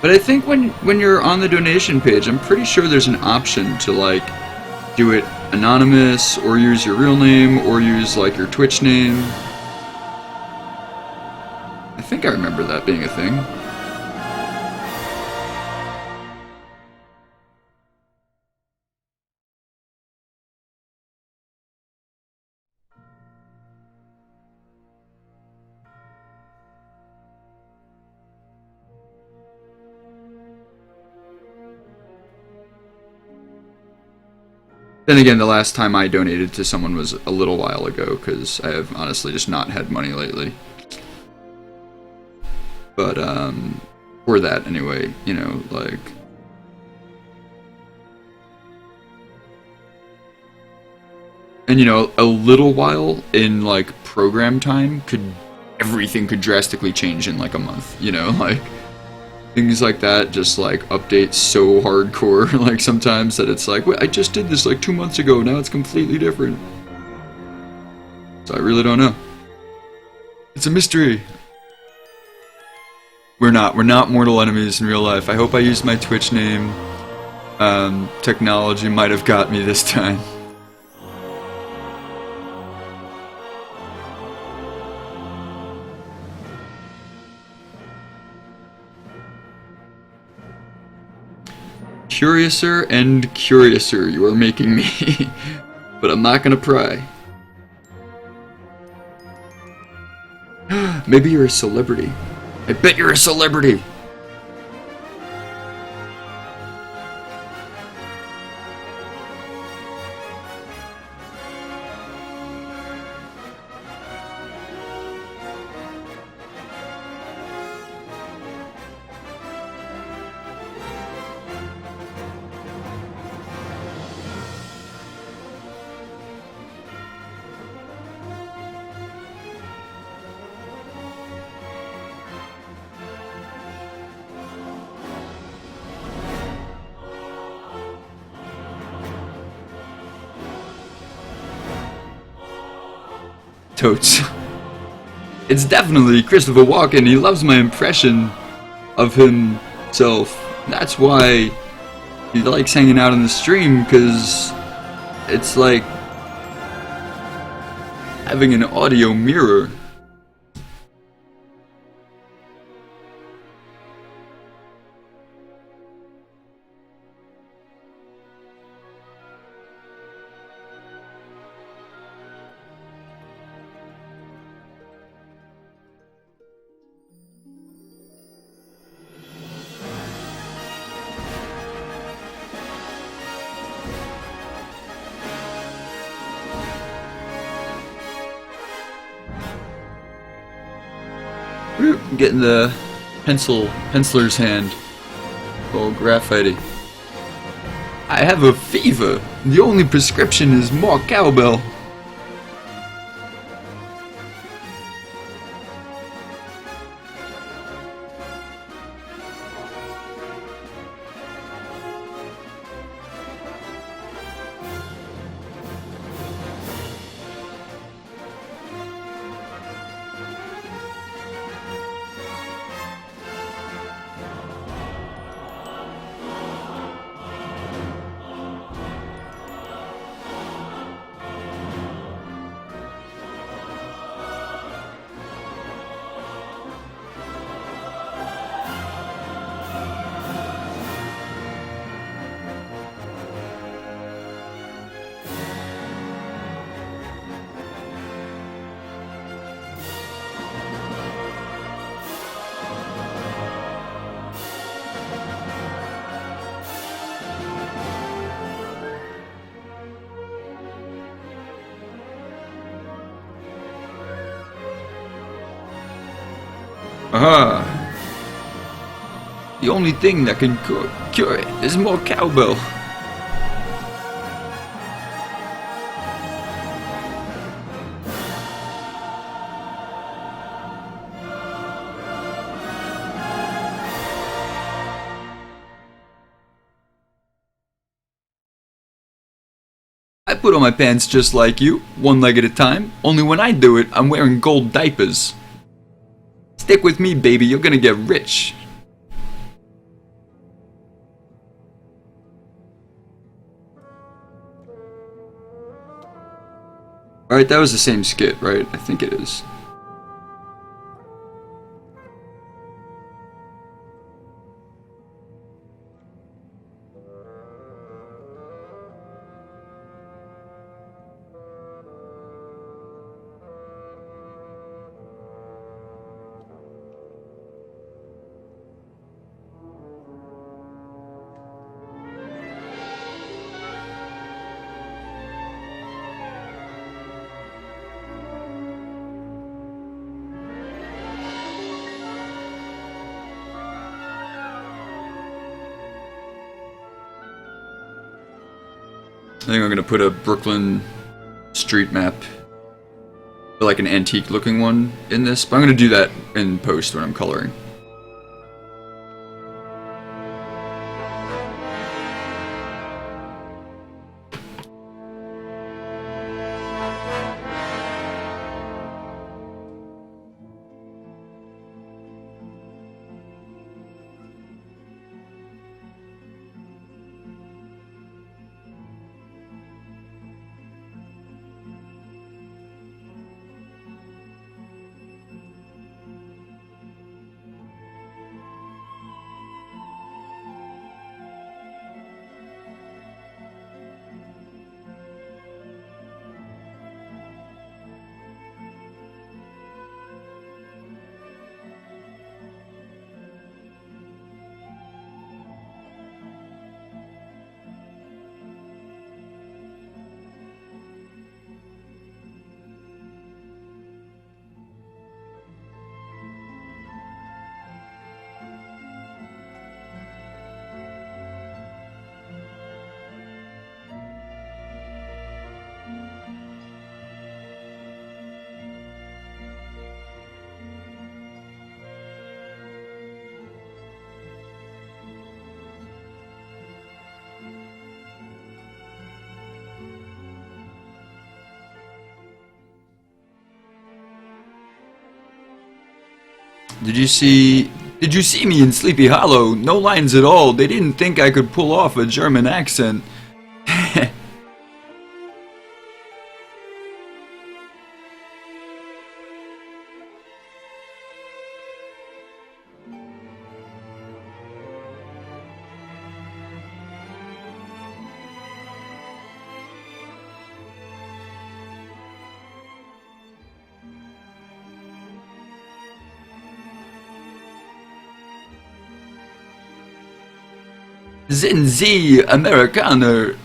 But I think when you're on the donation page, I'm pretty sure there's an option to, like, do it anonymous, or use your real name, or use, like, your Twitch name. I think I remember that being a thing. Then again, the last time I donated to someone was a little while ago, because I have honestly just not had money lately. But, for that anyway, you know, like... And, you know, a little while in, like, program time, everything could drastically change in, like, a month, you know, like... Things like that just, like, update so hardcore, like, sometimes that it's like, wait, I just did this, like, 2 months ago, now it's completely different. So I really don't know. It's a mystery. We're not mortal enemies in real life. I hope I used my Twitch name. Technology might have got me this time. Curiouser and curiouser you are making me, but I'm not gonna pry. Maybe you're a celebrity. I bet you're a celebrity! Totes. It's definitely Christopher Walken. He loves my impression of himself. That's why He likes hanging out on the stream because it's like having an audio mirror. I'm getting the penciler's hand. Oh, graphite. I have a fever. The only prescription is more cowbell. Aha! The only thing that can cure it is more cowbell. I put on my pants just like you, one leg at a time, only when I do it, I'm wearing gold diapers. Stick with me, baby, you're gonna get rich. Alright, that was the same skit, right? I think it is. I think I'm gonna put a Brooklyn street map, or like an antique looking one in this, but I'm gonna do that in post when I'm coloring. Did you see Did you see me in Sleepy Hollow? No lines at all. They didn't think I could pull off a German accent. Sind Sie Amerikaner?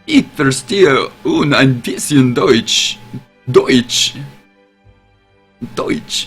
Ich verstehe ein bisschen Deutsch. Deutsch. Deutsch.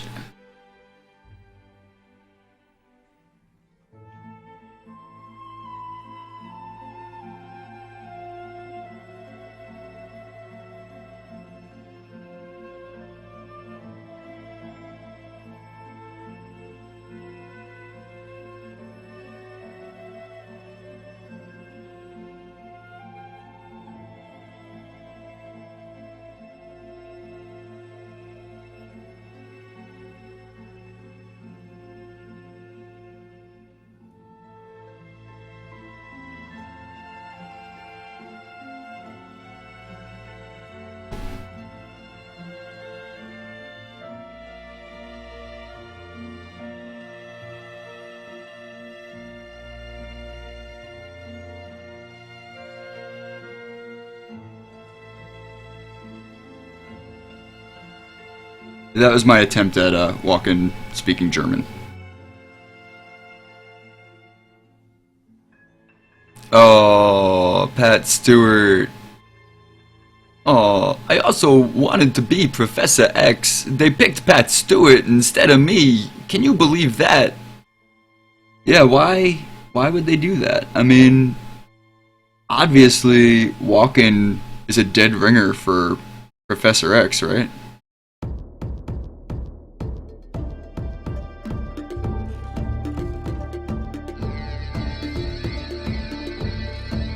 That was my attempt at walking speaking German. Oh, Pat Stewart. Oh, I also wanted to be Professor X. They picked Pat Stewart instead of me. Can you believe that? Yeah, why? Why would they do that? I mean, obviously, Walken is a dead ringer for Professor X, right?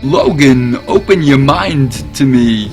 Logan, open your mind to me.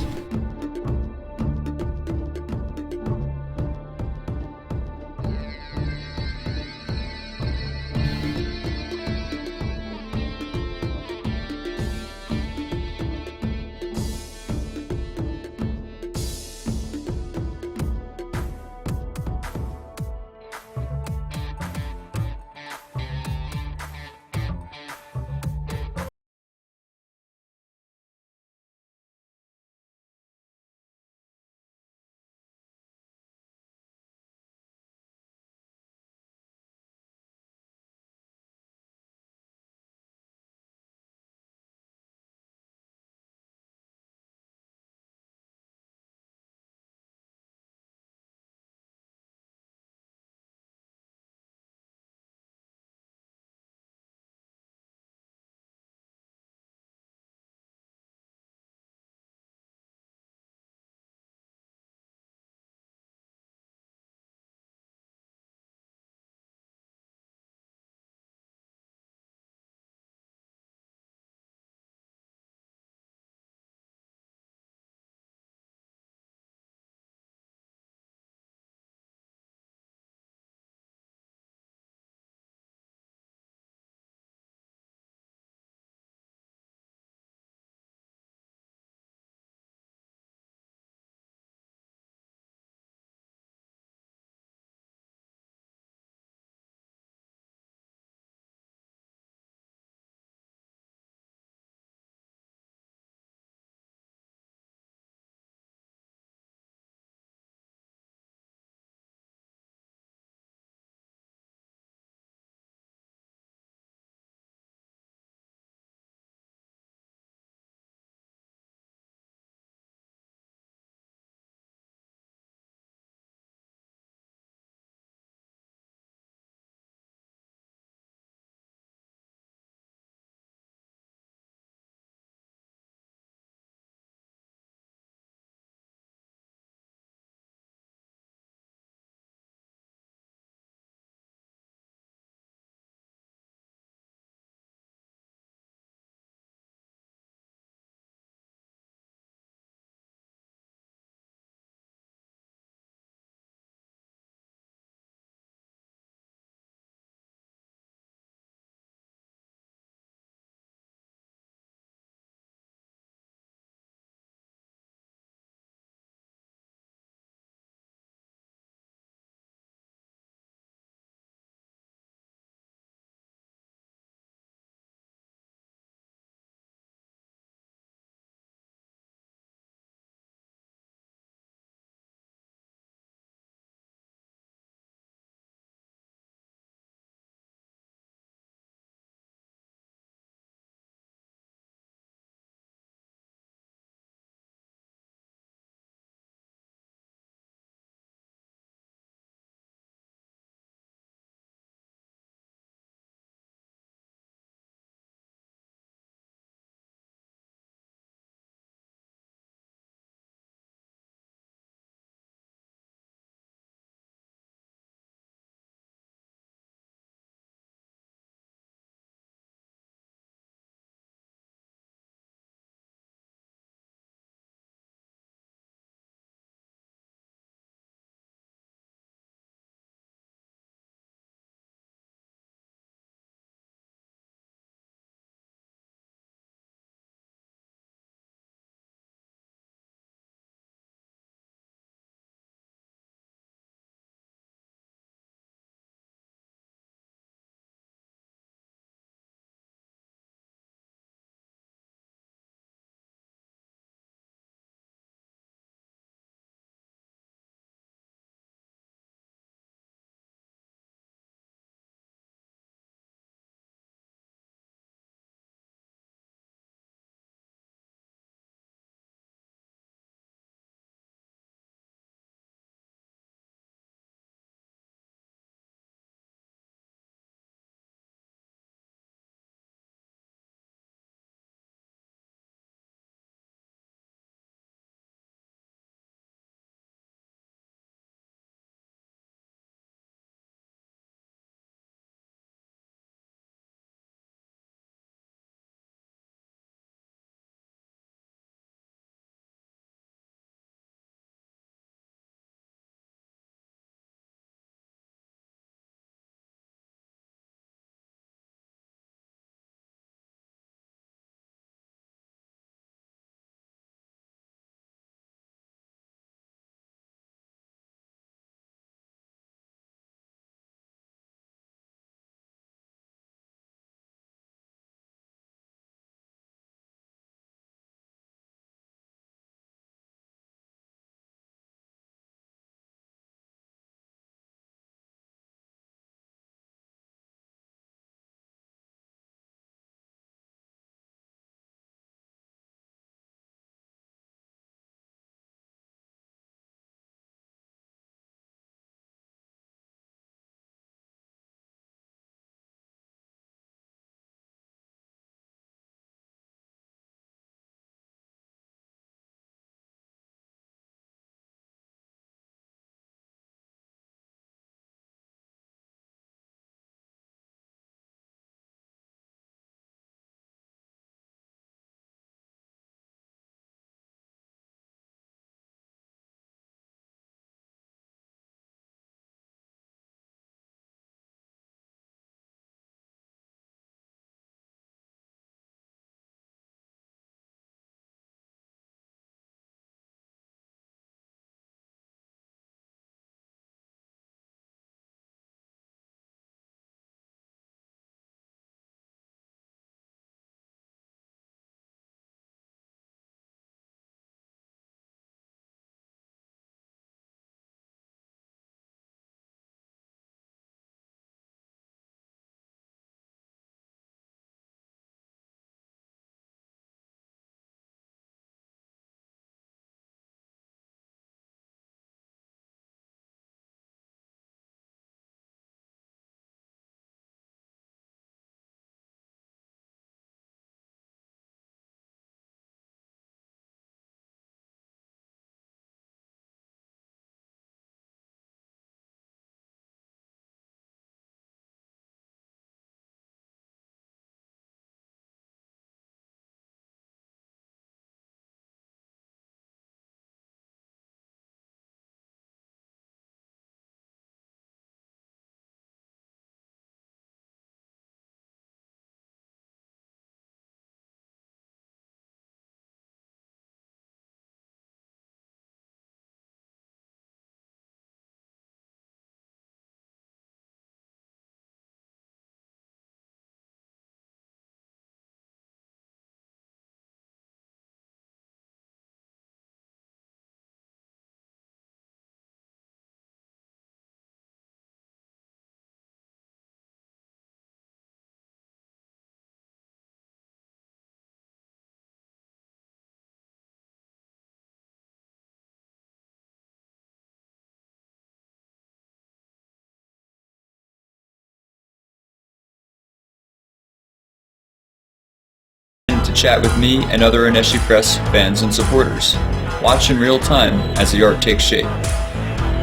to chat with me and other Oneshi Press fans and supporters. Watch in real time as the art takes shape.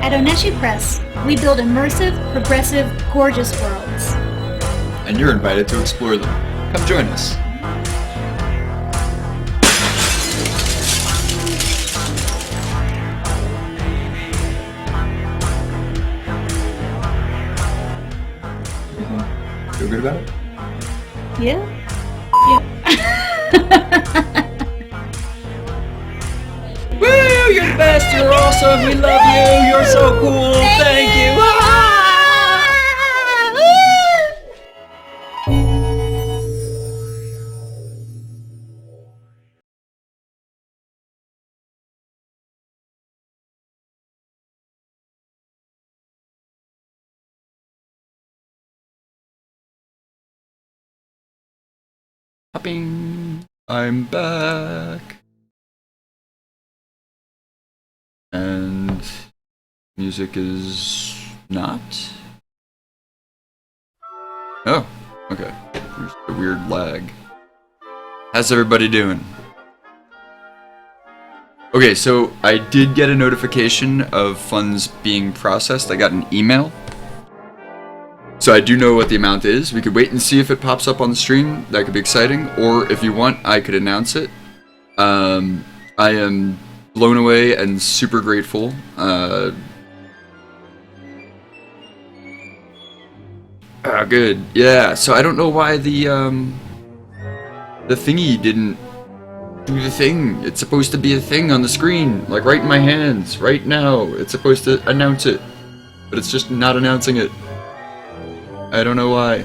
At Oneshi Press, we build immersive, progressive, gorgeous worlds. And you're invited to explore them. Come join us. Feel good about it? Yeah? Woo! You're the best! You're awesome! We love you! You're so cool! Thank you! Hopping! I'm back! And music is not? Oh, okay. There's a weird lag. How's everybody doing? Okay, so I did get a notification of funds being processed. I got an email. So I do know what the amount is. We could wait and see if it pops up on the stream. That could be exciting. Or if you want, I could announce it. I am blown away and super grateful. Good. Yeah, so I don't know why the thingy didn't do the thing. It's supposed to be a thing on the screen, like right in my hands, right now. It's supposed to announce it, but it's just not announcing it. I don't know why.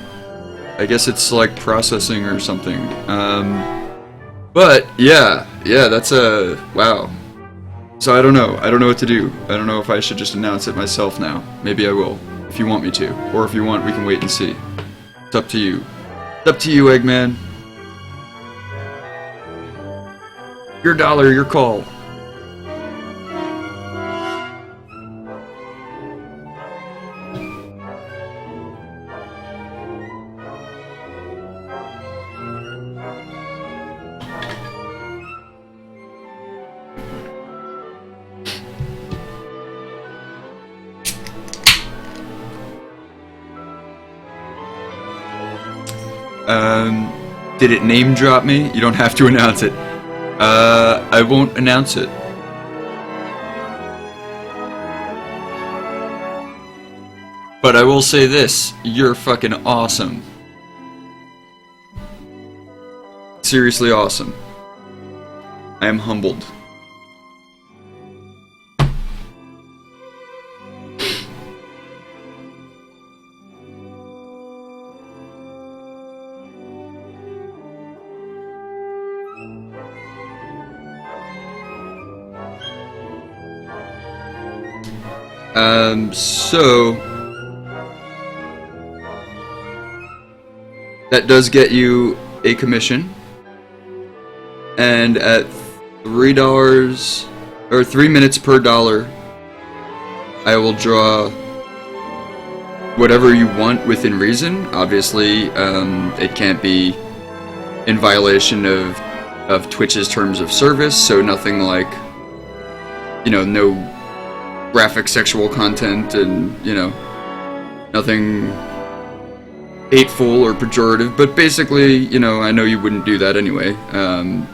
I guess it's like processing or something. But yeah, that's wow. So I don't know what to do. I don't know if I should just announce it myself now. Maybe I will, if you want me to. Or if you want, we can wait and see. It's up to you. It's up to you, Eggman. Your dollar, your call. Did it name drop me? You don't have to announce it. I won't announce it. But I will say this, you're fucking awesome. Seriously awesome. I am humbled. So that does get you a commission, and at $3 or 3 minutes per dollar, I will draw whatever you want within reason. Obviously, it can't be in violation of Twitch's terms of service, so nothing like, you know, no graphic sexual content and, you know, nothing hateful or pejorative, but basically, you know, I know you wouldn't do that anyway. I'm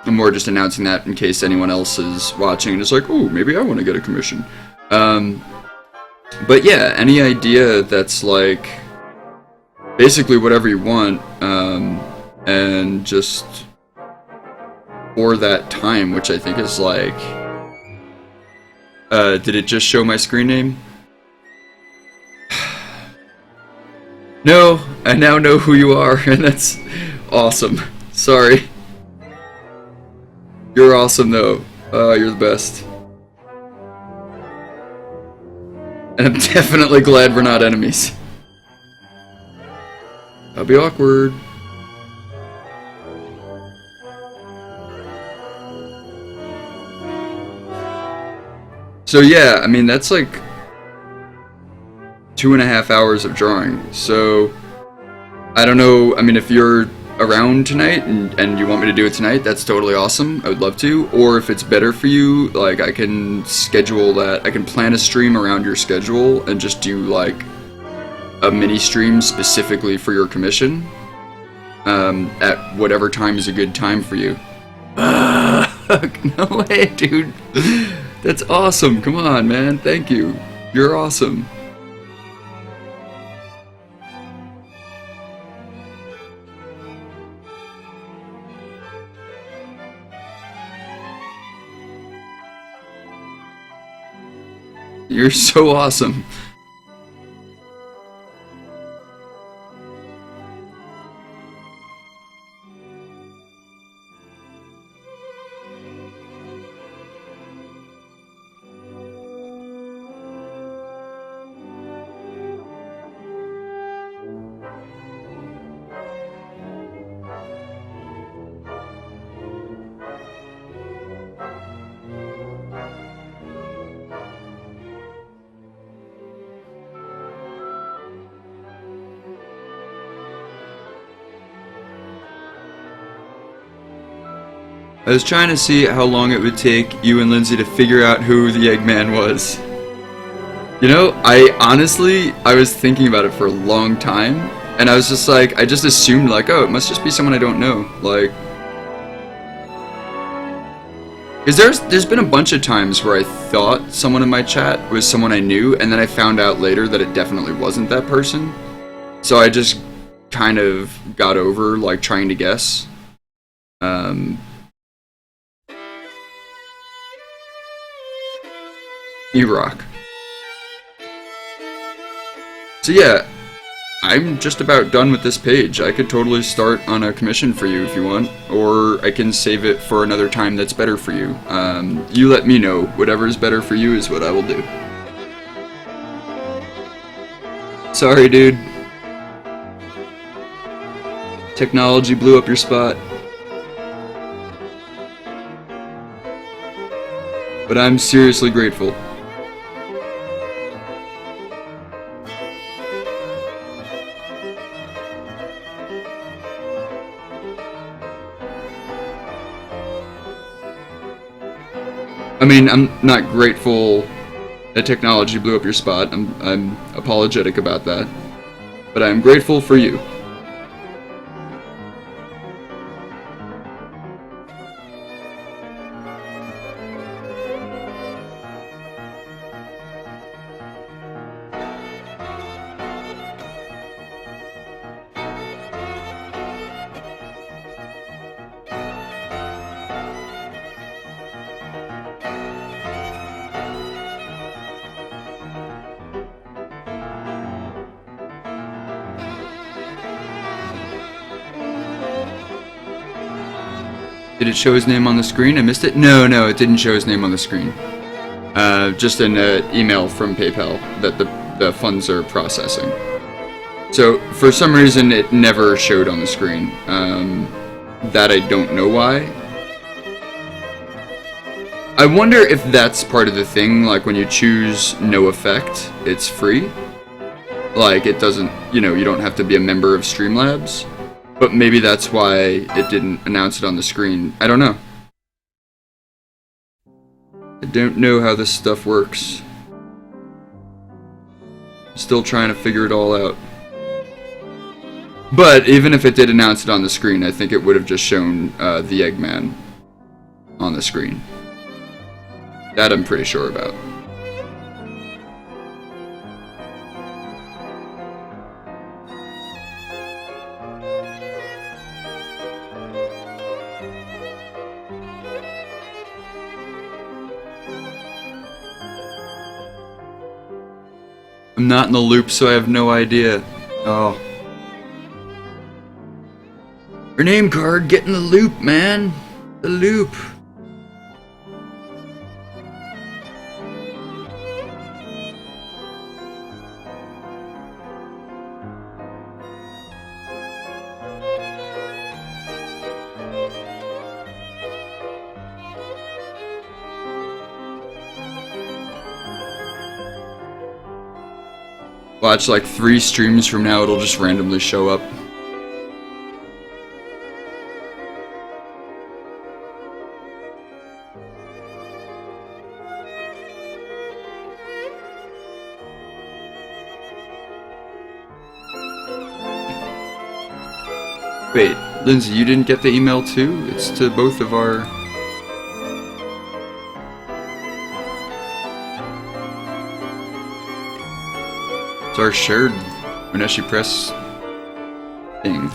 more just announcing that in case anyone else is watching and is like, oh, maybe I want to get a commission. But yeah, any idea that's like basically whatever you want, and just for that time, which I think is like, did it just show my screen name? No, I now know who you are, and that's awesome. Sorry. You're awesome, though. You're the best. And I'm definitely glad we're not enemies. That'll be awkward. So yeah, I mean, that's like 2.5 hours of drawing. So I don't know, I mean, if you're around tonight and you want me to do it tonight, that's totally awesome. I would love to. Or if it's better for you, like I can schedule that. I can plan a stream around your schedule and just do like a mini stream specifically for your commission at whatever time is a good time for you. No way, dude. That's awesome. Come on, man. Thank you. You're awesome. You're so awesome. I was trying to see how long it would take you and Lindsay to figure out who the Eggman was. You know, I was thinking about it for a long time, and I was just like, I just assumed like, oh, it must just be someone I don't know. Like, because there's been a bunch of times where I thought someone in my chat was someone I knew, and then I found out later that it definitely wasn't that person. So I just kind of got over like trying to guess. You rock. So yeah, I'm just about done with this page. I could totally start on a commission for you if you want, or I can save it for another time that's better for you. You let me know. Whatever is better for you is what I will do. Sorry, dude. Technology blew up your spot. But I'm seriously grateful. I mean, I'm not grateful that technology blew up your spot. I'm apologetic about that. But I'm grateful for you. Did it show his name on the screen? I missed it? No, it didn't show his name on the screen. Just an email from PayPal that the funds are processing. So, for some reason, it never showed on the screen. That I don't know why. I wonder if that's part of the thing, like when you choose no effect, it's free. Like, it doesn't, you don't have to be a member of Streamlabs. But maybe that's why it didn't announce it on the screen. I don't know. I don't know how this stuff works. Still trying to figure it all out. But even if it did announce it on the screen, I think it would have just shown the Eggman on the screen. That I'm pretty sure about. I'm not in the loop, so I have no idea. Oh. Your name card, get in the loop, man. The loop. Watch, like 3 streams from now, it'll just randomly show up. Wait, Lindsay, you didn't get the email too? It's to both of our... It's our shared Oneshi Press thing.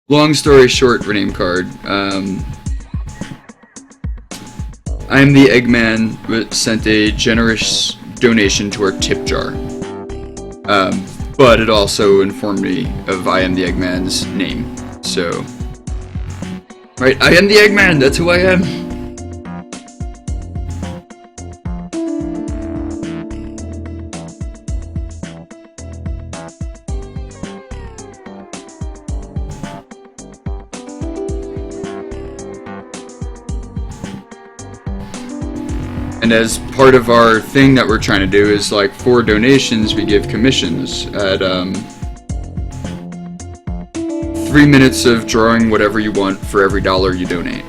Long story short, rename card. I'm the Eggman that sent a generous donation to our tip jar. But it also informed me of I am the Eggman's name. So, right, I am the Eggman, that's who I am. And as part of our thing that we're trying to do is, like, for donations, we give commissions at 3 minutes of drawing whatever you want for every dollar you donate.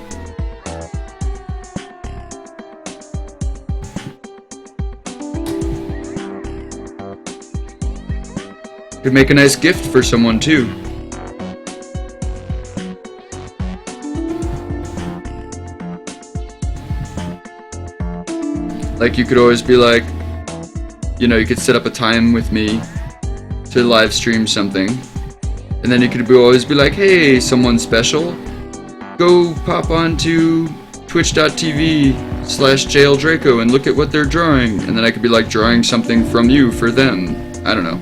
Could make a nice gift for someone too. Like, you could always be like, you know, you could set up a time with me to live stream something, and then you could always be like, hey, someone special, go pop on to twitch.tv/Jayel Draco and look at what they're drawing, and then I could be like drawing something from you for them. I don't know.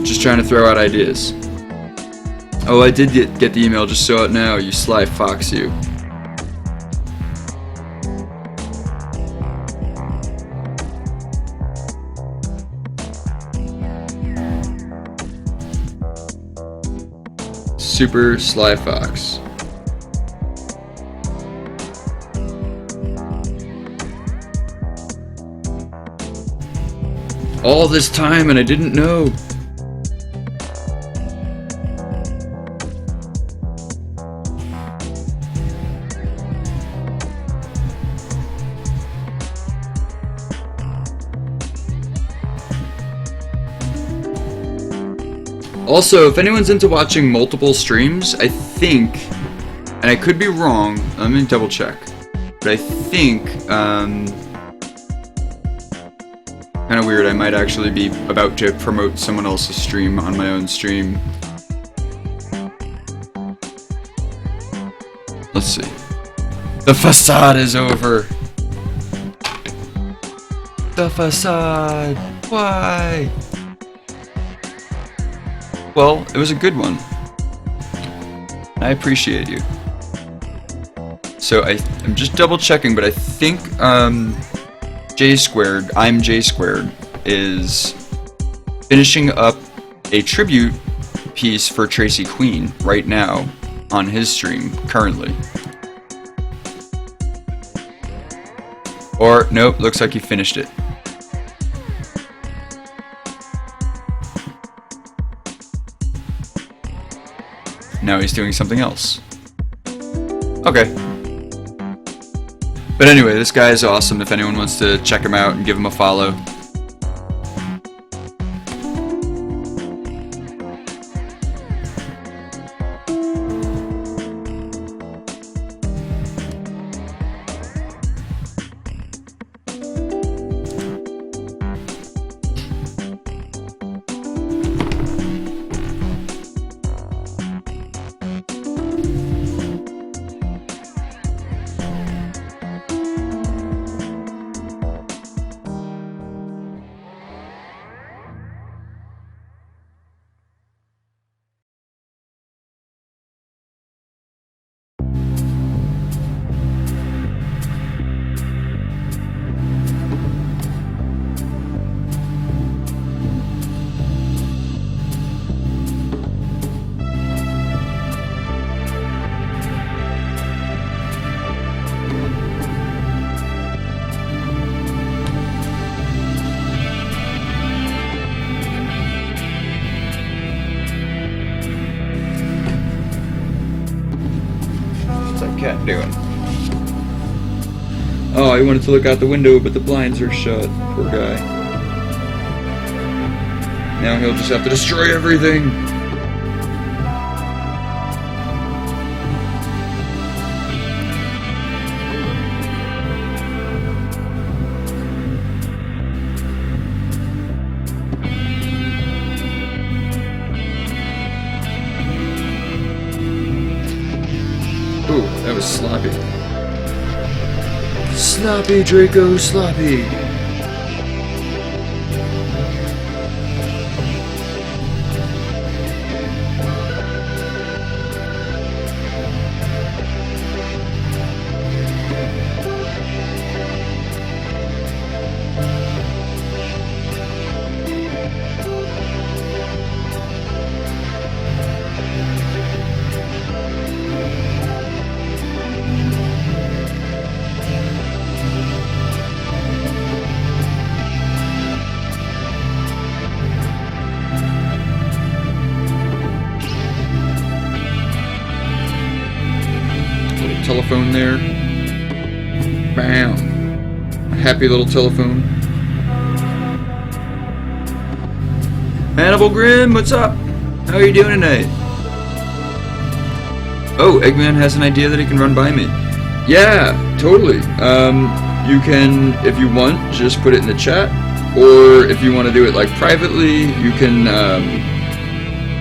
Just trying to throw out ideas. Oh, I did get the email, just saw it now, you sly fox, you. Super sly fox. All this time and I didn't know. Also, if anyone's into watching multiple streams, I think, and I could be wrong, let me double check, but I think, kind of weird, I might actually be about to promote someone else's stream on my own stream. Let's see. The facade is over. The facade. Why? Well, it was a good one. I appreciate you. So I'm just double checking, but I think J Squared, I'm J Squared, is finishing up a tribute piece for Tracy Queen right now on his stream currently. Or nope, looks like he finished it. Now he's doing something else. Okay. But anyway, this guy is awesome if anyone wants to check him out and give him a follow. cat doing? Oh, I wanted to look out the window, but the blinds are shut. Poor guy. Now he'll just have to destroy everything. Ooh, that was sloppy. Sloppy, Draco, sloppy. Telephone there. Bam. A happy little telephone. Hannibal Grimm, what's up? How are you doing tonight? Oh, Eggman has an idea that he can run by me. Yeah, totally. You can, if you want, just put it in the chat. Or if you want to do it like privately, you can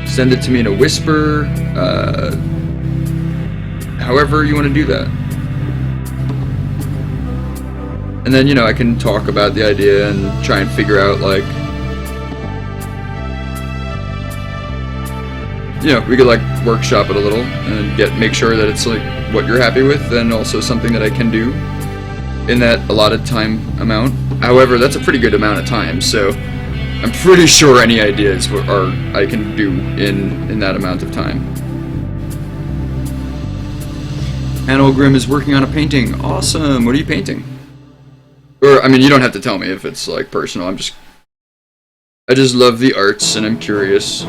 send it to me in a whisper. However you want to do that. And then, you know, I can talk about the idea and try and figure out, like, you know, we could, like, workshop it a little and make sure that it's, like, what you're happy with, and also something that I can do in that allotted time amount. However, that's a pretty good amount of time, so I'm pretty sure any ideas I can do in that amount of time. Hannibal Grimm is working on a painting. Awesome. What are you painting? Or, I mean, you don't have to tell me if it's, like, personal. I just love the arts, and I'm curious.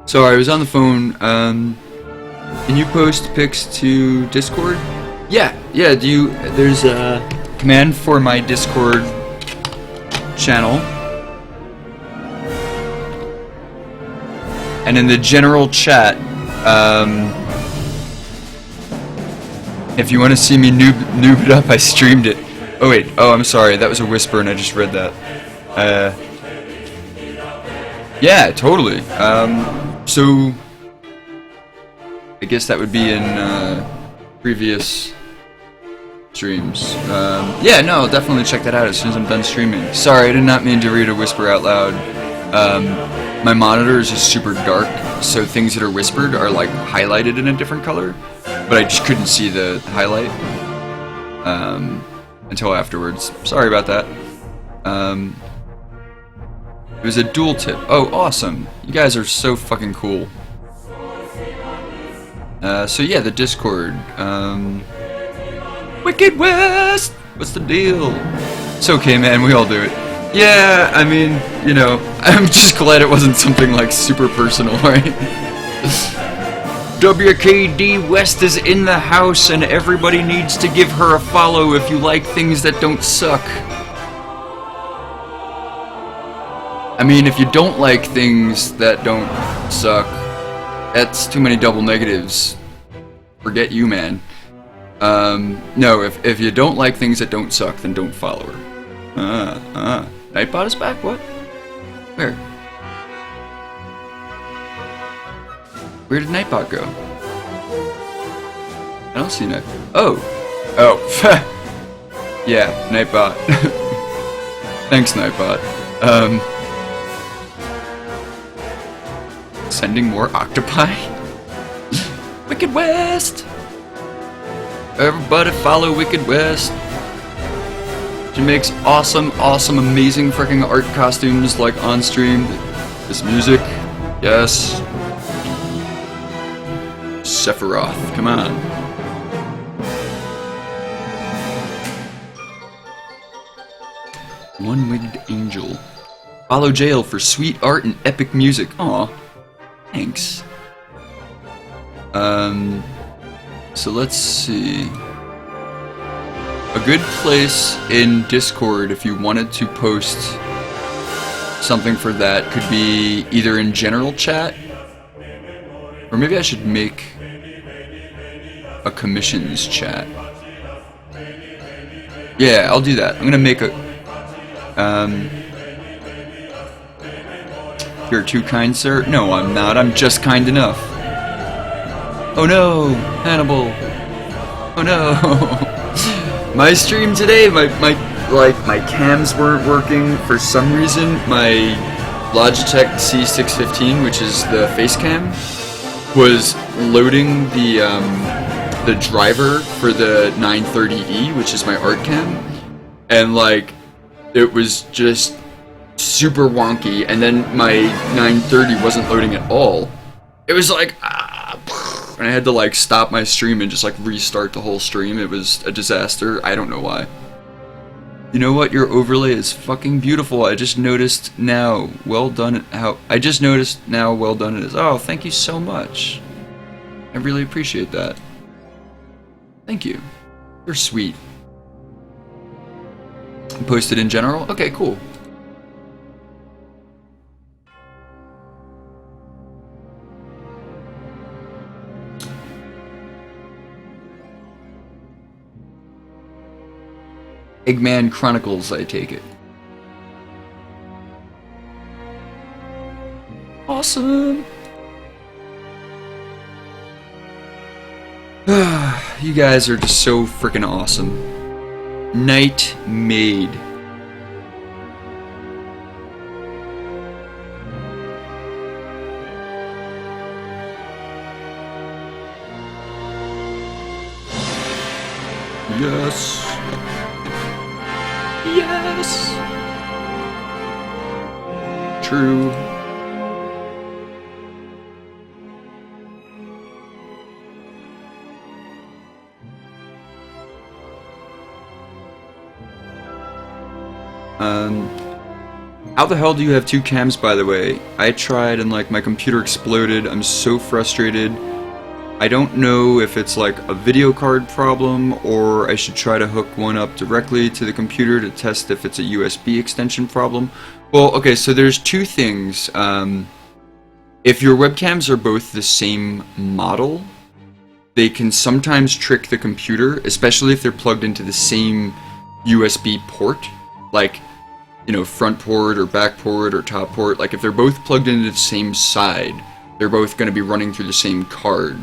So I was on the phone. Can you post pics to Discord? Yeah. There's a command for my Discord channel, and in the general chat, if you want to see me noob it up, I streamed it. Oh wait. Oh, I'm sorry. That was a whisper, and I just read that. Yeah, totally. So, I guess that would be in previous streams. Yeah, no, I'll definitely check that out as soon as I'm done streaming. Sorry, I did not mean to read a whisper out loud. My monitor is just super dark, so things that are whispered are like highlighted in a different color, but I just couldn't see the highlight until afterwards. Sorry about that. It was a dual tip. Oh, awesome. You guys are so fucking cool. So yeah, the Discord. Wicked West! What's the deal? It's okay, man. We all do it. Yeah, I mean, you know, I'm just glad it wasn't something like super personal, right? WKD West is in the house, and everybody needs to give her a follow if you like things that don't suck. I mean, if you don't like things that don't suck, that's too many double negatives. Forget you, man. No, if you don't like things that don't suck, then don't follow her. Nightbot is back? What? Where? Where did Nightbot go? I don't see Night. Oh. Oh. Yeah, Nightbot. Thanks, Nightbot. Sending more octopi? Wicked West! Everybody follow Wicked West. She makes awesome, amazing freaking art costumes like on stream. This music. Yes. Sephiroth, come on. One-winged angel. Follow Jayel for sweet art and epic music. Aw. Thanks. So let's see. A good place in Discord if you wanted to post something for that could be either in general chat, or maybe I should make a commissions chat. Yeah, I'll do that. I'm gonna make a you're too kind, sir? No, I'm not. I'm just kind enough. Oh no, Hannibal. Oh no. My stream today, my cams weren't working for some reason. My Logitech C615, which is the face cam, was loading the driver for the 930E, which is my art cam, and like it was just super wonky, and then my 930 wasn't loading at all. It was like, and I had to like stop my stream and just like restart the whole stream. It was a disaster. I don't know why. You know what? Your overlay is fucking beautiful. I just noticed now. Well done. I just noticed now. Well done it is. Oh, thank you so much. I really appreciate that. Thank you. You're sweet. Posted in general? Okay, cool. Eggman Chronicles, I take it. Awesome! You guys are just so freaking awesome. Night Maid. Yes. Yes. True. How the hell do you have two cams, by the way? I tried and like my computer exploded. I'm so frustrated. I don't know if it's like a video card problem or I should try to hook one up directly to the computer to test if it's a USB extension problem. Well, okay, so there's two things. If your webcams are both the same model, they can sometimes trick the computer, especially if they're plugged into the same USB port, like, you know, front port or back port or top port. Like if they're both plugged into the same side, they're both going to be running through the same card.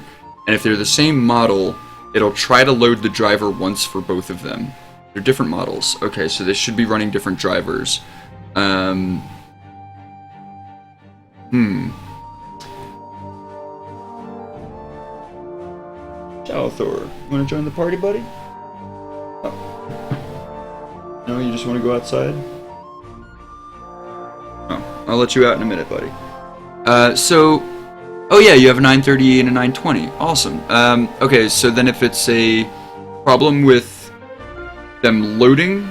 And if they're the same model, it'll try to load the driver once for both of them. They're different models. Okay, so they should be running different drivers. Ciao, Thor. You want to join the party, buddy? Oh. No, you just want to go outside? Oh, I'll let you out in a minute, buddy. Oh yeah, you have a 930 and a 920. Awesome. Okay, so then if it's a problem with them loading,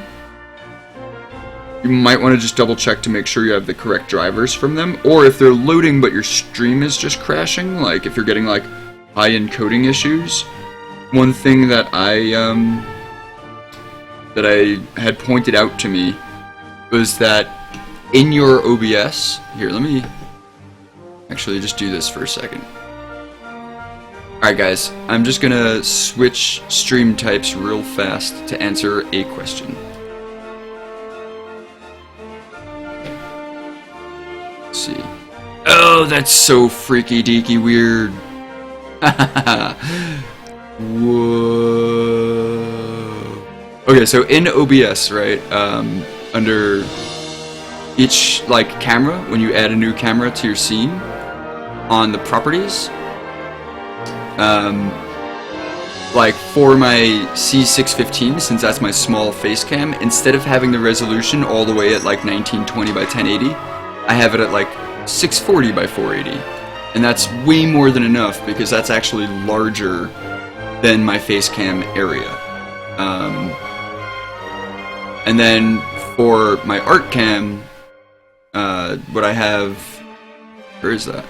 you might want to just double check to make sure you have the correct drivers from them. Or if they're loading but your stream is just crashing, like if you're getting like high encoding issues, one thing that I had pointed out to me was that in your OBS, here, let me actually just do this for a second. Alright guys, I'm just gonna switch stream types real fast to answer a question. Let's see. Oh, that's so freaky deaky weird. Whoa. Okay, so in OBS, right, under each, like, camera, when you add a new camera to your scene, on the properties, like, for my C615, since that's my small face cam, instead of having the resolution all the way at, like, 1920 by 1080, I have it at, like, 640 by 480. And that's way more than enough, because that's actually larger than my face cam area. And then for my art cam, what I have, where is that?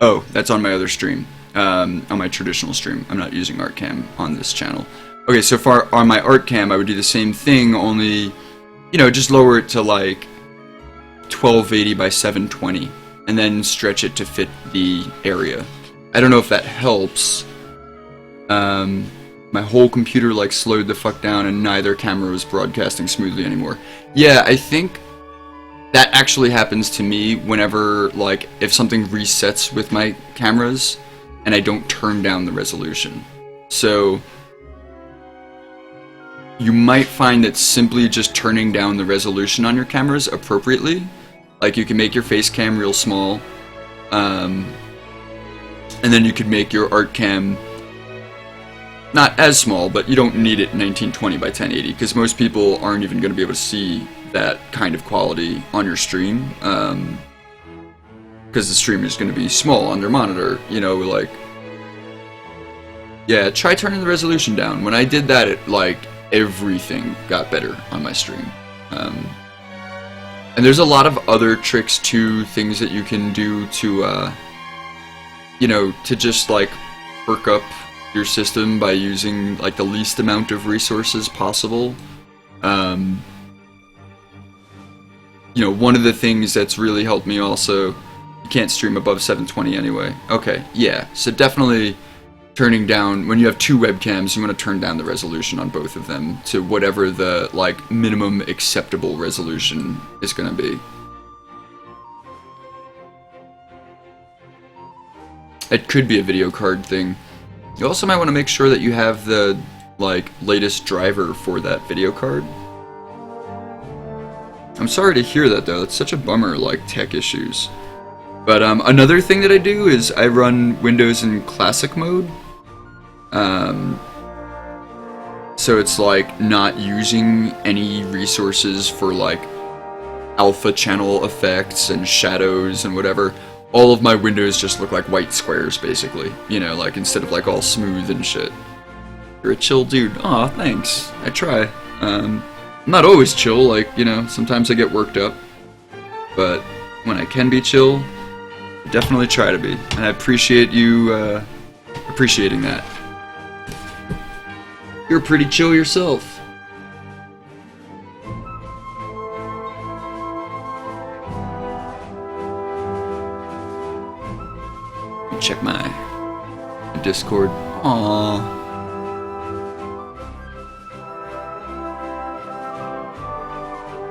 Oh, that's on my other stream, on my traditional stream. I'm not using art cam on this channel. Okay, so far on my art cam, I would do the same thing, only, you know, just lower it to like 1280 by 720, and then stretch it to fit the area. I don't know if that helps. My whole computer like slowed the fuck down and neither camera was broadcasting smoothly anymore. Yeah, I think that actually happens to me whenever, like, if something resets with my cameras and I don't turn down the resolution. So you might find that simply just turning down the resolution on your cameras appropriately, like you can make your face cam real small, and then you could make your art cam not as small, but you don't need it 1920 by 1080, because most people aren't even going to be able to see that kind of quality on your stream, because the stream is going to be small on their monitor, you know, like, yeah, try turning the resolution down. When I did that, it, like, everything got better on my stream. And there's a lot of other tricks to things that you can do to, you know, to just, like, perk up your system by using, like, the least amount of resources possible. You know, one of the things that's really helped me also, you can't stream above 720 anyway. Okay, yeah, so definitely turning down, when you have two webcams, you want to turn down the resolution on both of them to whatever the, like, minimum acceptable resolution is going to be. It could be a video card thing. You also might want to make sure that you have the, like, latest driver for that video card. I'm sorry to hear that, though. It's such a bummer, like, tech issues. But another thing that I do is I run Windows in classic mode. So it's, like, not using any resources for, like, alpha channel effects and shadows and whatever. All of my windows just look like white squares, basically. You know, like, instead of, like, all smooth and shit. You're a chill dude. Aw, thanks. I try. I'm not always chill, like, you know, sometimes I get worked up. But when I can be chill, I definitely try to be. And I appreciate you, appreciating that. You're pretty chill yourself. Check my Discord. Aww.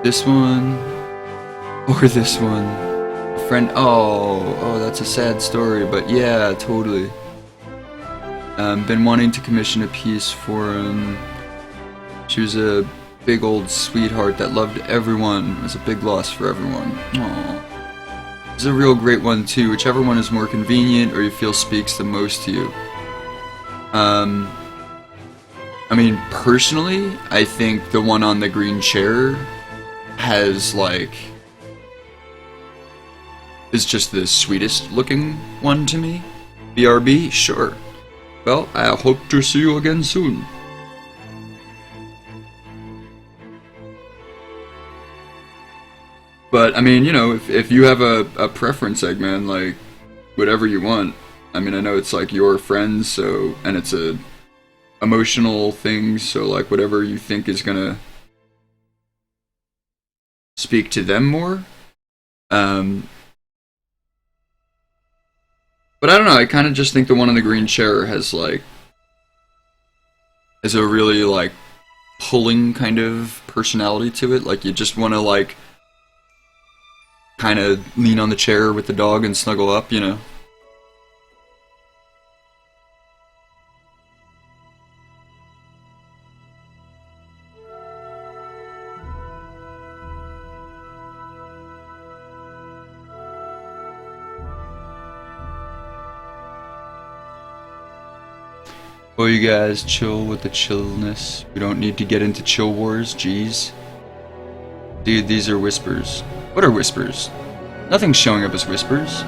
This one or this one. A friend. Oh, that's a sad story, but yeah, totally. Been wanting to commission a piece for him. She was a big old sweetheart that loved everyone. It was a big loss for everyone. Aww. It's a real great one too, whichever one is more convenient or you feel speaks the most to you. I mean, personally, I think the one on the green chair has, like, is just the sweetest looking one to me. BRB, sure. Well, I hope to see you again soon. But, I mean, you know, if you have a preference, Eggman, like, whatever you want. I mean, I know it's, like, your friends, so, and it's a emotional thing, so, like, whatever you think is gonna speak to them more. But I don't know, I kind of just think the one on the green chair has, like, is a really, like, pulling kind of personality to it. Like, you just want to, like, kind of lean on the chair with the dog and snuggle up, you know. Well, you guys chill with the chillness. We don't need to get into chill wars, jeez. Dude, these are whispers. What are whispers? Nothing's showing up as whispers.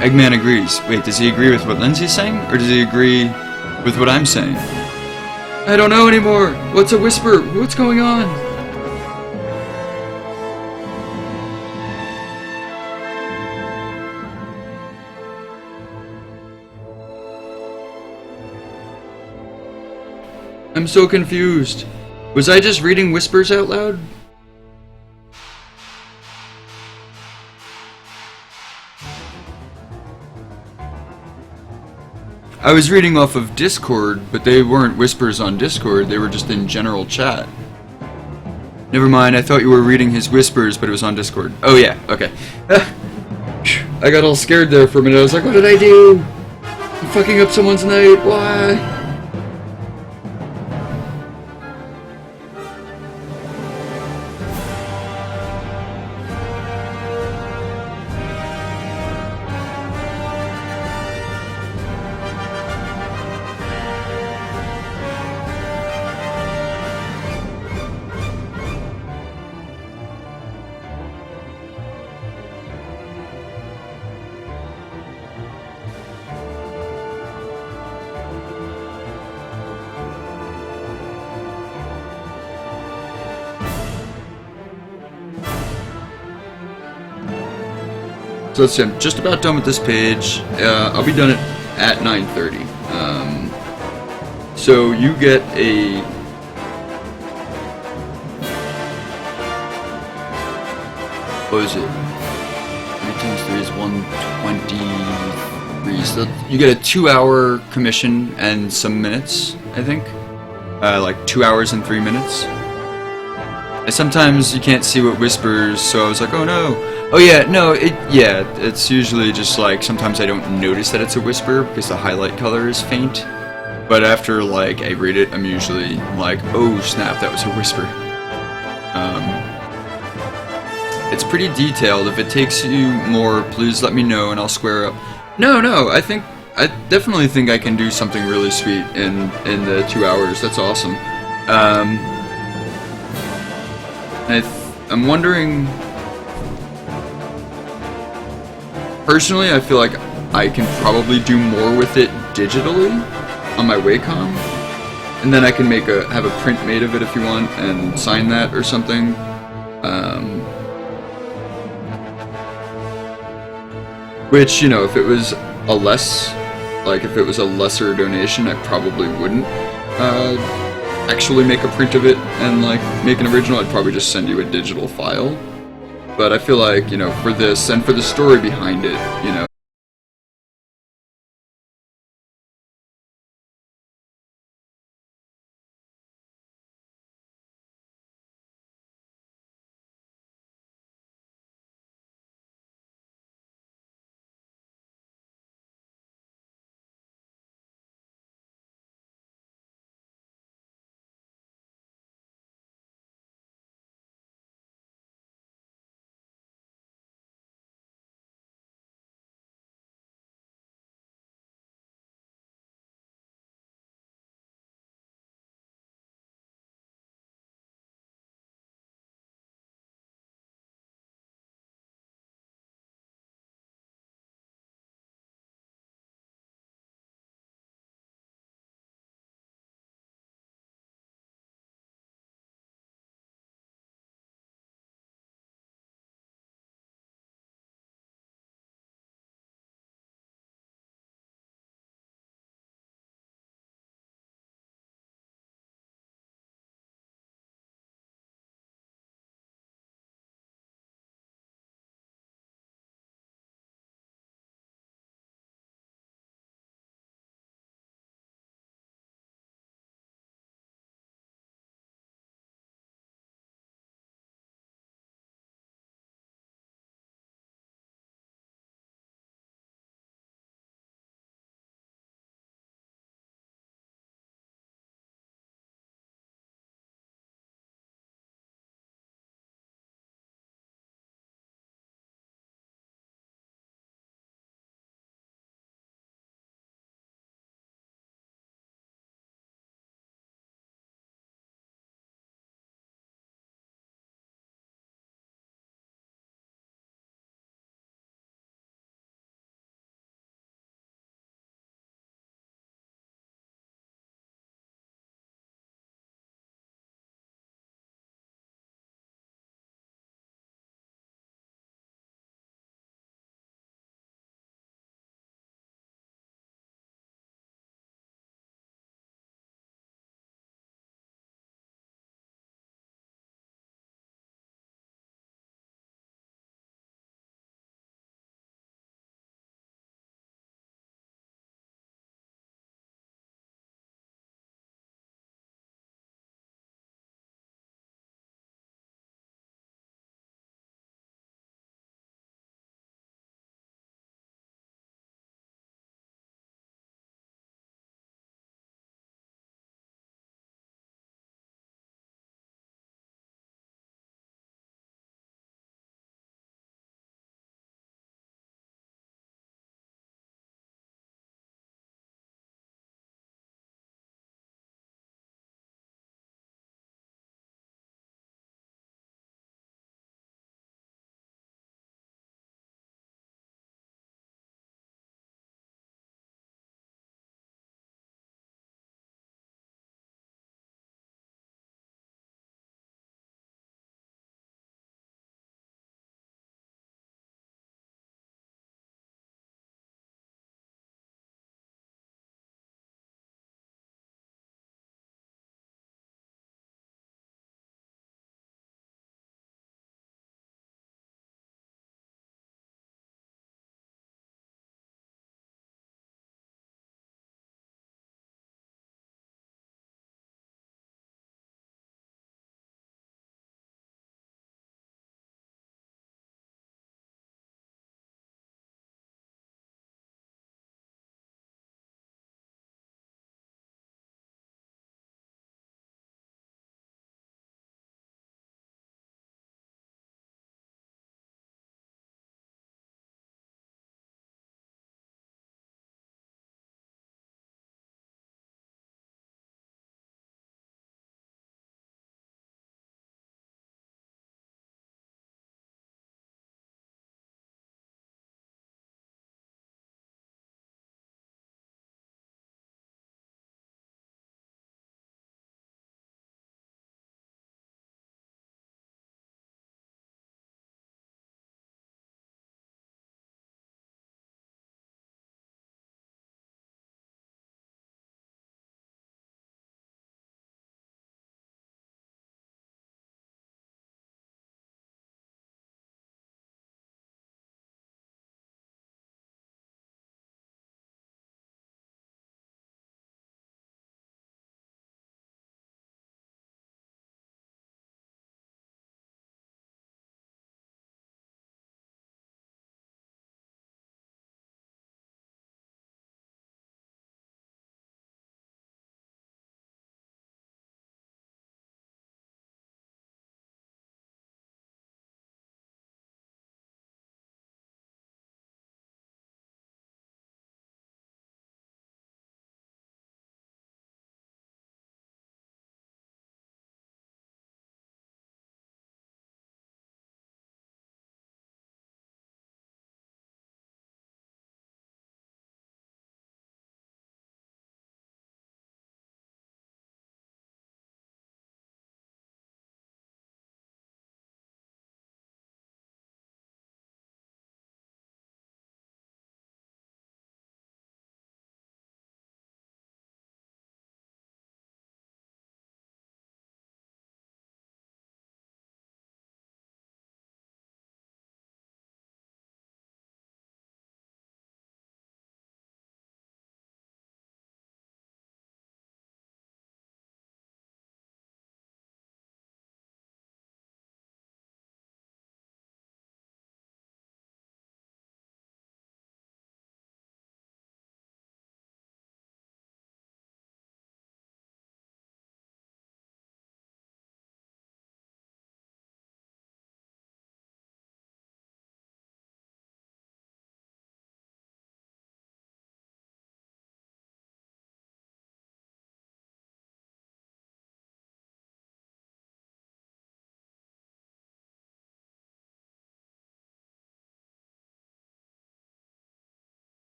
Eggman agrees. Wait, does he agree with what Lindsay's saying? Or does he agree with what I'm saying? I don't know anymore! What's a whisper? What's going on? I'm so confused. Was I just reading whispers out loud? I was reading off of Discord, but they weren't whispers on Discord, they were just in general chat. Never mind, I thought you were reading his whispers, but it was on Discord. Oh yeah, okay. I got all scared there for a minute, I was like, what did I do? I'm fucking up someone's night, why? So let's see, I'm just about done with this page. I'll be done at 9:30. So you get a... What is it? 3 times 3 is 123. So you get a 2-hour commission and some minutes, I think. Like 2 hours and 3 minutes. And sometimes you can't see what whispers, so I was like, oh no. Oh yeah, no, it's usually just like, sometimes I don't notice that it's a whisper because the highlight color is faint. But after like I read it, I'm usually like, oh snap, that was a whisper. It's pretty detailed. If it takes you more, please let me know and I'll square up. No, I definitely think I can do something really sweet in the 2 hours. That's awesome. I'm wondering... Personally, I feel like I can probably do more with it digitally on my Wacom. And then I can have a print made of it if you want and sign that or something. Which, you know, if it was a lesser donation, I probably wouldn't actually make a print of it and like make an original. I'd probably just send you a digital file. But I feel like, you know, for this and for the story behind it, you know,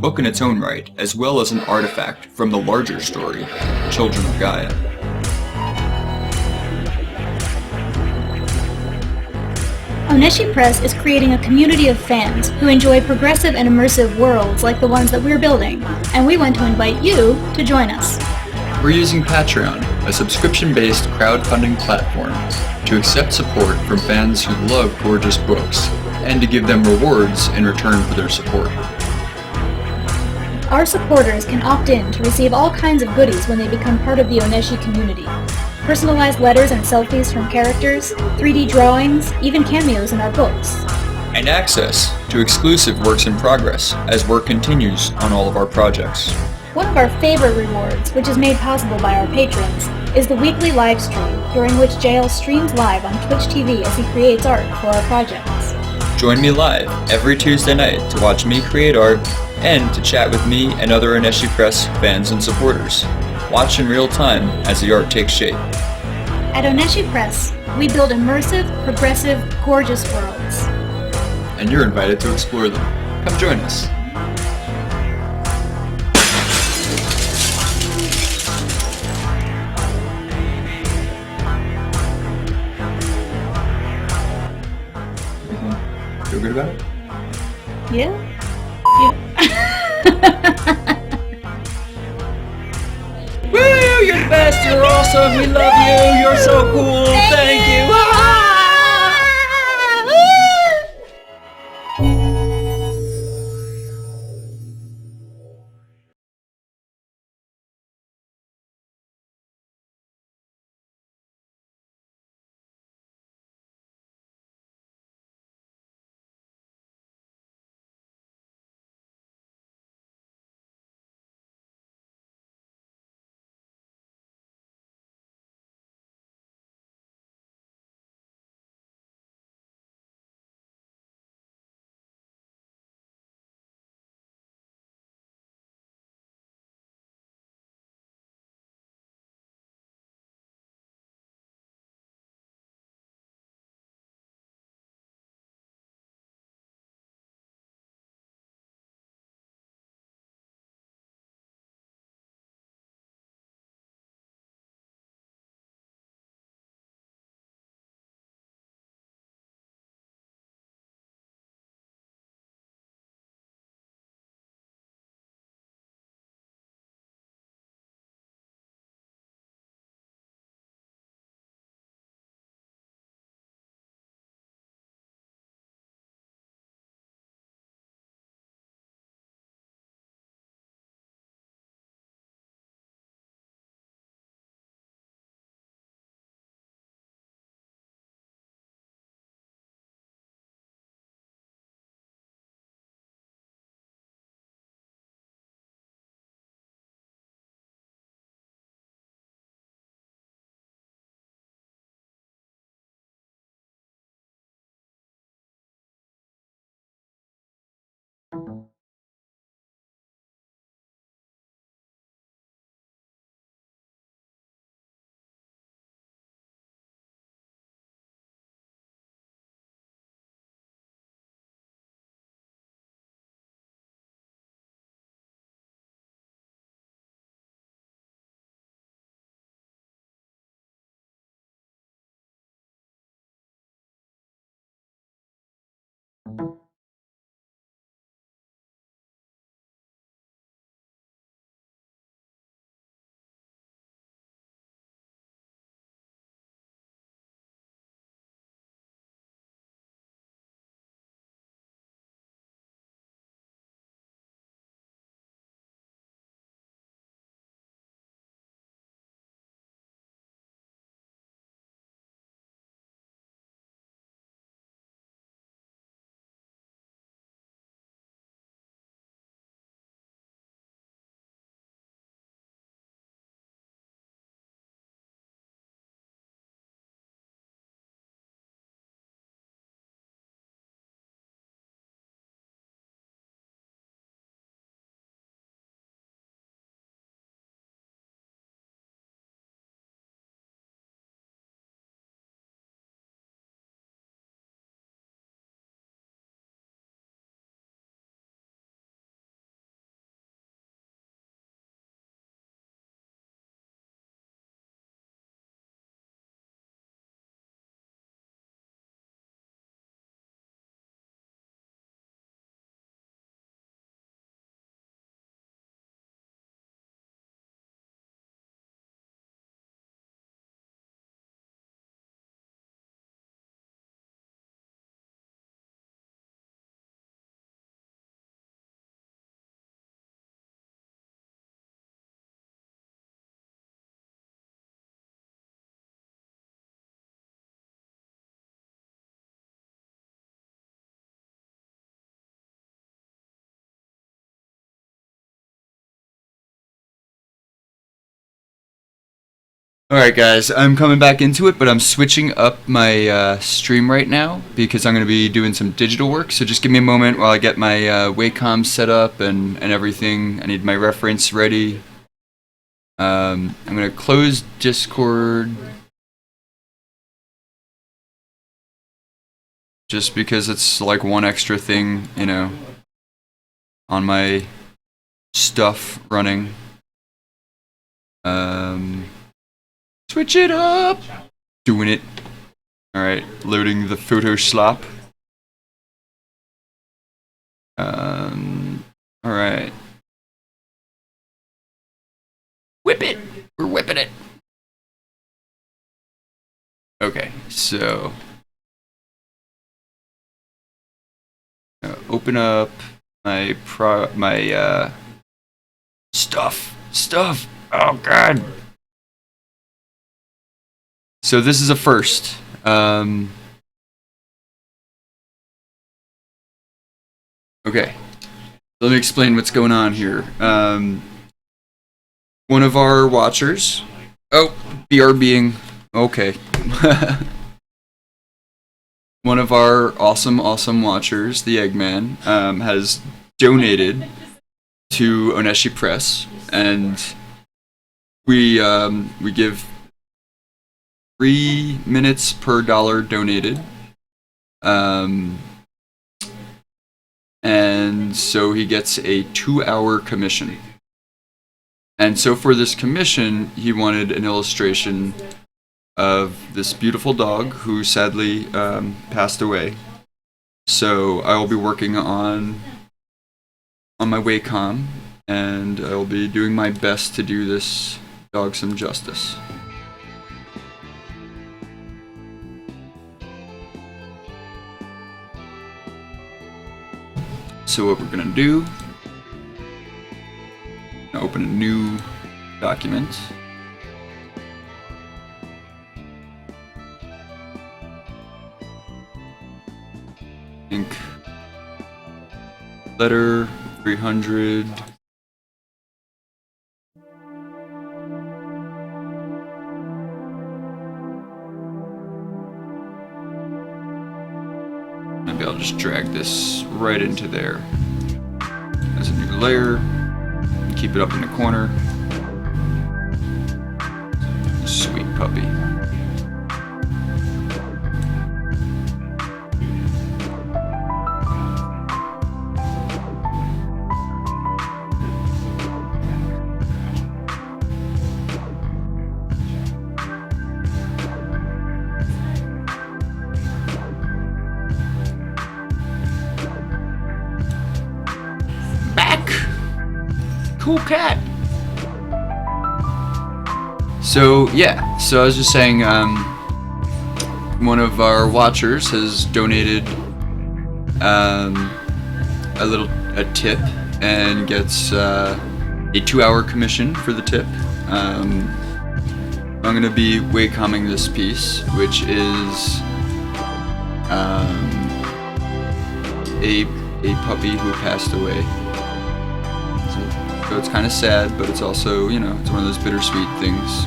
book in its own right, as well as an artifact from the larger story, Children of Gaia. Oneshi Press is creating a community of fans who enjoy progressive and immersive worlds like the ones that we're building, and we want to invite you to join us. We're using Patreon, a subscription-based crowdfunding platform, to accept support from fans who love gorgeous books, and to give them rewards in return for their support. Our supporters can opt in to receive all kinds of goodies when they become part of the Oneshi community. Personalized letters and selfies from characters, 3D drawings, even cameos in our books. And access to exclusive works in progress as work continues on all of our projects. One of our favorite rewards, which is made possible by our patrons, is the weekly live stream, during which Jayel streams live on Twitch TV as he creates art for our projects. Join me live every Tuesday night to watch me create art and to chat with me and other Oneshi Press fans and supporters. Watch in real time as the art takes shape. At Oneshi Press, we build immersive, progressive, gorgeous worlds. And you're invited to explore them. Come join us. Feel good about it? Yeah? Woo! You're the best! You're awesome! We love you! You're so cool! Thank you! Alright guys, I'm coming back into it, but I'm switching up my stream right now because I'm going to be doing some digital work, so just give me a moment while I get my Wacom set up and everything. I need my reference ready. I'm going to close Discord just because it's like one extra thing, you know, on my stuff running. Switch it up! Doing it. Alright, loading the photo slop. Alright. Whip it! We're whipping it! Okay, so... open up my stuff. Oh god! So this is a first. Okay, let me explain what's going on here. One of our watchers. Oh, BRBing. Okay. One of our awesome watchers, the Eggman, has donated to Oneshi Press, and we give 3 minutes per dollar donated, and so he gets a 2-hour commission. And so for this commission, he wanted an illustration of this beautiful dog who sadly passed away. So I will be working on my Wacom, and I will be doing my best to do this dog some justice. So what we're gonna do, open a new document. Ink, letter 300. Maybe I'll just drag this right into there as a new layer. Keep it up in the corner. Sweet puppy. Cool cat. So yeah, so I was just saying, one of our watchers has donated a tip and gets a 2-hour commission for the tip. I'm gonna be Wacoming this piece, which is a puppy who passed away. So it's kind of sad, but it's also, you know, it's one of those bittersweet things.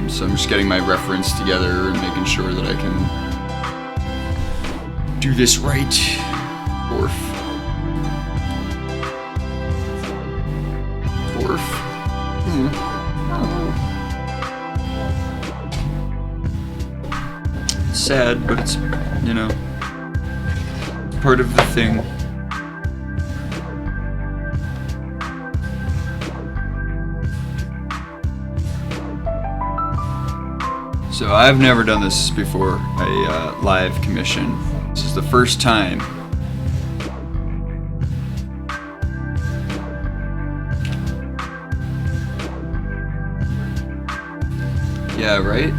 So I'm just getting my reference together and making sure that I can do this right. Orf. It's sad, but it's, you know, part of the thing. So I've never done this before, a live commission. This is the first time. Yeah, right?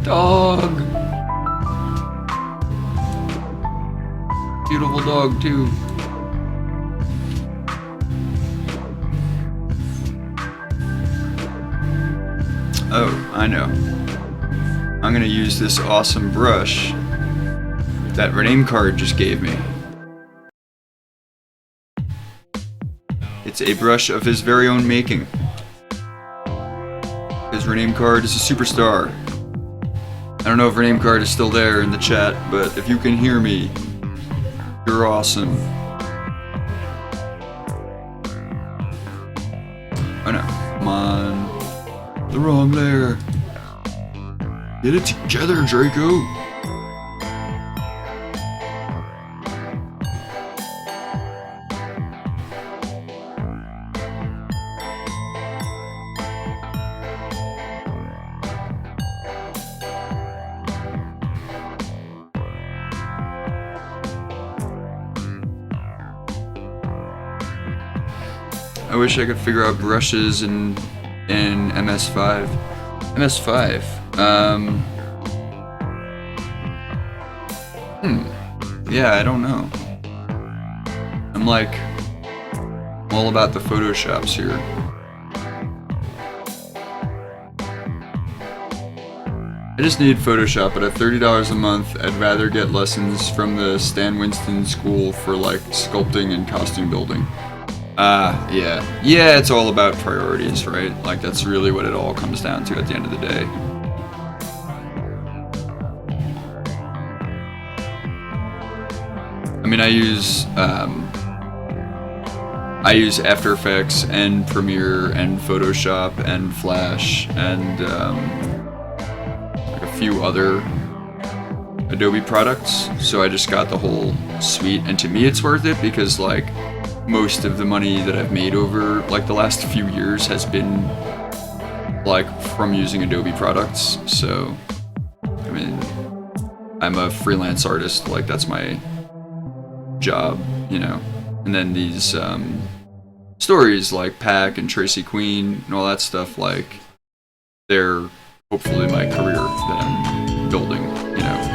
Dog! Beautiful dog, too. Oh, I know. I'm gonna use this awesome brush that Rename card just gave me. It's a brush of his very own making. His rename card is a superstar. I don't know if rename card is still there in the chat, but if you can hear me, you're awesome. Oh no, come on. The wrong layer. Get it together, Draco. I wish I could figure out brushes in MS5. MS5. Yeah, I don't know. I'm like all about the Photoshops here. I just need Photoshop, but at $30 a month, I'd rather get lessons from the Stan Winston School for like sculpting and costume building. Yeah. Yeah, it's all about priorities, right? Like, that's really what it all comes down to at the end of the day. I mean, I use After Effects and Premiere and Photoshop and Flash and like a few other Adobe products, so I just got the whole suite, and to me it's worth it because like most of the money that I've made over like the last few years has been like from using Adobe products. So I mean, I'm a freelance artist, like that's my job, you know. And then these stories like Pack and Tracy Queen and all that stuff, like they're hopefully my career that I'm building, you know.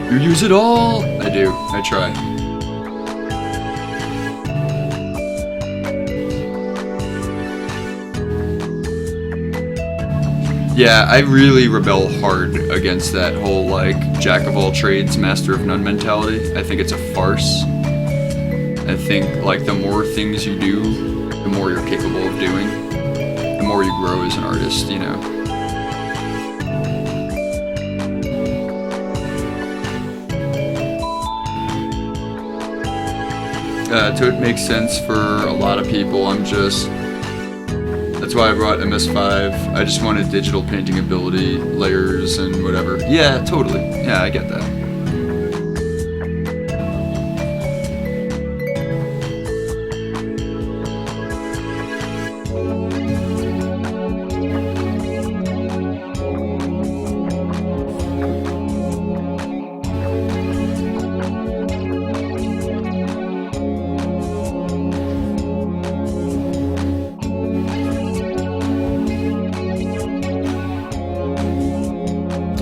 You use it all? I do. I try. Yeah, I really rebel hard against that whole, like, jack of all trades, master of none mentality. I think it's a farce. I think, like, the more things you do, the more you're capable of doing. The more you grow as an artist, you know. So it makes sense for a lot of people. That's why I brought MS5. I just wanted digital painting ability, layers, and whatever. Yeah, totally. Yeah, I get that.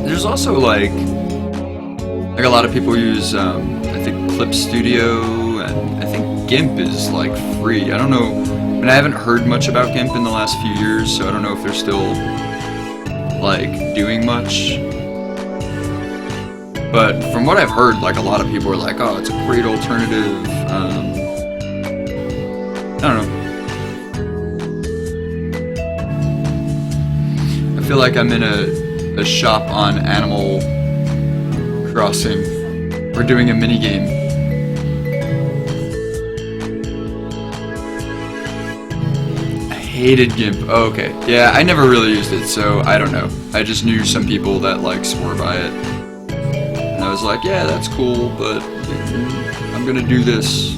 There's also like a lot of people use I think Clip Studio, and I think GIMP is like free. I don't know, I mean, I haven't heard much about GIMP in the last few years, so I don't know if they're still like doing much. But from what I've heard, like a lot of people are like, oh, it's a great alternative. I don't know. I feel like I'm in a shop on Animal Crossing. We're doing a mini game. I hated GIMP. Oh, okay. Yeah, I never really used it, so I don't know. I just knew some people that like swore by it. And I was like, yeah, that's cool, but I'm gonna do this.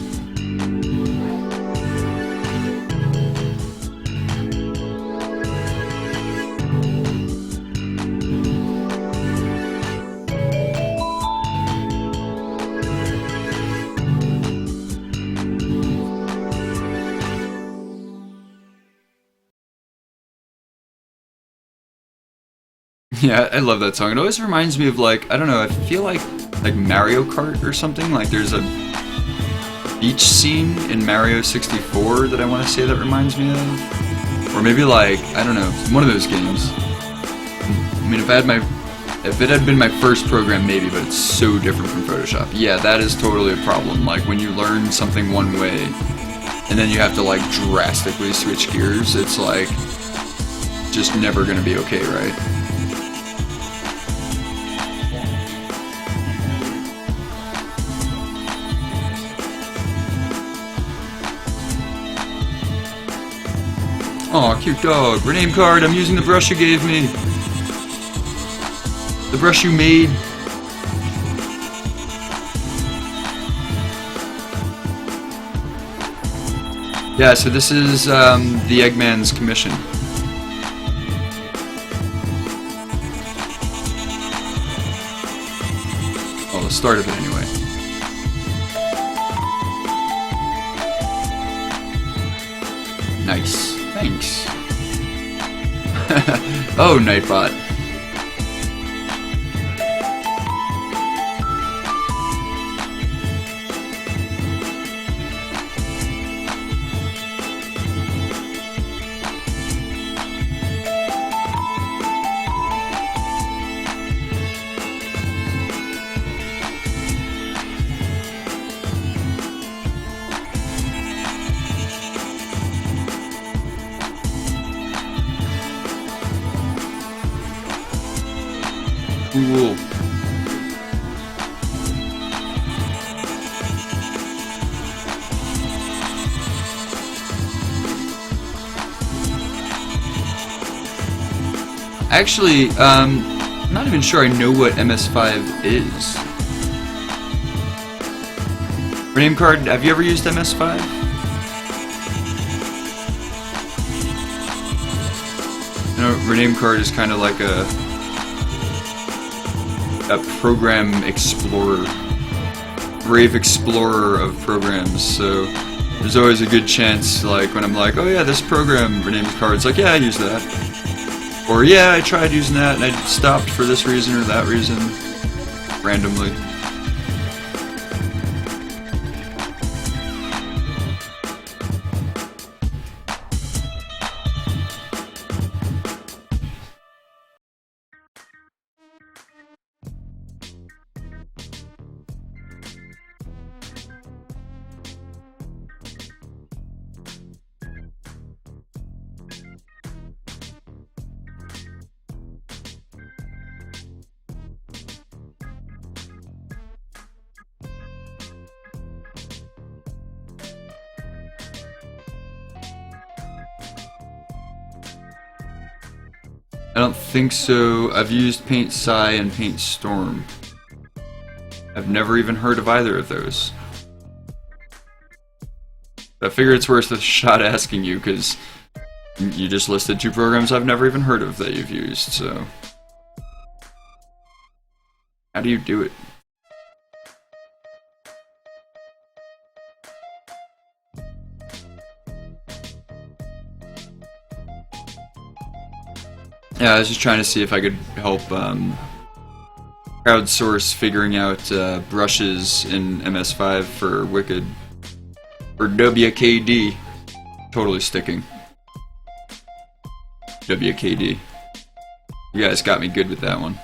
Yeah, I love that song. It always reminds me of like, I don't know, I feel like Mario Kart or something. Like there's a beach scene in Mario 64 that I want to say that reminds me of. Or maybe like, I don't know, one of those games. I mean, if I If it had been my first program, maybe, but it's so different from Photoshop. Yeah, that is totally a problem. Like, when you learn something one way, and then you have to, like, drastically switch gears, it's, like, just never gonna be okay, right? Aw, cute dog. Rename card, I'm using the brush you gave me. The brush you made. Yeah, so this is the Eggman's commission. Well, the start of it anyway. Nice. Thanks. Oh, Nightbot. Cool. Actually, I'm not even sure I know what MS5 is. Rename card, have you ever used MS5? You know, Rename card is kind of like a program explorer, brave explorer of programs, so there's always a good chance, like, when I'm like, oh yeah, this program, rename card's like, yeah, I use that. Or yeah, I tried using that and I stopped for this reason or that reason, randomly. I don't think so. I've used Paint Sai and Paint Storm. I've never even heard of either of those. But I figure it's worth a shot asking you, because you just listed two programs I've never even heard of that you've used, so... How do you do it? Yeah, I was just trying to see if I could help crowdsource figuring out brushes in MS5 for Wicked. For WKD. Totally sticking. WKD. You guys got me good with that one.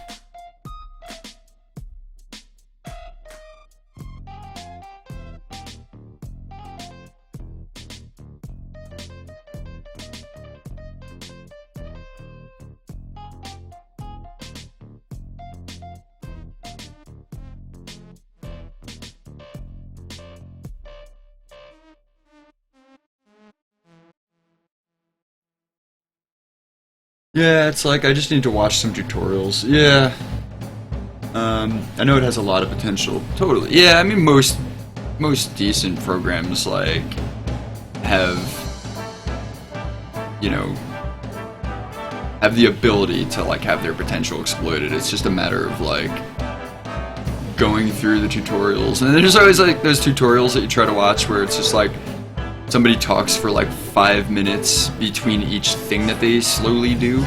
Yeah, it's like I just need to watch some tutorials. Yeah. I know it has a lot of potential. Totally. Yeah, I mean most decent programs like have, you know, have the ability to like have their potential exploited. It's just a matter of like going through the tutorials. And there's always like those tutorials that you try to watch where it's just like somebody talks for like 5 minutes between each thing that they slowly do,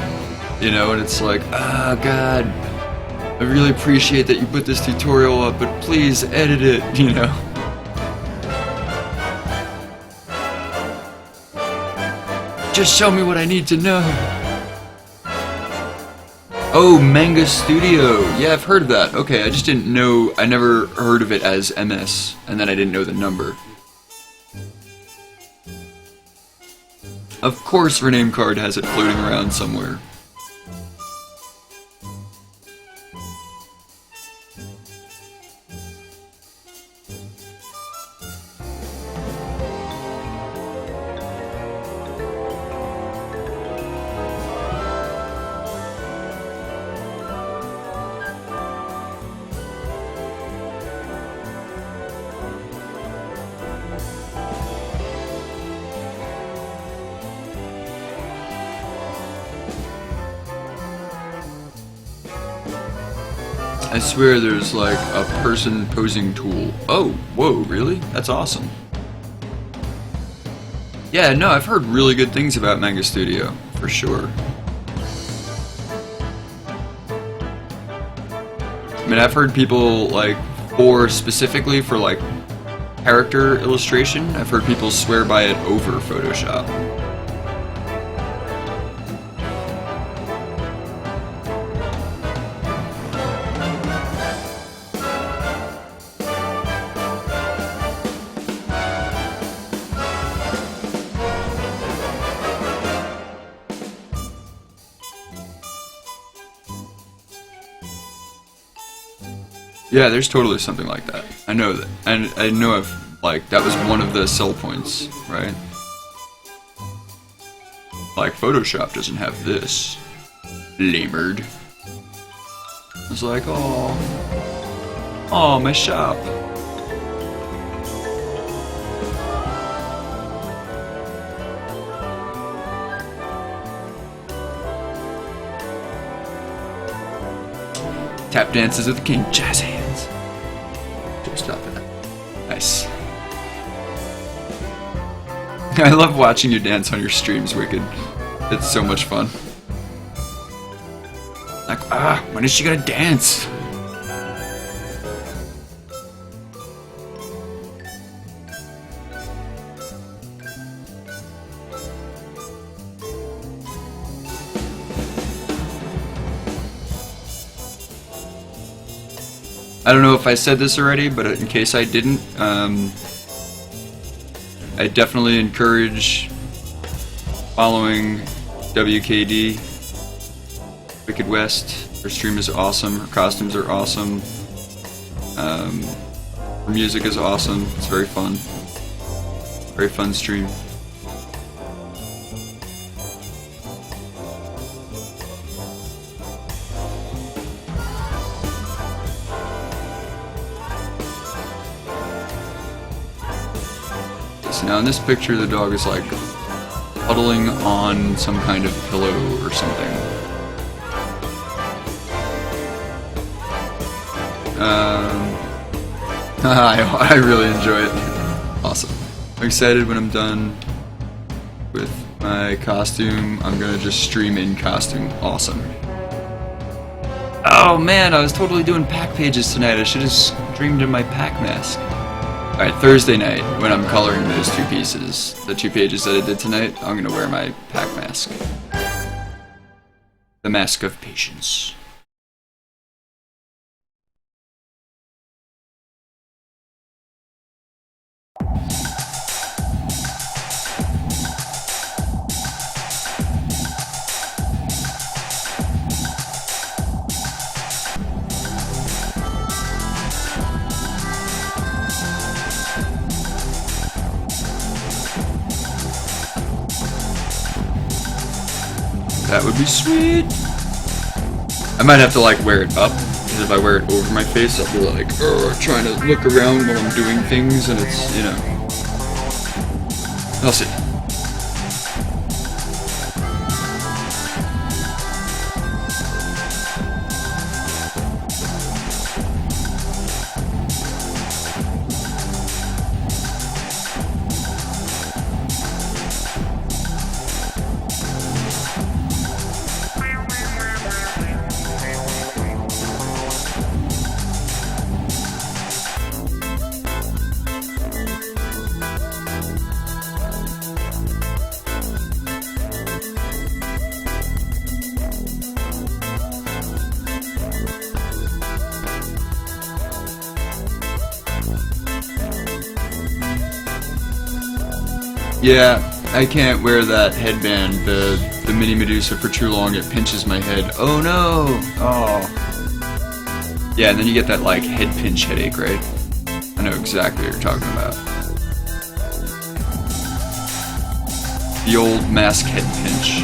you know, and it's like, oh god, I really appreciate that you put this tutorial up, but please edit it, you know. Just show me what I need to know. Oh, Manga Studio. Yeah, I've heard of that. Okay, I just didn't know. I never heard of it as MS, and then I didn't know the number. Of course, her name card has it floating around somewhere. I swear there's like a person posing tool. Oh, whoa, really? That's awesome. Yeah, no, I've heard really good things about Manga Studio, for sure. I mean, I've heard people like, specifically for like character illustration, I've heard people swear by it over Photoshop. Yeah, there's totally something like that. I know that. And I know that was one of the sell points, right? Like, Photoshop doesn't have this. Lamered. I was like, oh, my shop. Tap dances with the king, jazz hands. Just stop that. Nice. I love watching you dance on your streams, Wicked. It's so much fun. Like, when is she gonna dance? I don't know if I said this already, but in case I didn't, I definitely encourage following WKD, Wicked West. Her stream is awesome, her costumes are awesome, her music is awesome, it's very fun. Very fun stream. Now in this picture the dog is like huddling on some kind of pillow or something. I really enjoy it. Awesome. I'm excited when I'm done with my costume. I'm gonna just stream in costume. Awesome. Oh man, I was totally doing pack pages tonight. I should have streamed in my pack mask. Alright, Thursday night, when I'm coloring those two pieces, the 2 pages that I did tonight, I'm gonna wear my pack mask. The Mask of Patience. That would be sweet. I might have to like wear it up, because if I wear it over my face, I'll be like, trying to look around while I'm doing things, and it's, you know. I'll see. Yeah, I can't wear that headband, the mini Medusa, for too long. It pinches my head. Oh no! Oh. Yeah, and then you get that like head pinch headache, right? I know exactly what you're talking about. The old mask head pinch.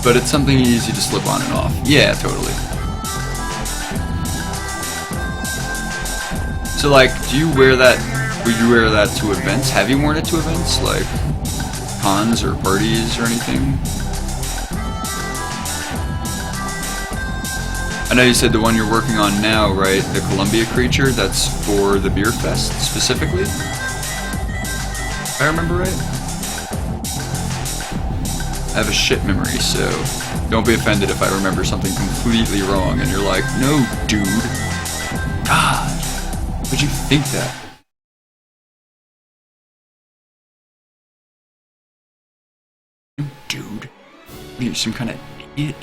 But it's something easy to slip on and off. Yeah, totally. So like, do you wear that, would you wear that to events? Have you worn it to events? Like, cons or parties or anything? I know you said the one you're working on now, right? The Columbia creature, that's for the beer fest specifically? If I remember right? I have a shit memory, so don't be offended if I remember something completely wrong and you're like, no, dude. God, would you think that? No, dude. What are you, some kind of idiot?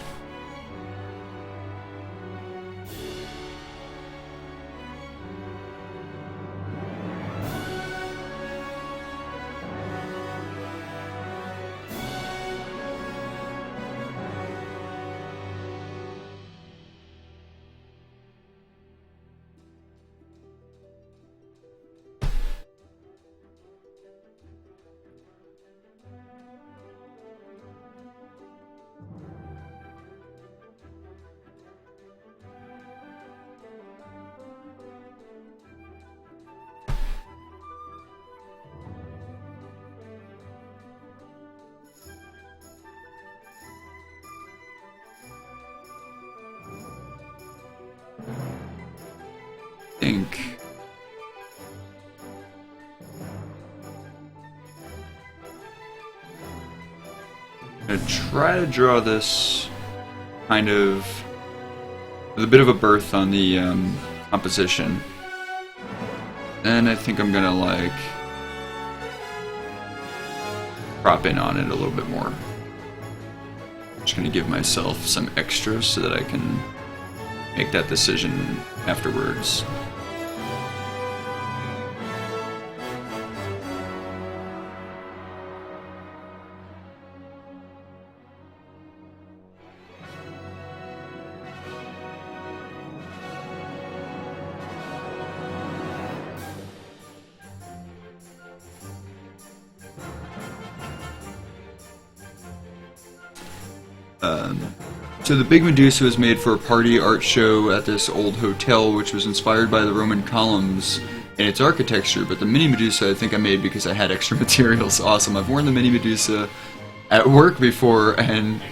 Think. I'm gonna try to draw this kind of with a bit of a berth on the composition. And I think I'm gonna like prop in on it a little bit more. Just gonna give myself some extra so that I can make that decision afterwards. So the Big Medusa was made for a party art show at this old hotel, which was inspired by the Roman columns and its architecture, but the mini Medusa I think I made because I had extra materials. Awesome. I've worn the mini Medusa at work before and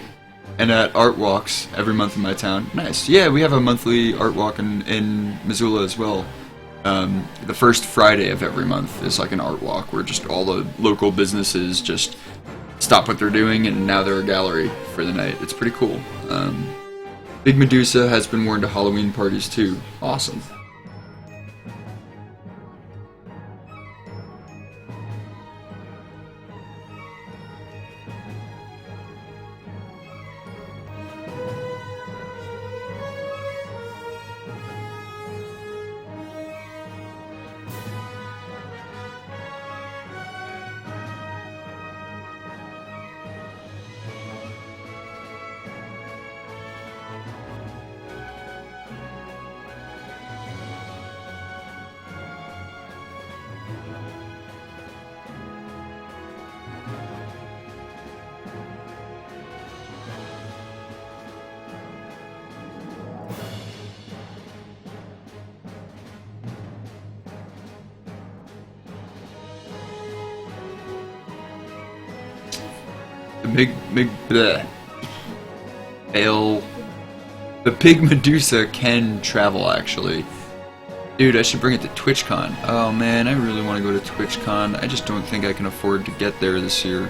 at art walks every month in my town. Nice. Yeah, we have a monthly art walk in Missoula as well. The first Friday of every month is like an art walk where just all the local businesses just stop what they're doing and now they're a gallery for the night. It's pretty cool. Big Medusa has been worn to Halloween parties too. Awesome. The Big Medusa can travel, actually. Dude, I should bring it to TwitchCon. Oh man, I really want to go to TwitchCon. I just don't think I can afford to get there this year.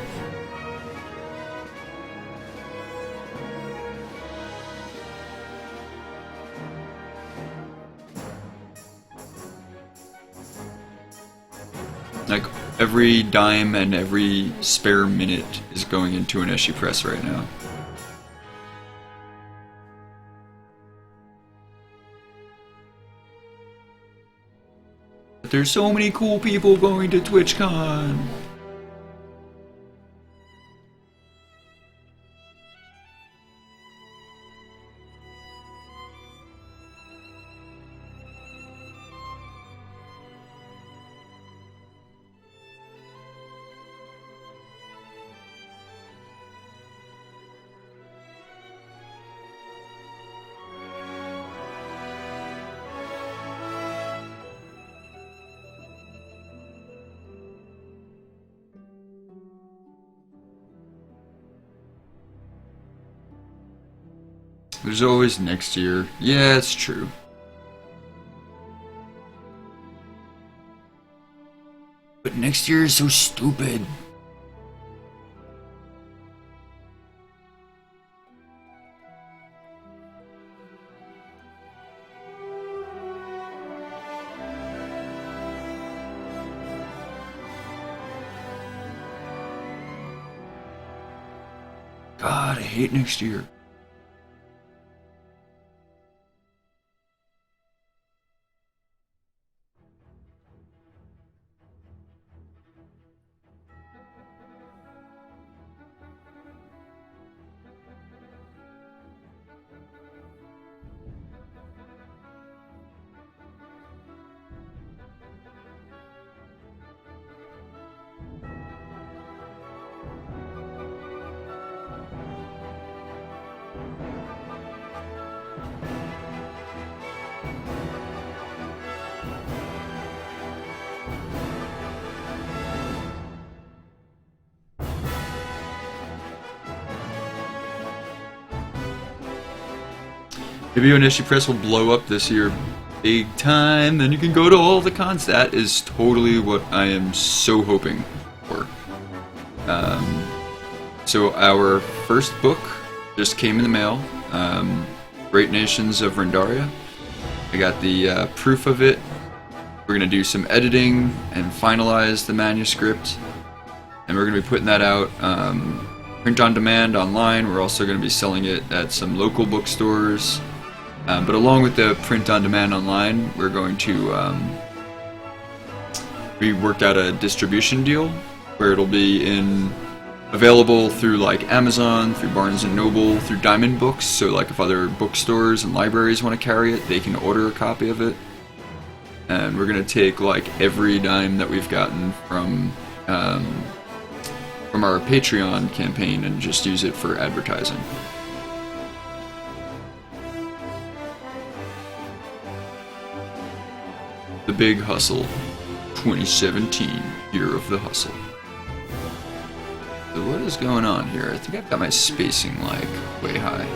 Every dime and every spare minute is going into Oneshi Press right now. But there's so many cool people going to TwitchCon. There's always next year. Yeah, it's true. But next year is so stupid. God, I hate next year. Maybe Oneshi Press will blow up this year big time, then you can go to all the cons. That is totally what I am so hoping for. So our first book just came in the mail, Great Nations of Rendaria. I got the proof of it. We're going to do some editing and finalize the manuscript, and we're going to be putting that out print on demand online. We're also going to be selling it at some local bookstores. But along with the print on demand online, we're going to we worked out a distribution deal where it'll be available through like Amazon, through Barnes and Noble, through Diamond Books. So like if other bookstores and libraries want to carry it, they can order a copy of it. And we're gonna take like every dime that we've gotten from our Patreon campaign and just use it for advertising. The Big Hustle 2017, Year of the Hustle. So what is going on here? I think I've got my spacing like way high.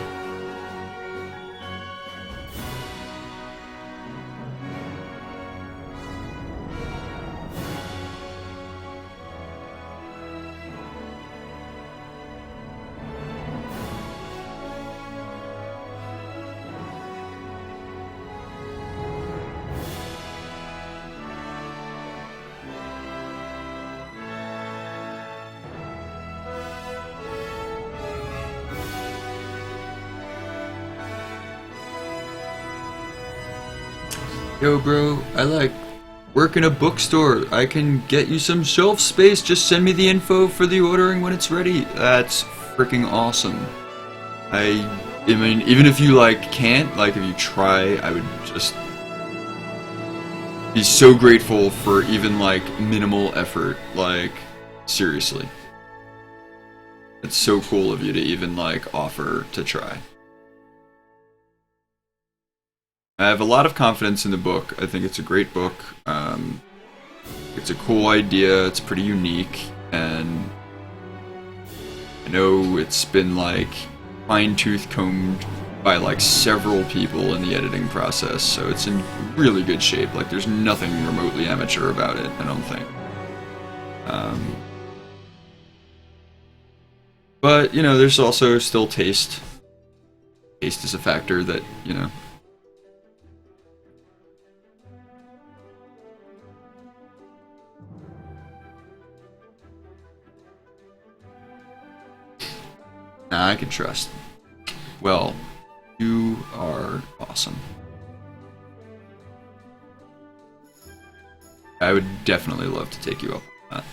Yo bro, I like work in a bookstore. I can get you some shelf space. Just send me the info for the ordering when it's ready. That's freaking awesome. I mean, even if you like can't, like if you try, I would just be so grateful for even like minimal effort. Like seriously. It's so cool of you to even like offer to try. I have a lot of confidence in the book. I think it's a great book. It's a cool idea. It's pretty unique, and I know it's been like fine-tooth combed by like several people in the editing process, so it's in really good shape. Like there's nothing remotely amateur about it, I don't think. But you know, there's also still taste. Taste is a factor that, you know. Nah, I can trust. Well, you are awesome. I would definitely love to take you up on that.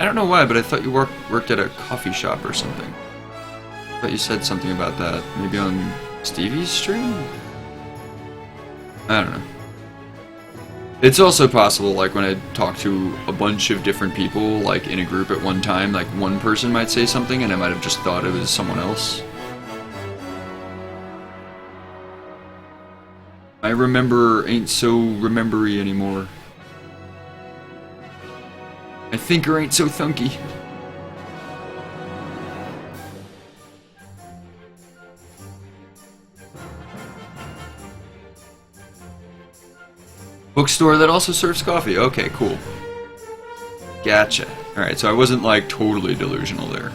I don't know why, but I thought you worked at a coffee shop or something. I thought you said something about that. Maybe on Stevie's stream? I don't know. It's also possible, like, when I talk to a bunch of different people, like, in a group at one time, like, one person might say something and I might have just thought it was someone else. My remember ain't so remembery anymore. My thinker ain't so thunky. Bookstore that also serves coffee. Okay, cool. Gotcha. Alright, so I wasn't, like, totally delusional there.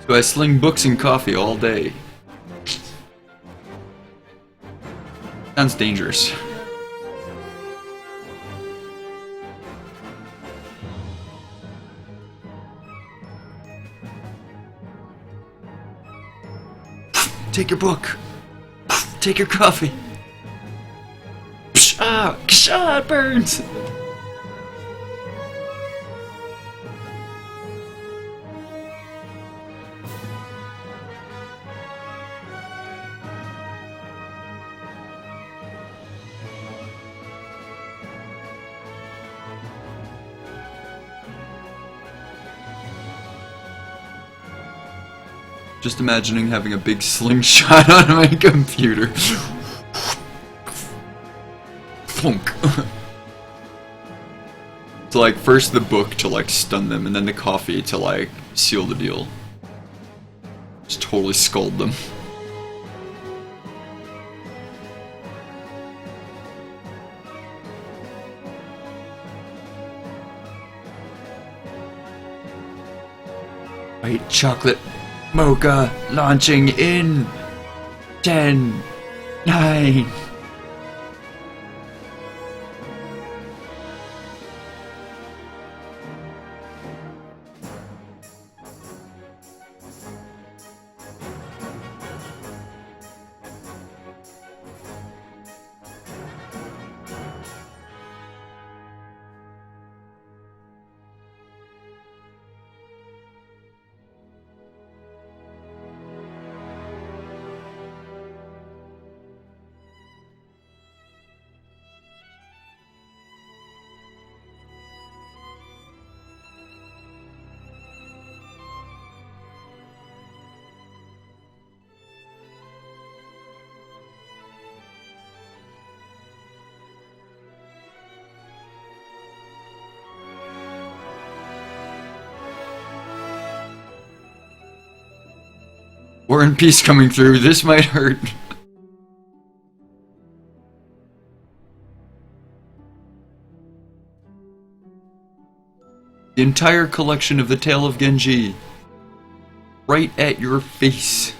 So I sling books and coffee all day. Sounds dangerous. Take your book. Take your coffee. Ah, it burns. Just imagining having a big slingshot on my computer. Funk. So like first the book to like stun them and then the coffee to like seal the deal. Just totally scald them. White chocolate mocha launching in 10, 9. War and Peace coming through, this might hurt. The entire collection of the Tale of Genji. Right at your face.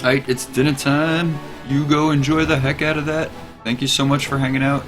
Alright, it's dinner time. You go enjoy the heck out of that. Thank you so much for hanging out.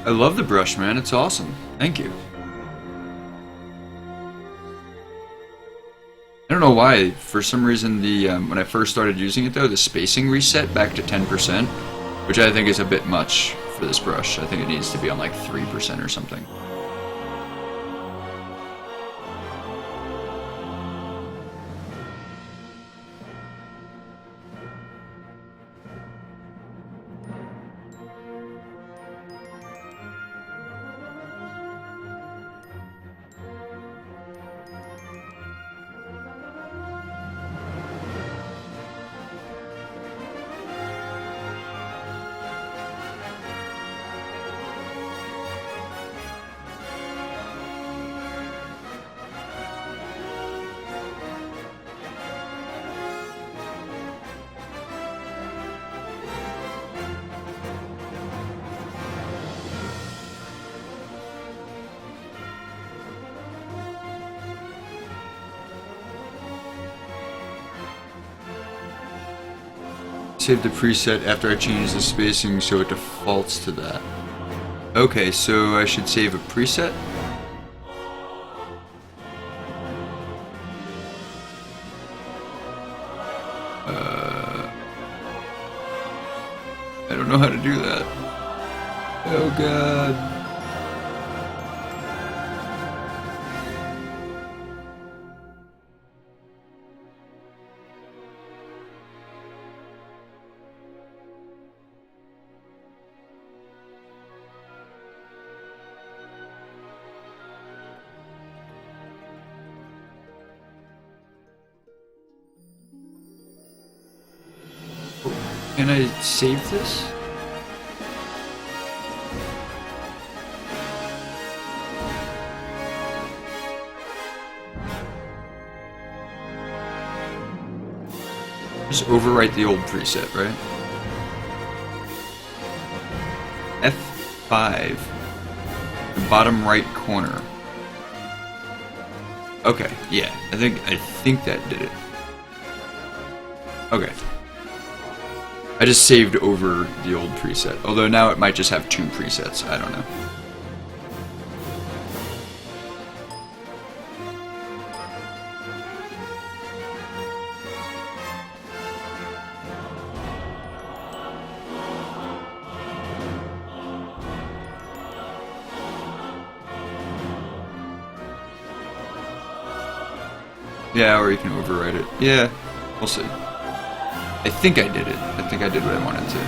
I love the brush, man. It's awesome. Thank you. I don't know why. For some reason, the when I first started using it, though, the spacing reset back to 10%, which I think is a bit much for this brush. I think it needs to be on like 3% or something. Save the preset after I change the spacing so it defaults to that. Okay, so I should save a preset? I don't know how to do that. Oh god. Can I save this? Just overwrite the old preset, right? F5. The bottom right corner. Okay, yeah. I think that did it. Okay. I just saved over the old preset. Although now it might just have 2 presets. I don't know. Yeah, or you can overwrite it. Yeah, we'll see. I think I did it. I think I did what I wanted to.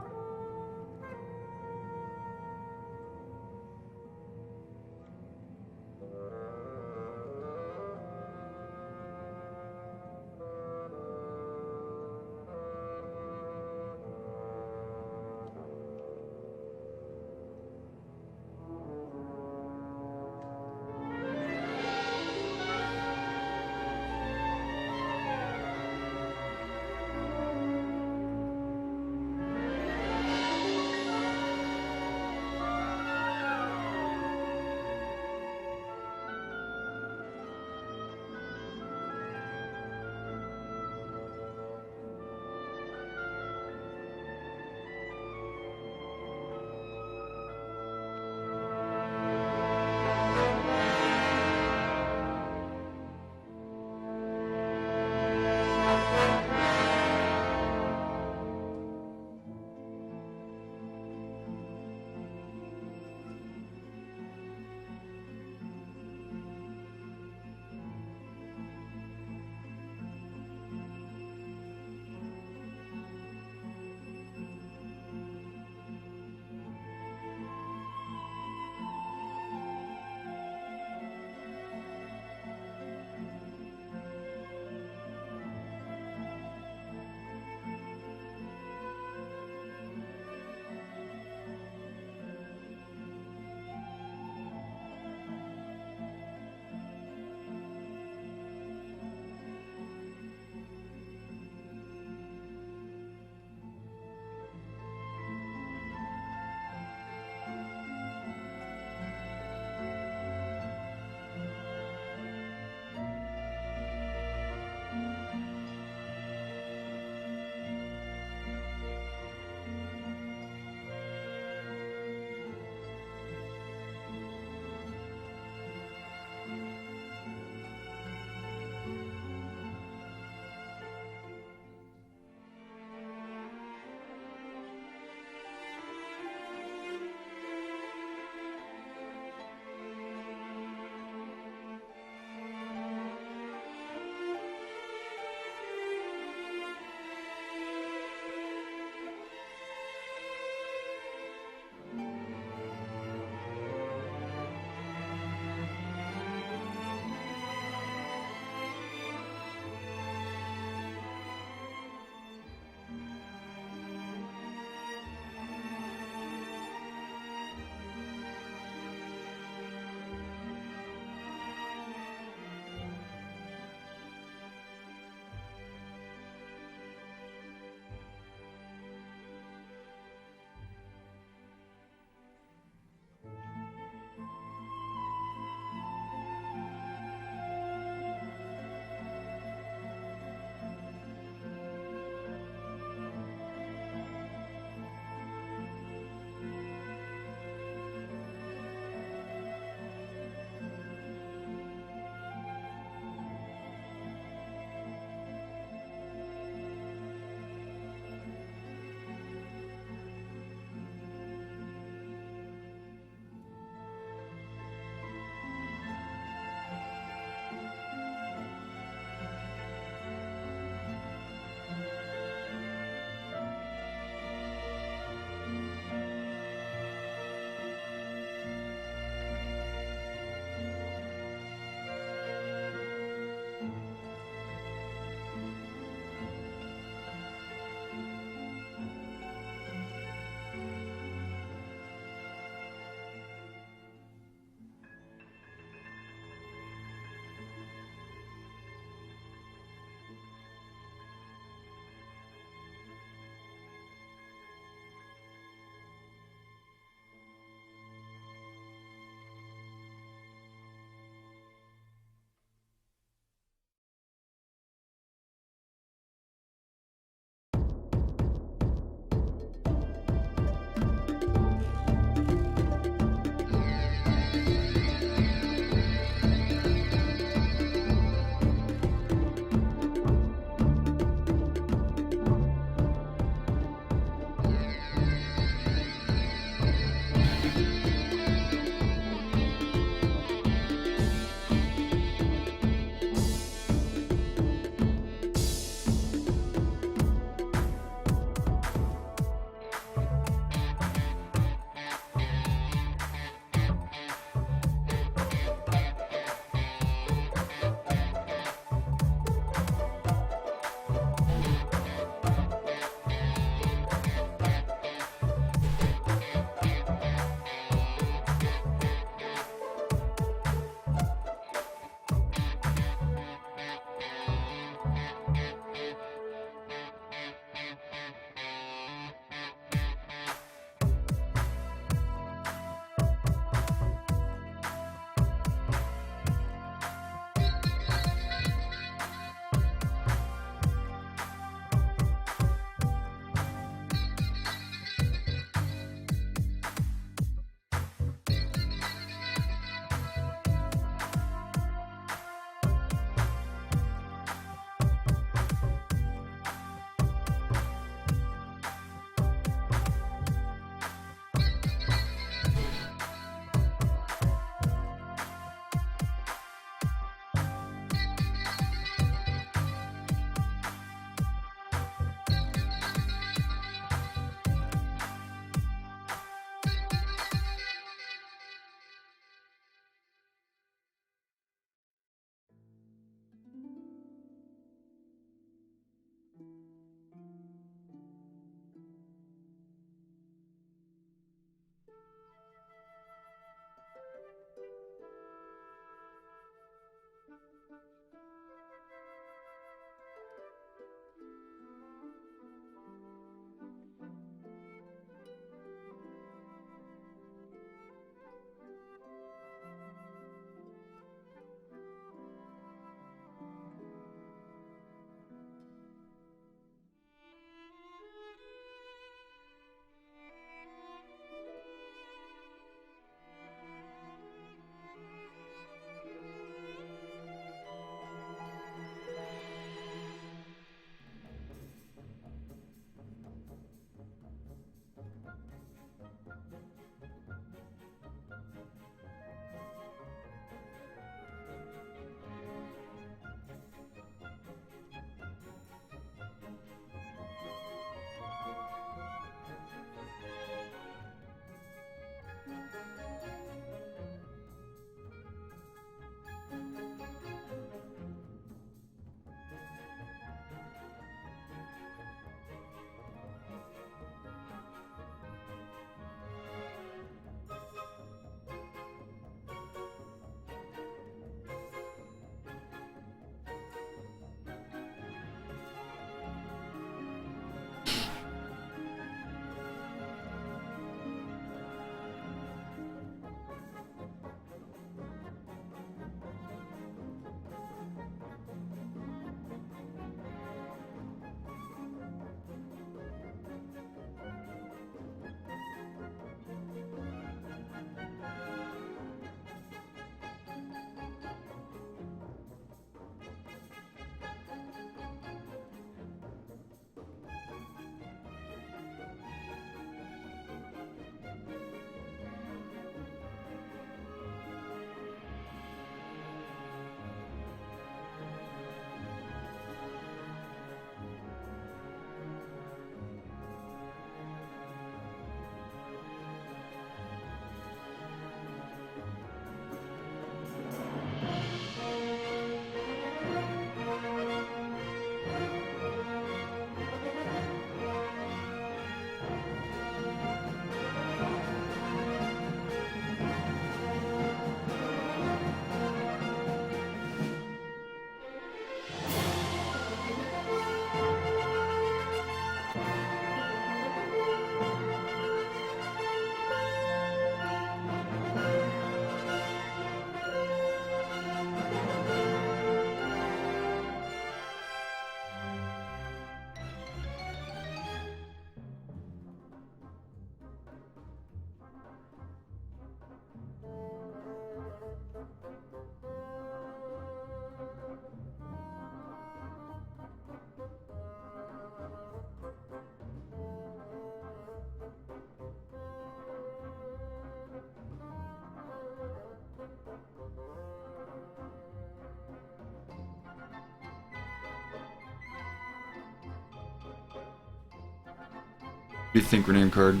do you think, rename card?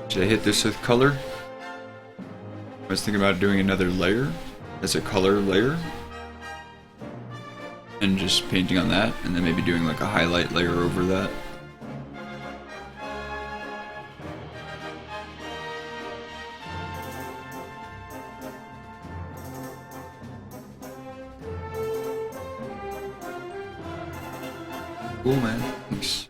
Should I hit this with color? I was thinking about doing another layer as a color layer. And just painting on that, and then maybe doing like a highlight layer over that. Cool, man. Thanks.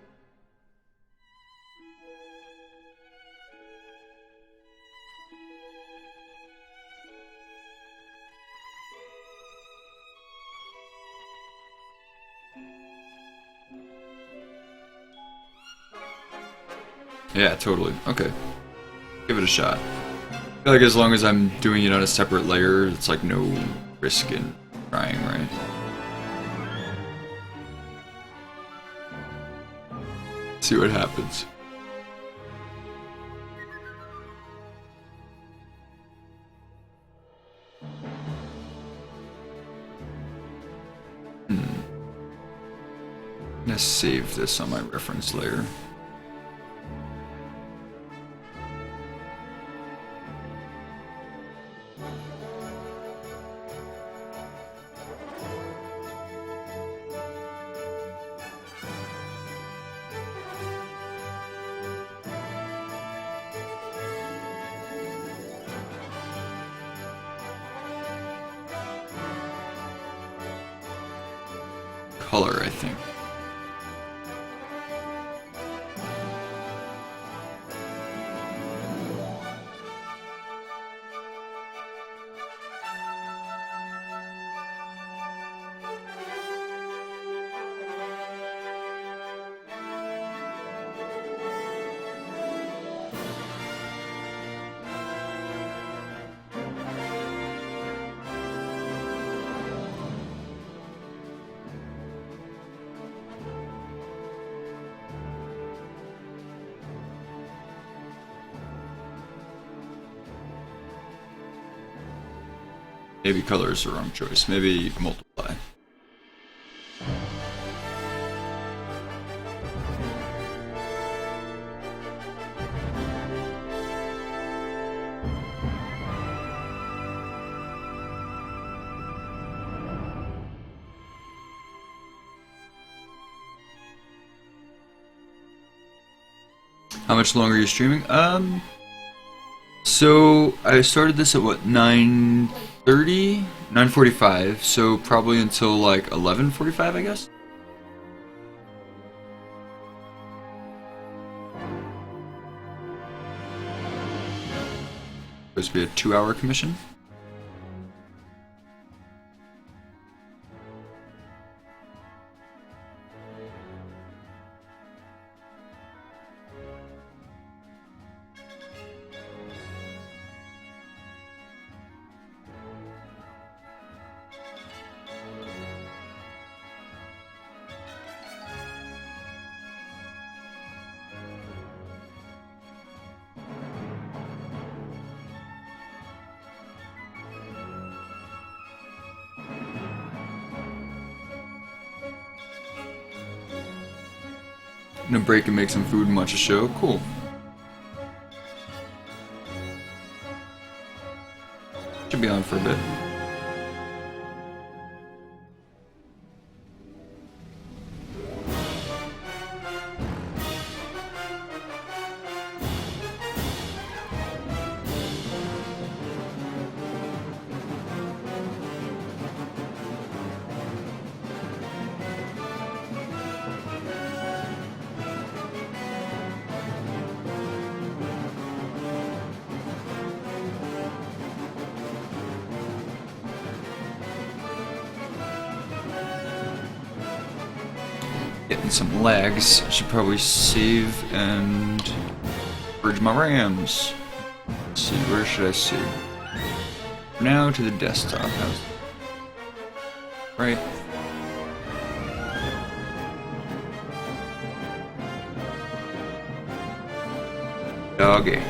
Yeah, totally. Okay. Give it a shot. I feel like as long as I'm doing it on a separate layer, it's like no risk in trying, right? See what happens. I'm gonna save this on my reference layer. Color, I think. Maybe color is the wrong choice. Maybe multiply. How much longer are you streaming? So I started this at what, 9:30? 9:45, so probably until like 11:45, I guess. Supposed to be a 2-hour commission. Gonna break and make some food and watch a show. Cool. Should be on for a bit. Getting some lags. I should probably save and purge my RAMs. Let's see, where should I save? Now to the desktop. How's right. Doggy.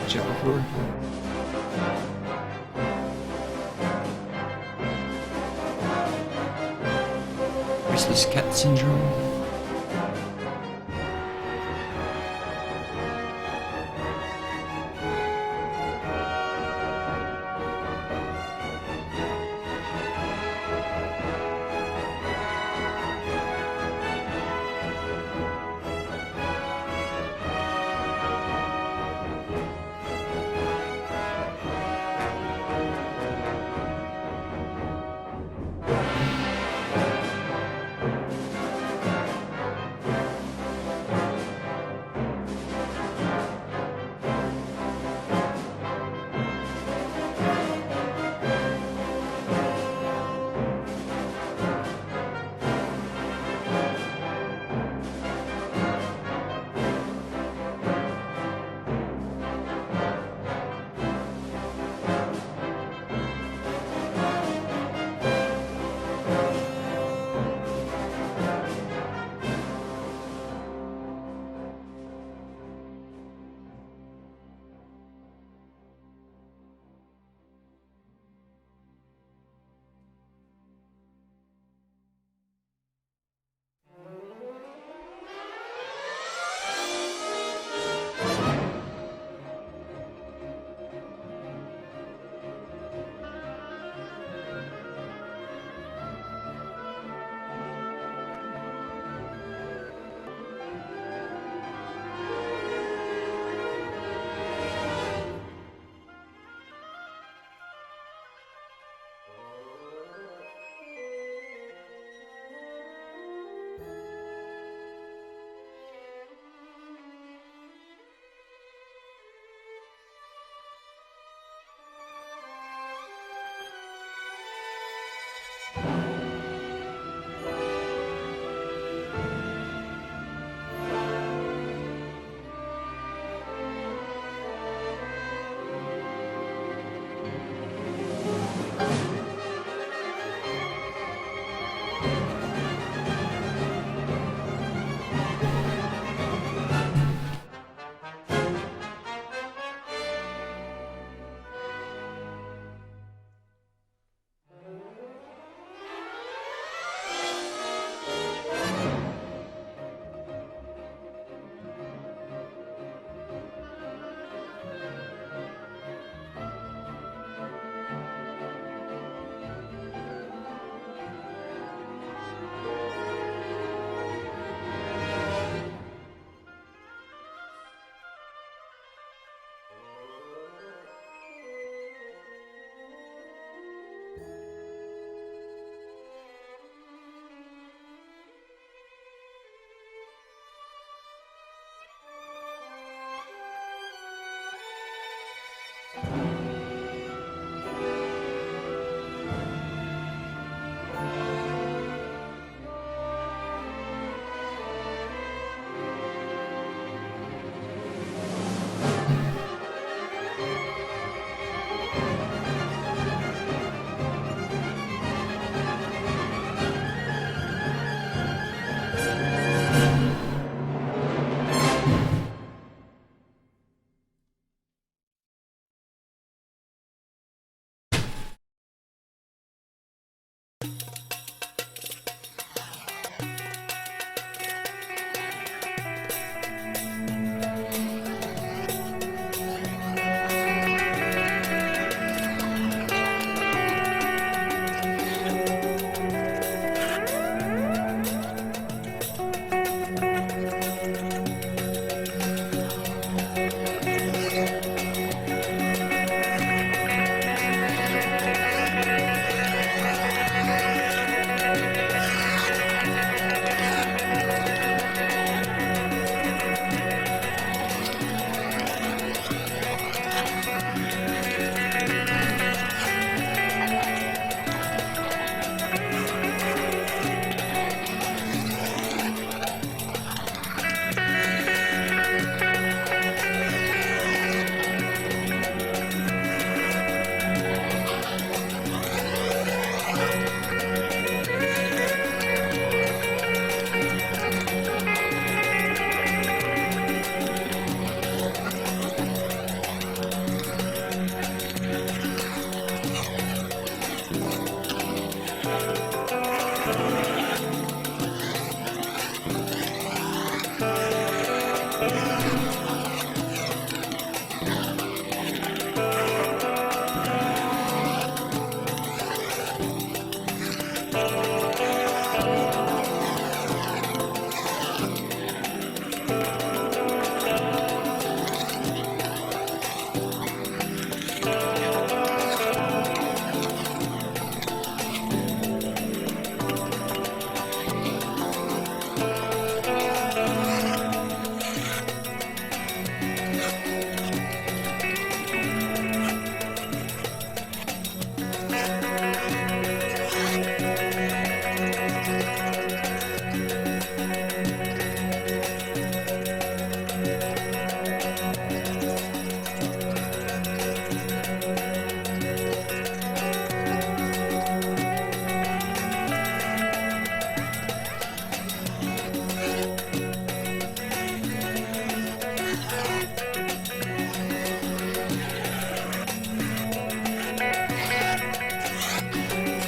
check before. Restless cat syndrome.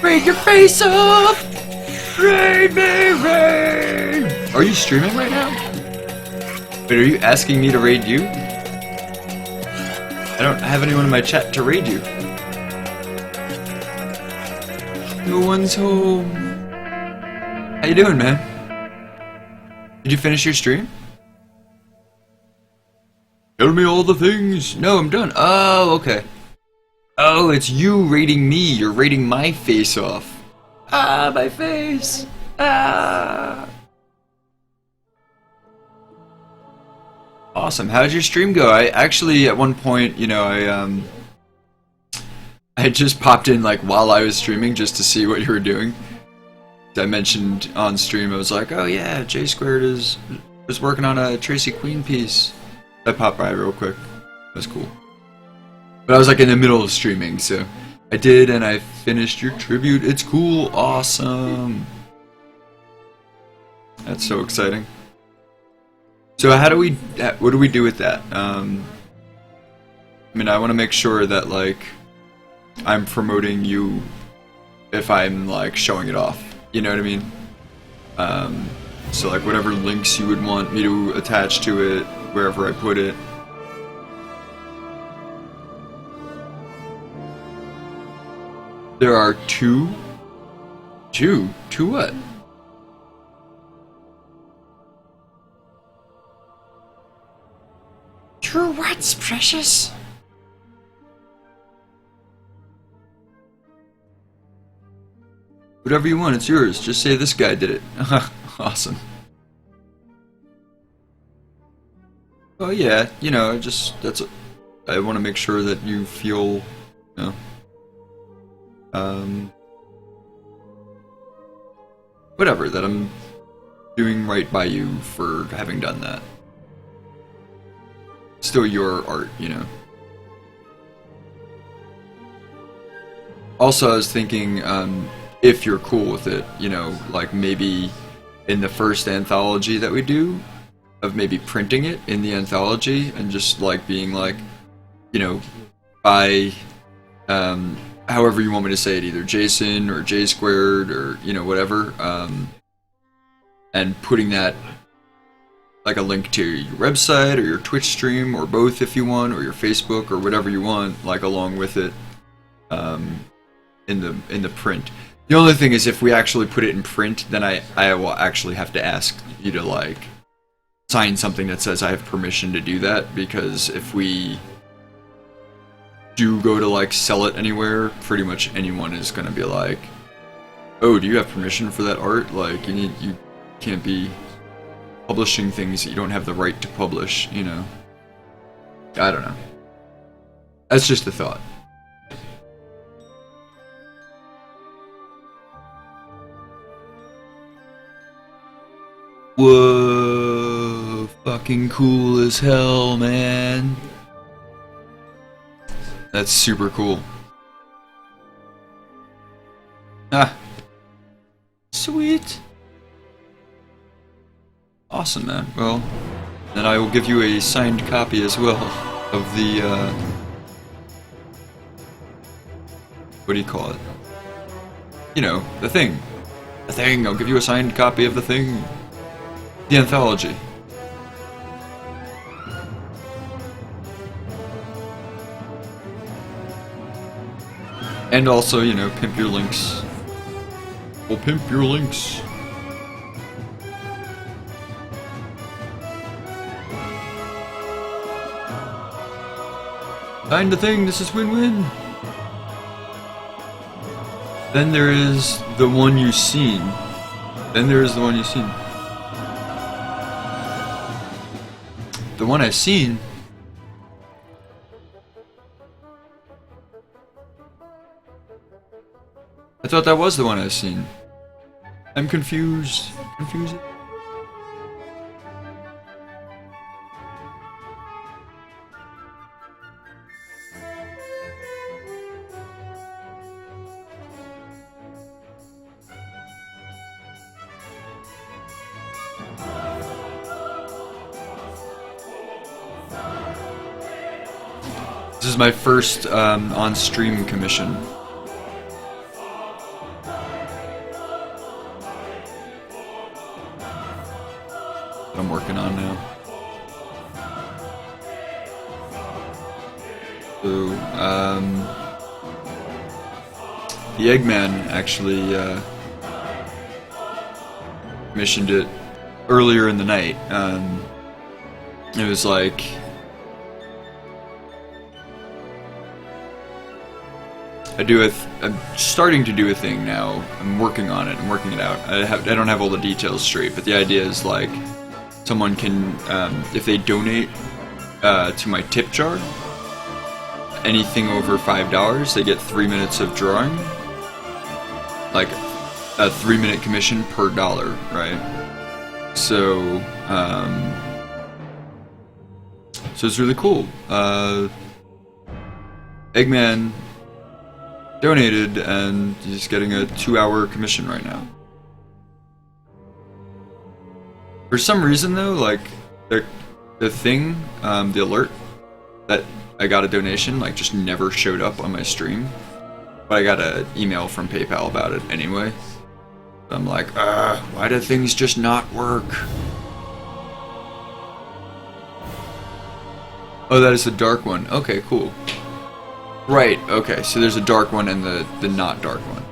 Raid your face off! Raid me, raid! Are you streaming right now? Wait, are you asking me to raid you? I don't have anyone in my chat to raid you. No one's home. How you doing, man? Did you finish your stream? Tell me all the things. No, I'm done. Oh, okay. Oh, it's you raiding me. You're raiding my face off. Ah, my face. Ah. Awesome. How did your stream go? I actually, at one point, you know, I just popped in like while I was streaming just to see what you were doing. I mentioned on stream, I was like, oh yeah, J Squared is working on a Tracy Queen piece. I popped by real quick. That's cool. But I was like in the middle of streaming, so I did, and I finished your tribute. It's cool. Awesome. That's so exciting. So how do we, what do we do with that? I mean, I want to make sure that like I'm promoting you if I'm like showing it off. You know what I mean? So like whatever links you would want me to attach to it, wherever I put it. There are two? Two what? True what's precious? Whatever you want, it's yours. Just say this guy did it. Awesome. Oh yeah, you know, I want to make sure that you feel, you know, whatever, that I'm doing right by you for having done that. Still your art, you know. Also, I was thinking, if you're cool with it, you know, like maybe in the first anthology that we do, of maybe printing it in the anthology and just like being like, you know, by however you want me to say it, either Jason or J Squared or, you know, whatever, and putting that like a link to your website or your Twitch stream or both if you want, or your Facebook or whatever you want, like along with it, in the print. The only thing is, if we actually put it in print, then I will actually have to ask you to like sign something that says I have permission to do that, because if we do go to like sell it anywhere, pretty much anyone is gonna be like, oh, do you have permission for that art? Like you can't be publishing things that you don't have the right to publish, you know. I don't know. That's just a thought. Whoa, fucking cool as hell, man. That's super cool. Ah. Sweet. Awesome, man. Well, then I will give you a signed copy as well of the, what do you call it? You know, the thing. The thing. I'll give you a signed copy of the thing. The anthology. And also, you know, pimp your links. We'll pimp your links. Find the thing, this is win-win. Then there is the one you've seen. Then there is the one you've seen. The one I've seen? I thought that was the one I've seen. I'm confused. Confused. This is my first on-stream commission. So, the Eggman actually commissioned it earlier in the night. It was like I'm starting to do a thing now. I'm working on it. I'm working it out. I don't have all the details straight, but the idea is like someone can, if they donate to my tip jar, anything over $5, they get 3 minutes of drawing, like a 3-minute commission per dollar, right? So, so it's really cool. Eggman donated, and he's getting a 2-hour commission right now. For some reason, though, like the thing, the alert that I got a donation, like just never showed up on my stream. But I got an email from PayPal about it anyway. I'm like, why do things just not work? Oh, that is the dark one. Okay, cool. Right, okay, so there's a dark one and the not dark one.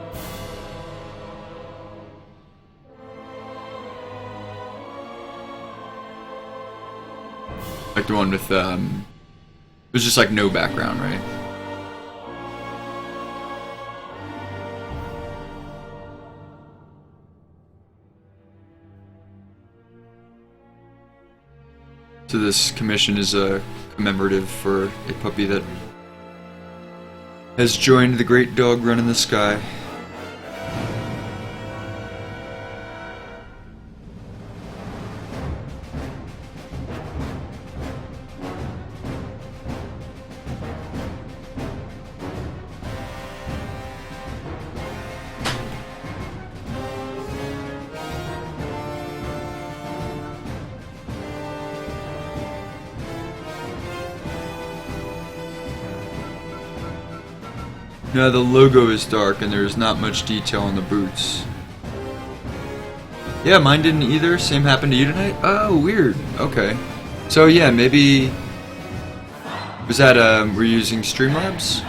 Like the one with, it was just like no background, right? So this commission is commemorative for a puppy that has joined the great dog run in the sky. No, the logo is dark and there's not much detail on the boots. Yeah, mine didn't either. Same happened to you tonight? Oh, weird. Okay. So yeah, maybe... Was that, we're using Streamlabs?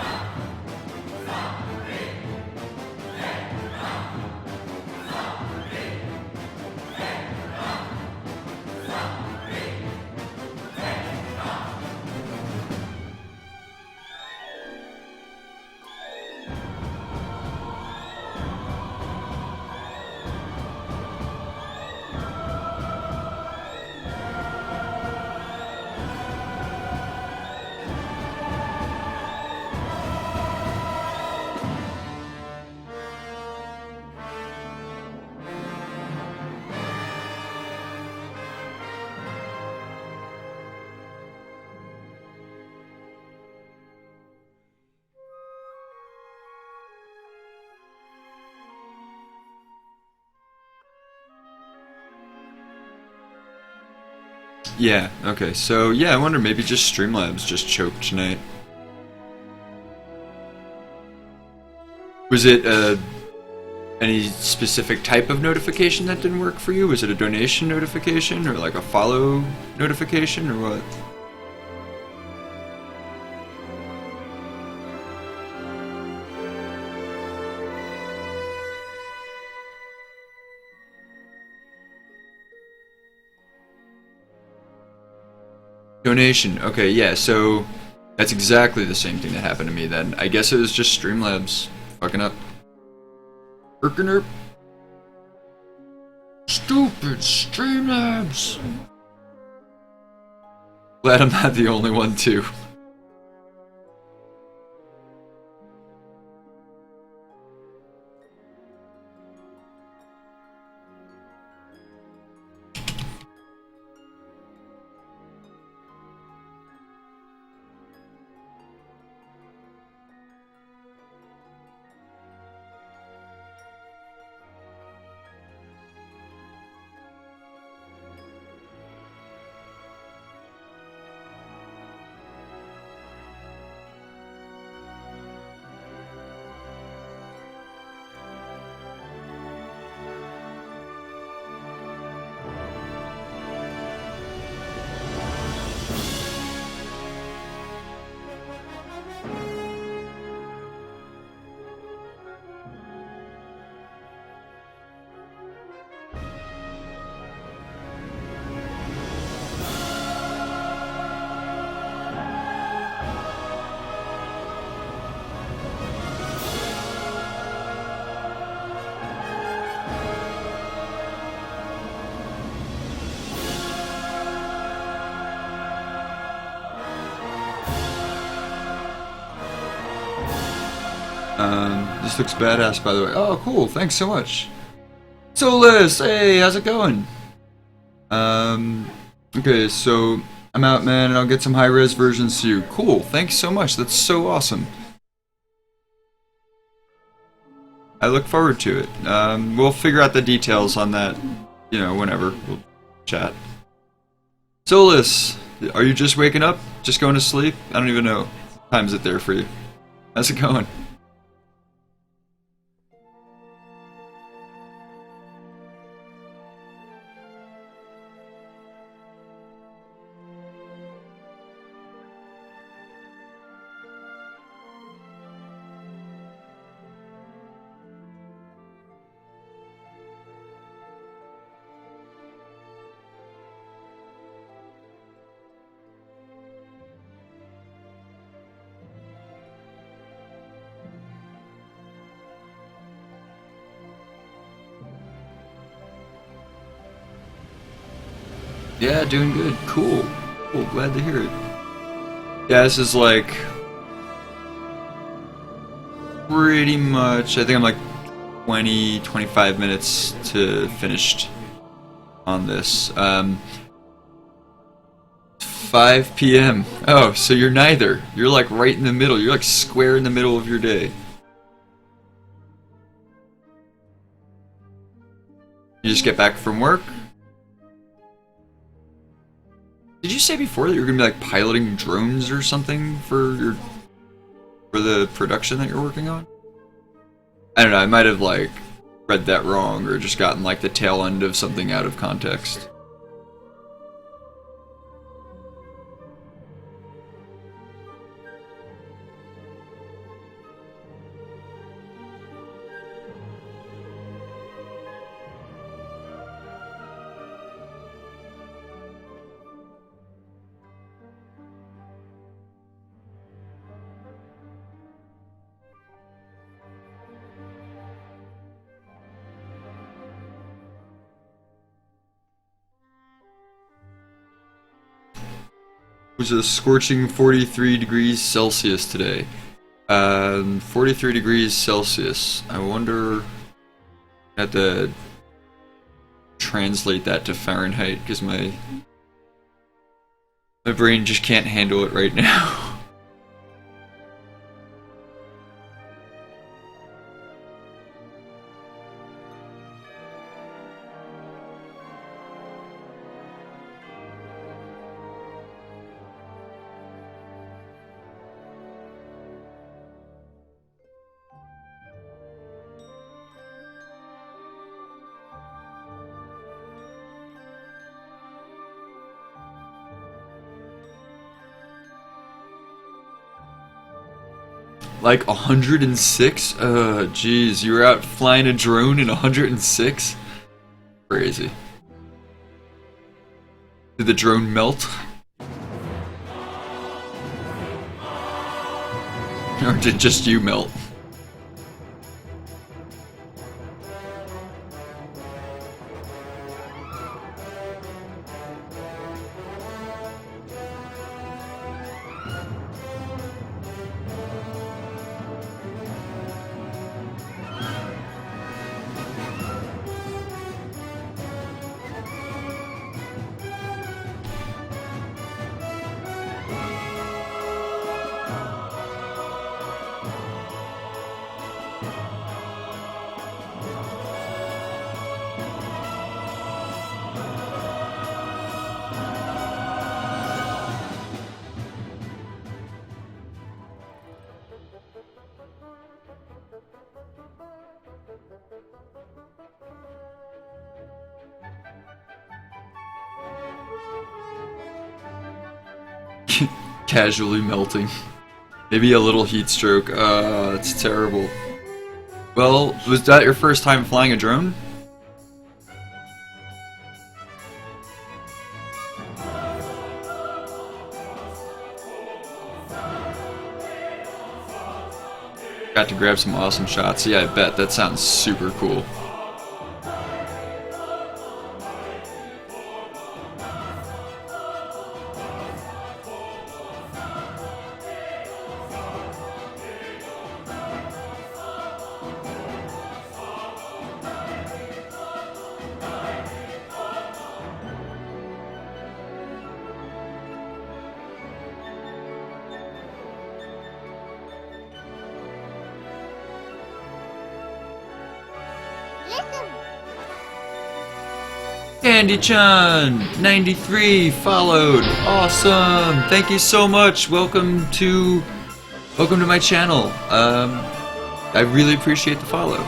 Yeah, okay, so yeah, I wonder maybe just Streamlabs just choked tonight. Was it any specific type of notification that didn't work for you? Was it a donation notification or like a follow notification or what? Donation. Okay, yeah, so that's exactly the same thing that happened to me then. I guess it was just Streamlabs fucking up. Working up. Stupid Streamlabs. Glad I'm not the only one too. This looks badass, by the way. Oh, cool. Thanks so much. Solus, hey, how's it going? Okay, so I'm out, man, and I'll get some high-res versions to you. Cool. Thanks so much. That's so awesome. I look forward to it. We'll figure out the details on that, you know, whenever. We'll chat. Solus, are you just waking up? Just going to sleep? I don't even know. What time is it there for you? How's it going? Yeah, doing good. Cool. Cool, glad to hear it. Yeah, this is like pretty much, I think I'm like 25 minutes to finished on this. 5 p.m. Oh, so you're neither. You're like right in the middle. You're like square in the middle of your day. You just get back from work? Did you say before that you were gonna be like piloting drones or something for the production that you're working on? I don't know, I might have like read that wrong or just gotten like the tail end of something out of context. It was a scorching 43 degrees Celsius today. 43 degrees Celsius. I wonder... I have to translate that to Fahrenheit because my brain just can't handle it right now. Like 106? Jeez, you were out flying a drone in 106? Crazy. Did the drone melt? Or did just you melt? Casually melting. Maybe a little heat stroke. It's terrible. Well, was that your first time flying a drone? Got to grab some awesome shots. Yeah, I bet. That sounds super cool. Candy-chan 93 followed. Awesome. Thank you so much. Welcome to my channel. I really appreciate the follow.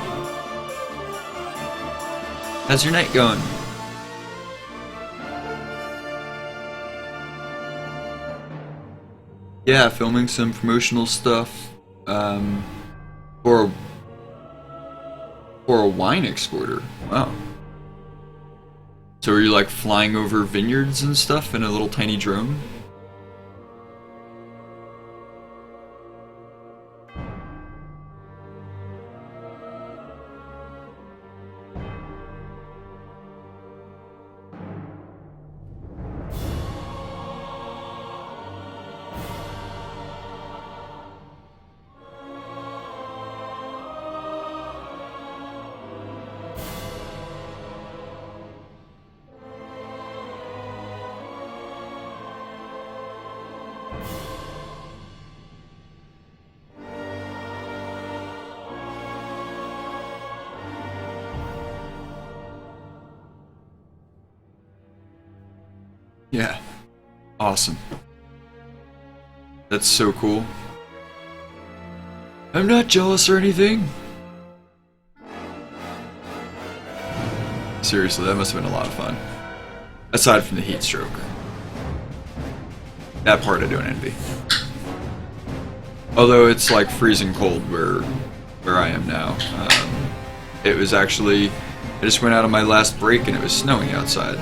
How's your night going? Yeah, filming some promotional stuff for a wine exporter. Wow. So are you like flying over vineyards and stuff in a little tiny drone? Yeah. Awesome. That's so cool. I'm not jealous or anything. Seriously, that must have been a lot of fun. Aside from the heat stroke. That part I don't envy. Although it's like freezing cold where I am now. It was actually... I just went out on my last break and it was snowing outside.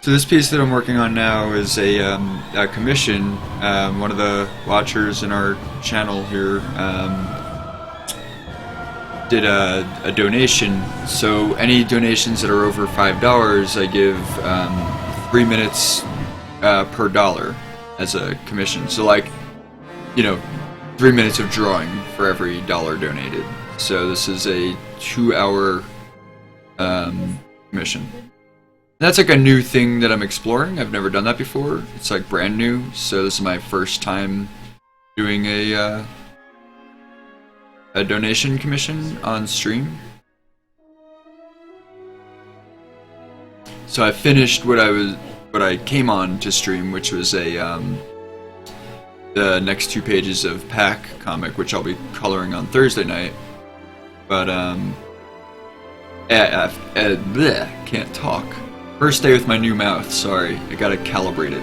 So this piece that I'm working on now is a commission. One of the watchers in our channel here did a donation. So any donations that are over $5, I give 3 minutes per dollar as a commission. So like, you know, 3 minutes of drawing for every dollar donated. So this is a 2-hour commission. That's like a new thing that I'm exploring. I've never done that before. It's like brand new, so this is my first time doing a donation commission on stream. So I finished what I came on to stream, which was the next 2 pages of Pack comic, which I'll be coloring on Thursday night. But can't talk. First day with my new mouth, sorry. I gotta calibrate it.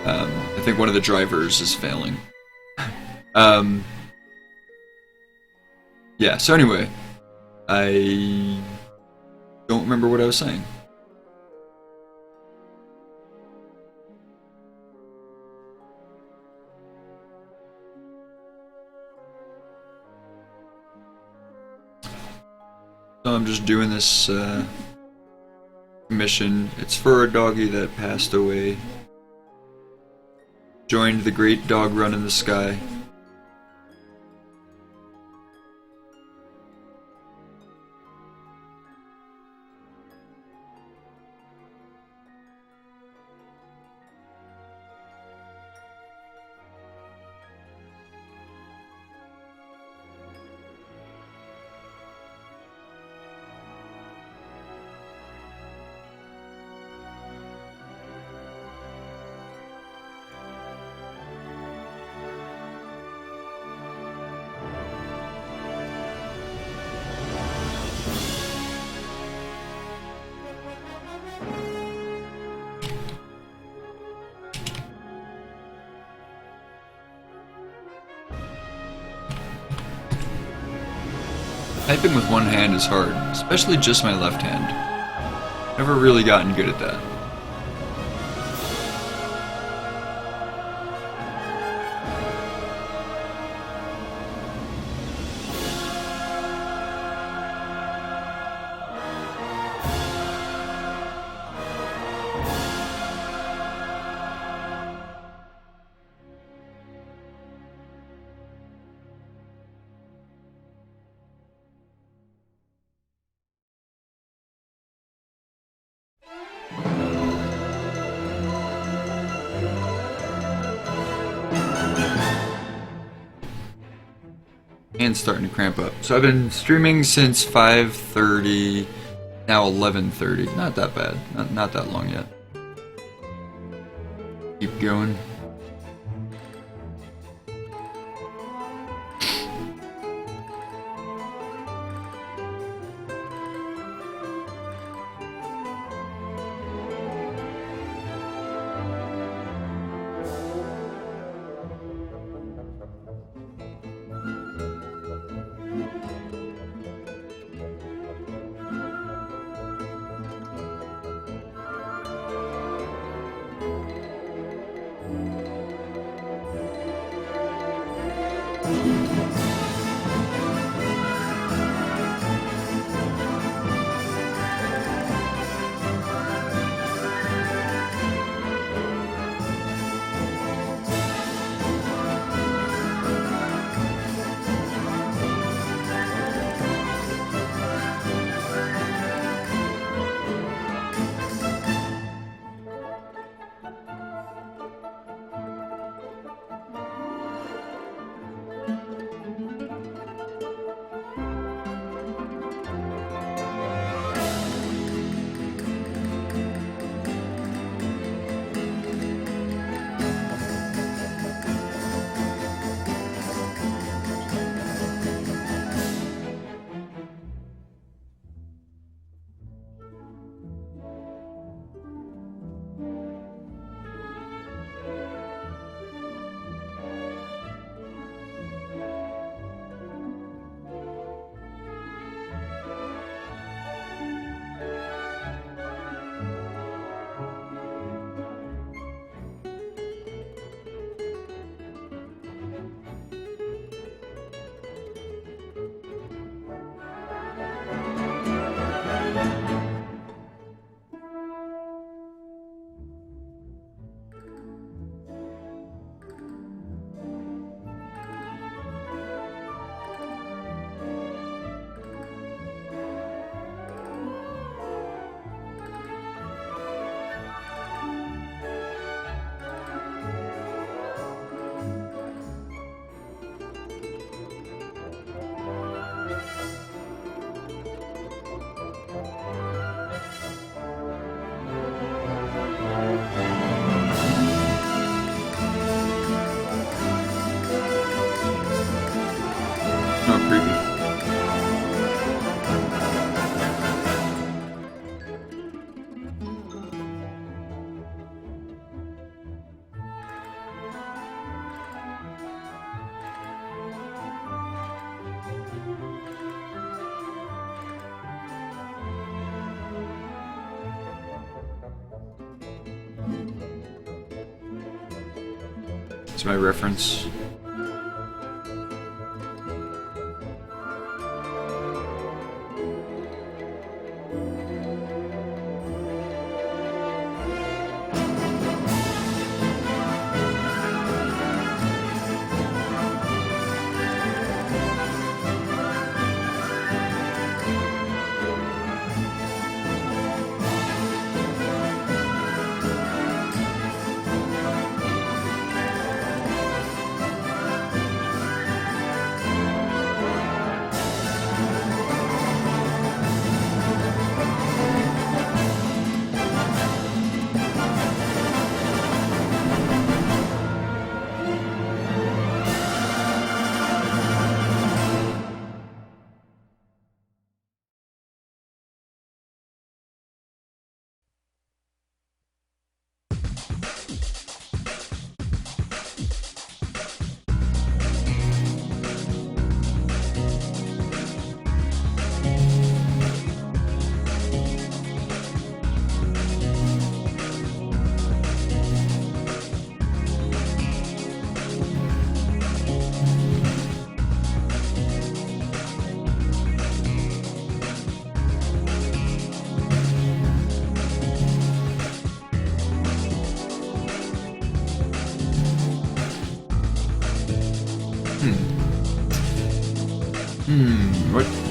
I think one of the drivers is failing. Yeah, so anyway. I don't remember what I was saying. So I'm just doing this mission. It's for a doggy that passed away. Joined the great dog run in the sky. Typing with one hand is hard, especially just my left hand. Never really gotten good at that. Hand's starting to cramp up. So I've been streaming since 5:30, now 11:30. Not that bad. Not that long yet. Keep going. Oh, creepy. It's my reference.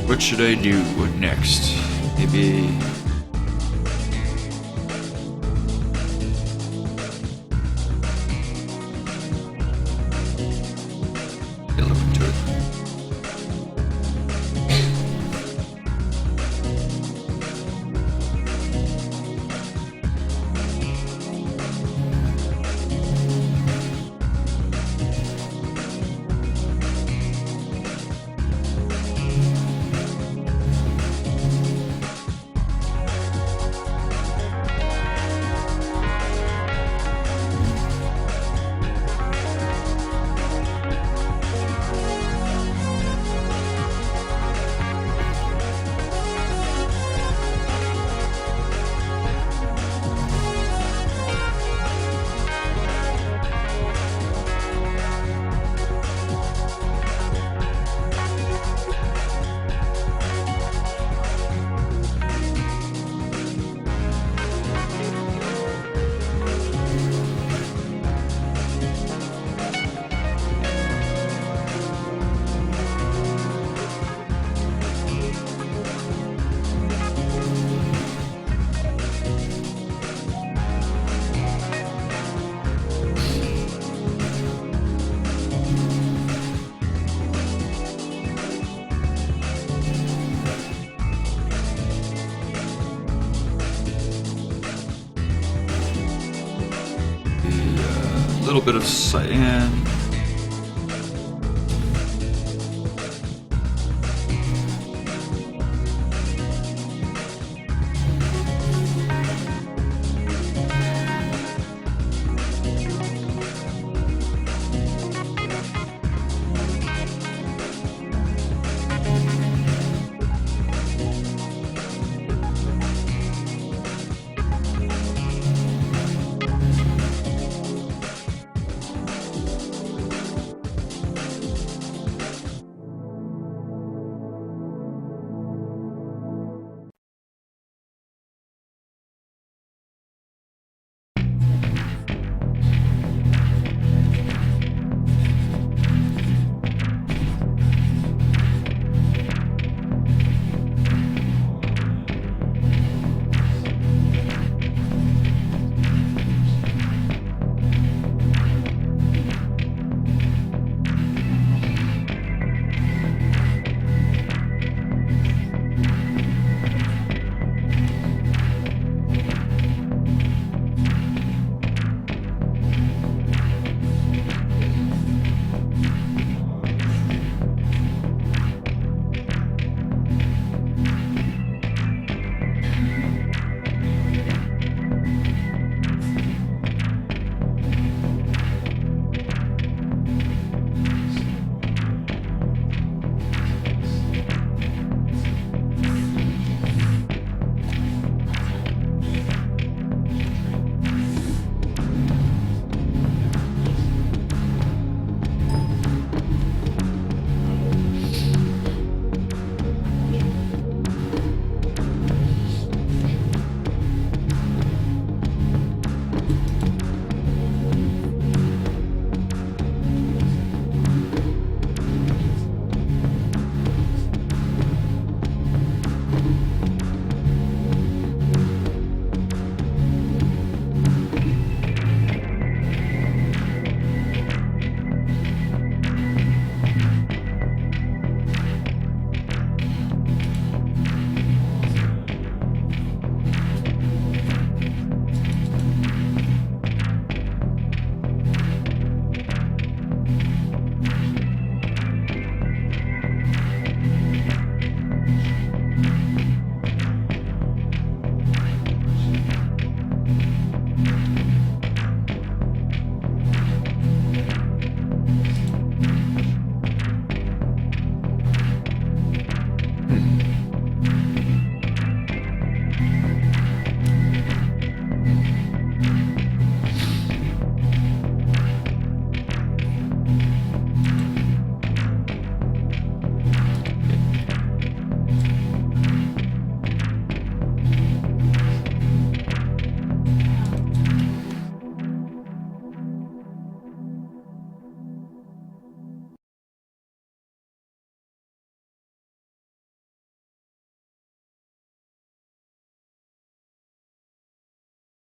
What should I do next? Maybe... Get a look into it. little bit of cyan.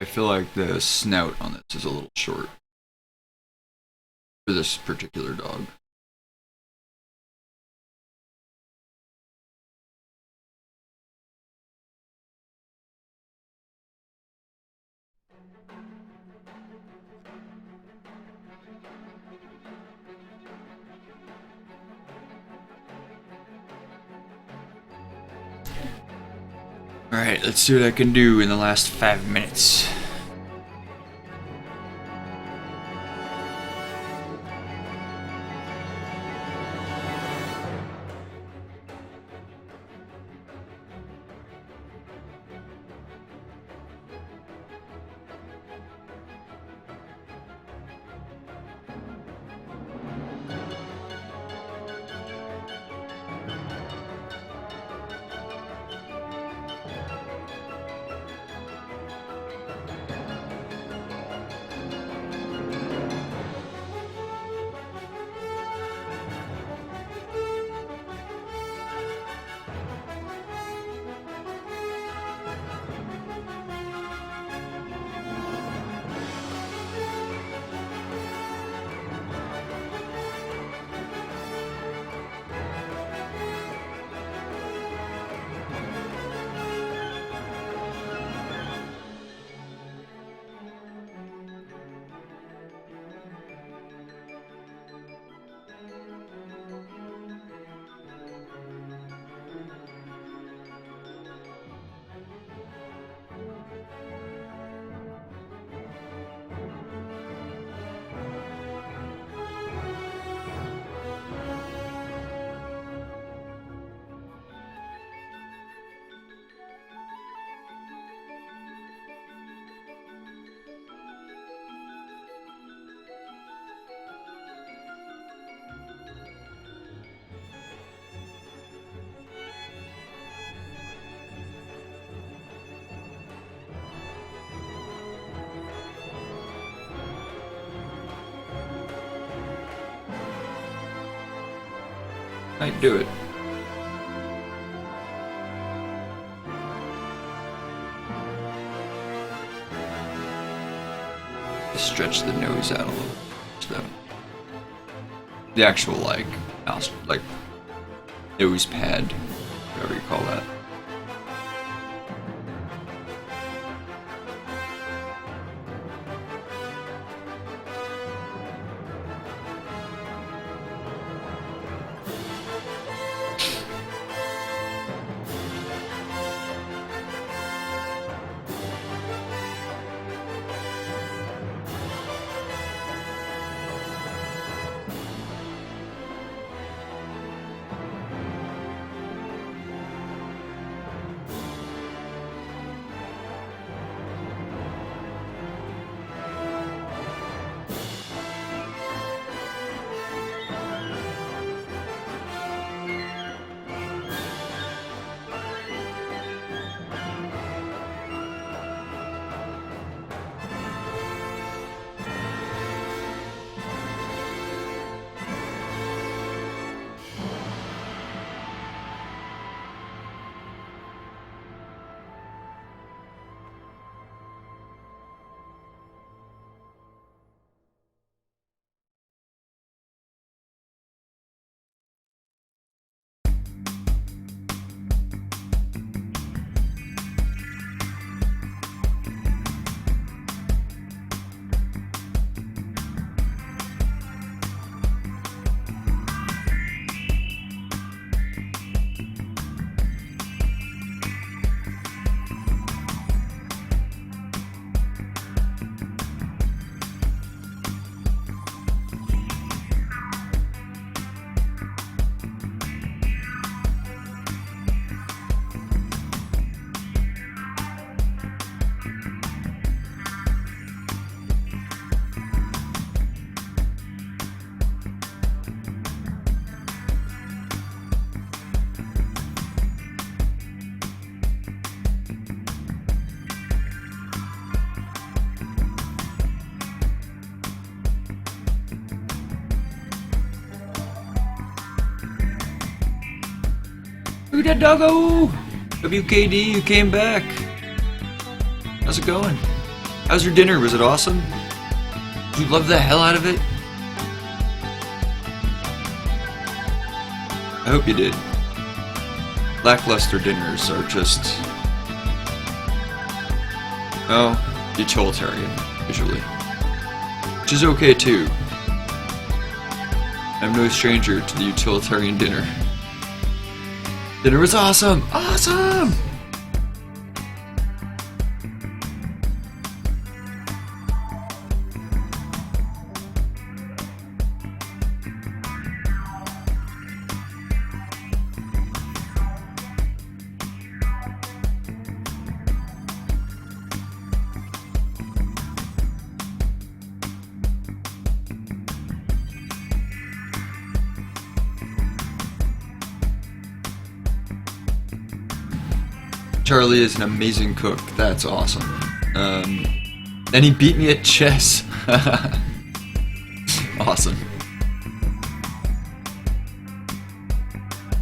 I feel like the snout on this is a little short for this particular dog. Alright, let's see what I can do in the last 5 minutes. Might do it. Just stretch the nose out a little. So the actual like mouse, like nose pad, whatever you call that. Look at that doggo! WKD, you came back. How's it going? How's your dinner? Was it awesome? Did you love the hell out of it? I hope you did. Lackluster dinners are just... well, utilitarian, usually. Which is okay too. I'm no stranger to the utilitarian dinner. Dinner was awesome! Awesome! Charlie is an amazing cook. That's awesome. And he beat me at chess. Awesome.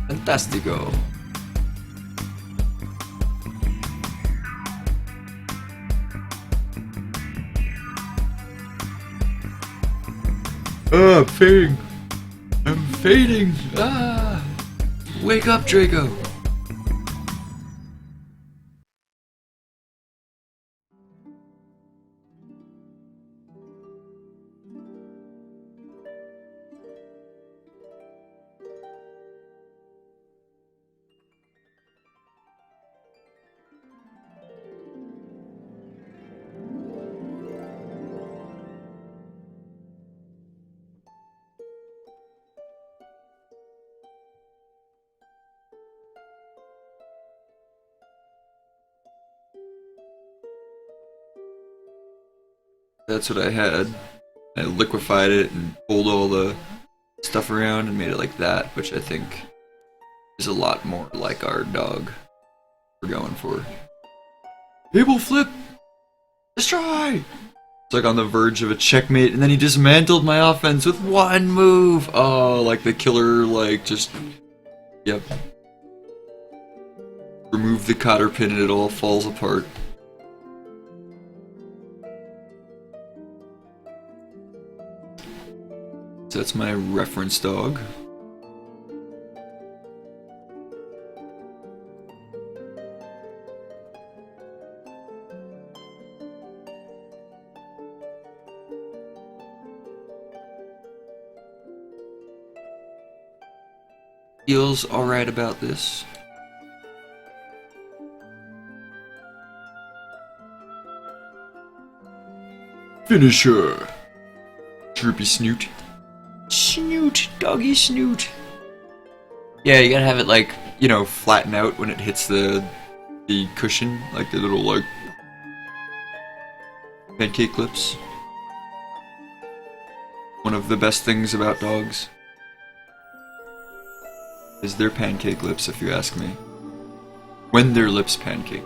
Fantastico. Oh, I'm fading. I'm fading. Ah! Wake up, Draco. That's what I had. I liquefied it and pulled all the stuff around and made it like that, which I think is a lot more like our dog we're going for. Table flip! Destroy! It's like on the verge of a checkmate, and then he dismantled my offense with one move! Oh, like the killer, like, just Yep. Remove the cotter pin and it all falls apart. So that's my reference dog. Feels alright about this. Finisher! Droopy snoot. Snoot! Doggy snoot! Yeah, you gotta have it like, you know, flatten out when it hits the cushion, like the little like pancake lips. One of the best things about dogs is their pancake lips, if you ask me. When their lips pancake.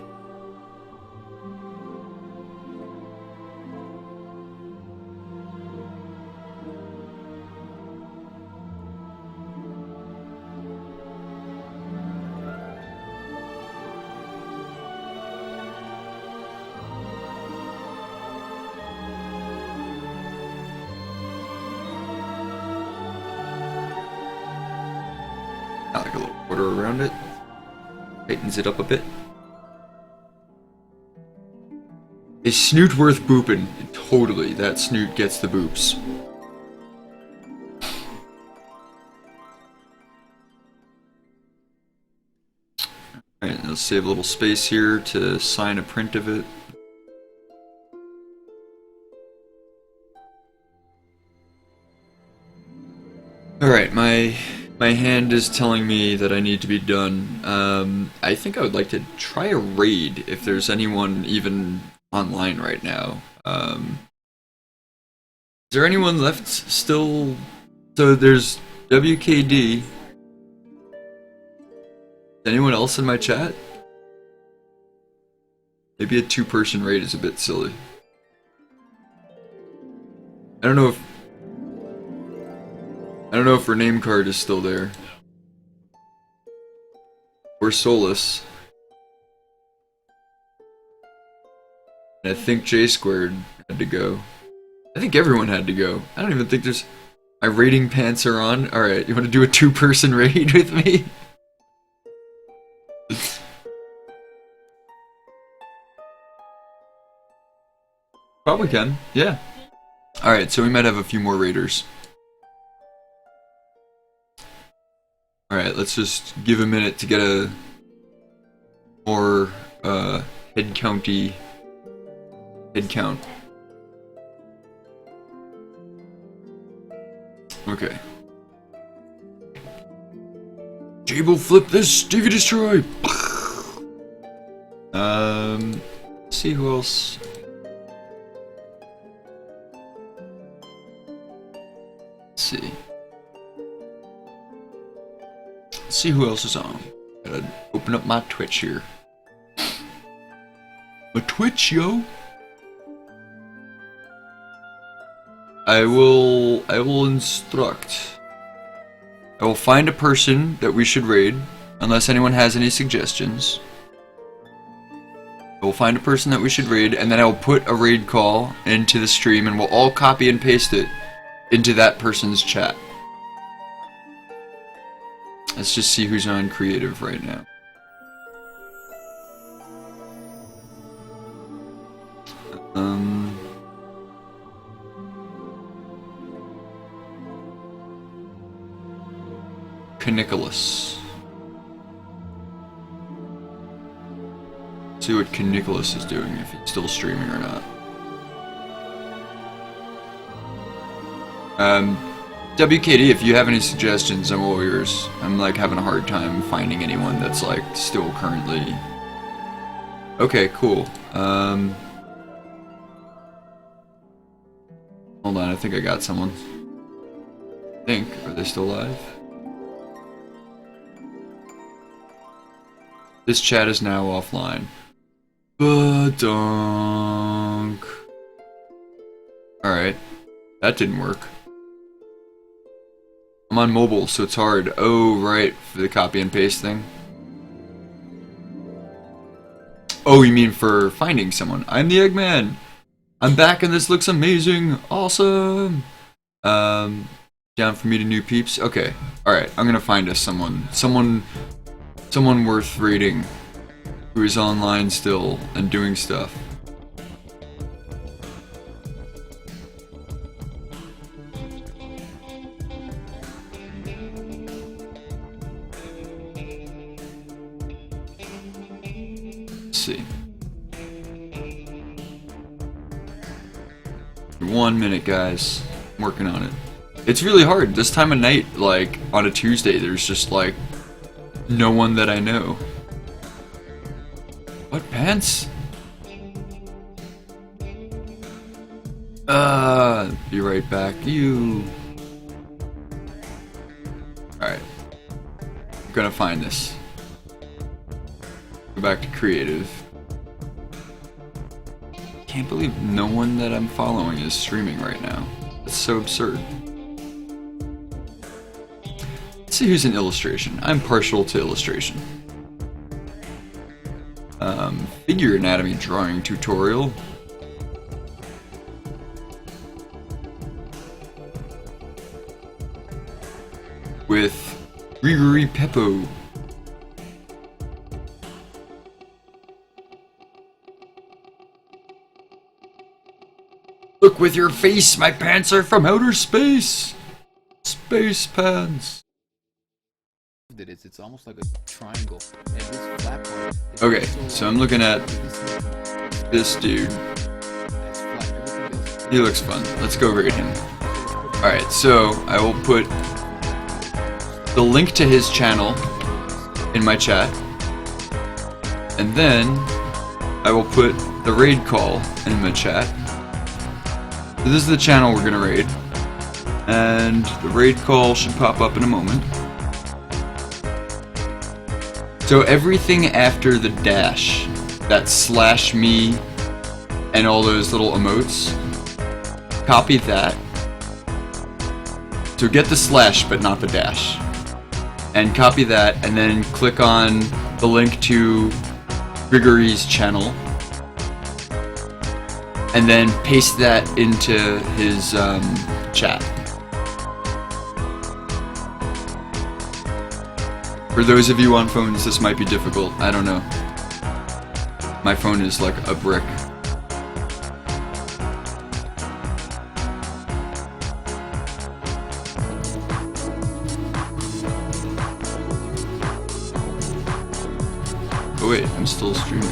Like a little border around it. Tightens it up a bit. Is snoot worth booping? Totally, that snoot gets the boops. Alright, let's save a little space here to sign a print of it. Alright, my hand is telling me that I need to be done. I think I would like to try a raid if there's anyone even online right now. Is there anyone left still? So there's WKD. Is anyone else in my chat? Maybe a 2-person raid is a bit silly. I don't know if her name card is still there. Or Solus. And I think J Squared had to go. I think everyone had to go. I don't even think there's... My raiding pants are on. Alright, you want to do a 2-person raid with me? Probably can, yeah. Alright, so we might have a few more raiders. Alright, let's just give a minute to get a more head count. Okay. Jayel, flip this, Stevie destroy! Let's see who else. Let's see. See who else is on. Gotta open up my Twitch here. My Twitch, yo. I will instruct. I will find a person that we should raid, unless anyone has any suggestions. I will find a person that we should raid, and then I will put a raid call into the stream, and we'll all copy and paste it into that person's chat. Let's just see who's on creative right now. Canicolas. See what Canicolas is doing, if he's still streaming or not. WKD, if you have any suggestions, I'm all yours. I'm like having a hard time finding anyone that's like still currently... Okay, cool. Hold on, I think I got someone. I think. Are they still alive? This chat is now offline. Ba-donk. Alright. That didn't work. I'm on mobile, so it's hard. Oh, right, for the copy and paste thing. Oh, you mean for finding someone? I'm the Eggman. I'm back and this looks amazing. Awesome. Down for meeting new peeps. Okay. Alright, I'm gonna find us someone worth reading who is online still and doing stuff. Let's see. 1 minute, guys. I'm working on it. It's really hard. This time of night, like, on a Tuesday, there's just, like, no one that I know. What pants? Be right back. You. Alright. I'm gonna find this. Go back to creative. Can't believe no one that I'm following is streaming right now. That's so absurd. Let's see who's in illustration. I'm partial to illustration. Figure anatomy drawing tutorial. With Gregory Peppo. Look with your face, my pants are from outer space. Space pants. It's almost like a triangle. And this flat part, Okay, so I'm looking at this dude. that's flat. Everything else He looks fun. Let's go rate him. Alright, so I will put the link to his channel in my chat. And then I will put the raid call in my chat. So this is the channel we're gonna raid. And the raid call should pop up in a moment. So everything after the dash, that slash me and all those little emotes, copy that. So get the slash but not the dash. And copy that and then click on the link to Grigory's channel. And then paste that into his chat. For those of you on phones, this might be difficult. I don't know. My phone is like a brick. Oh wait, I'm still streaming.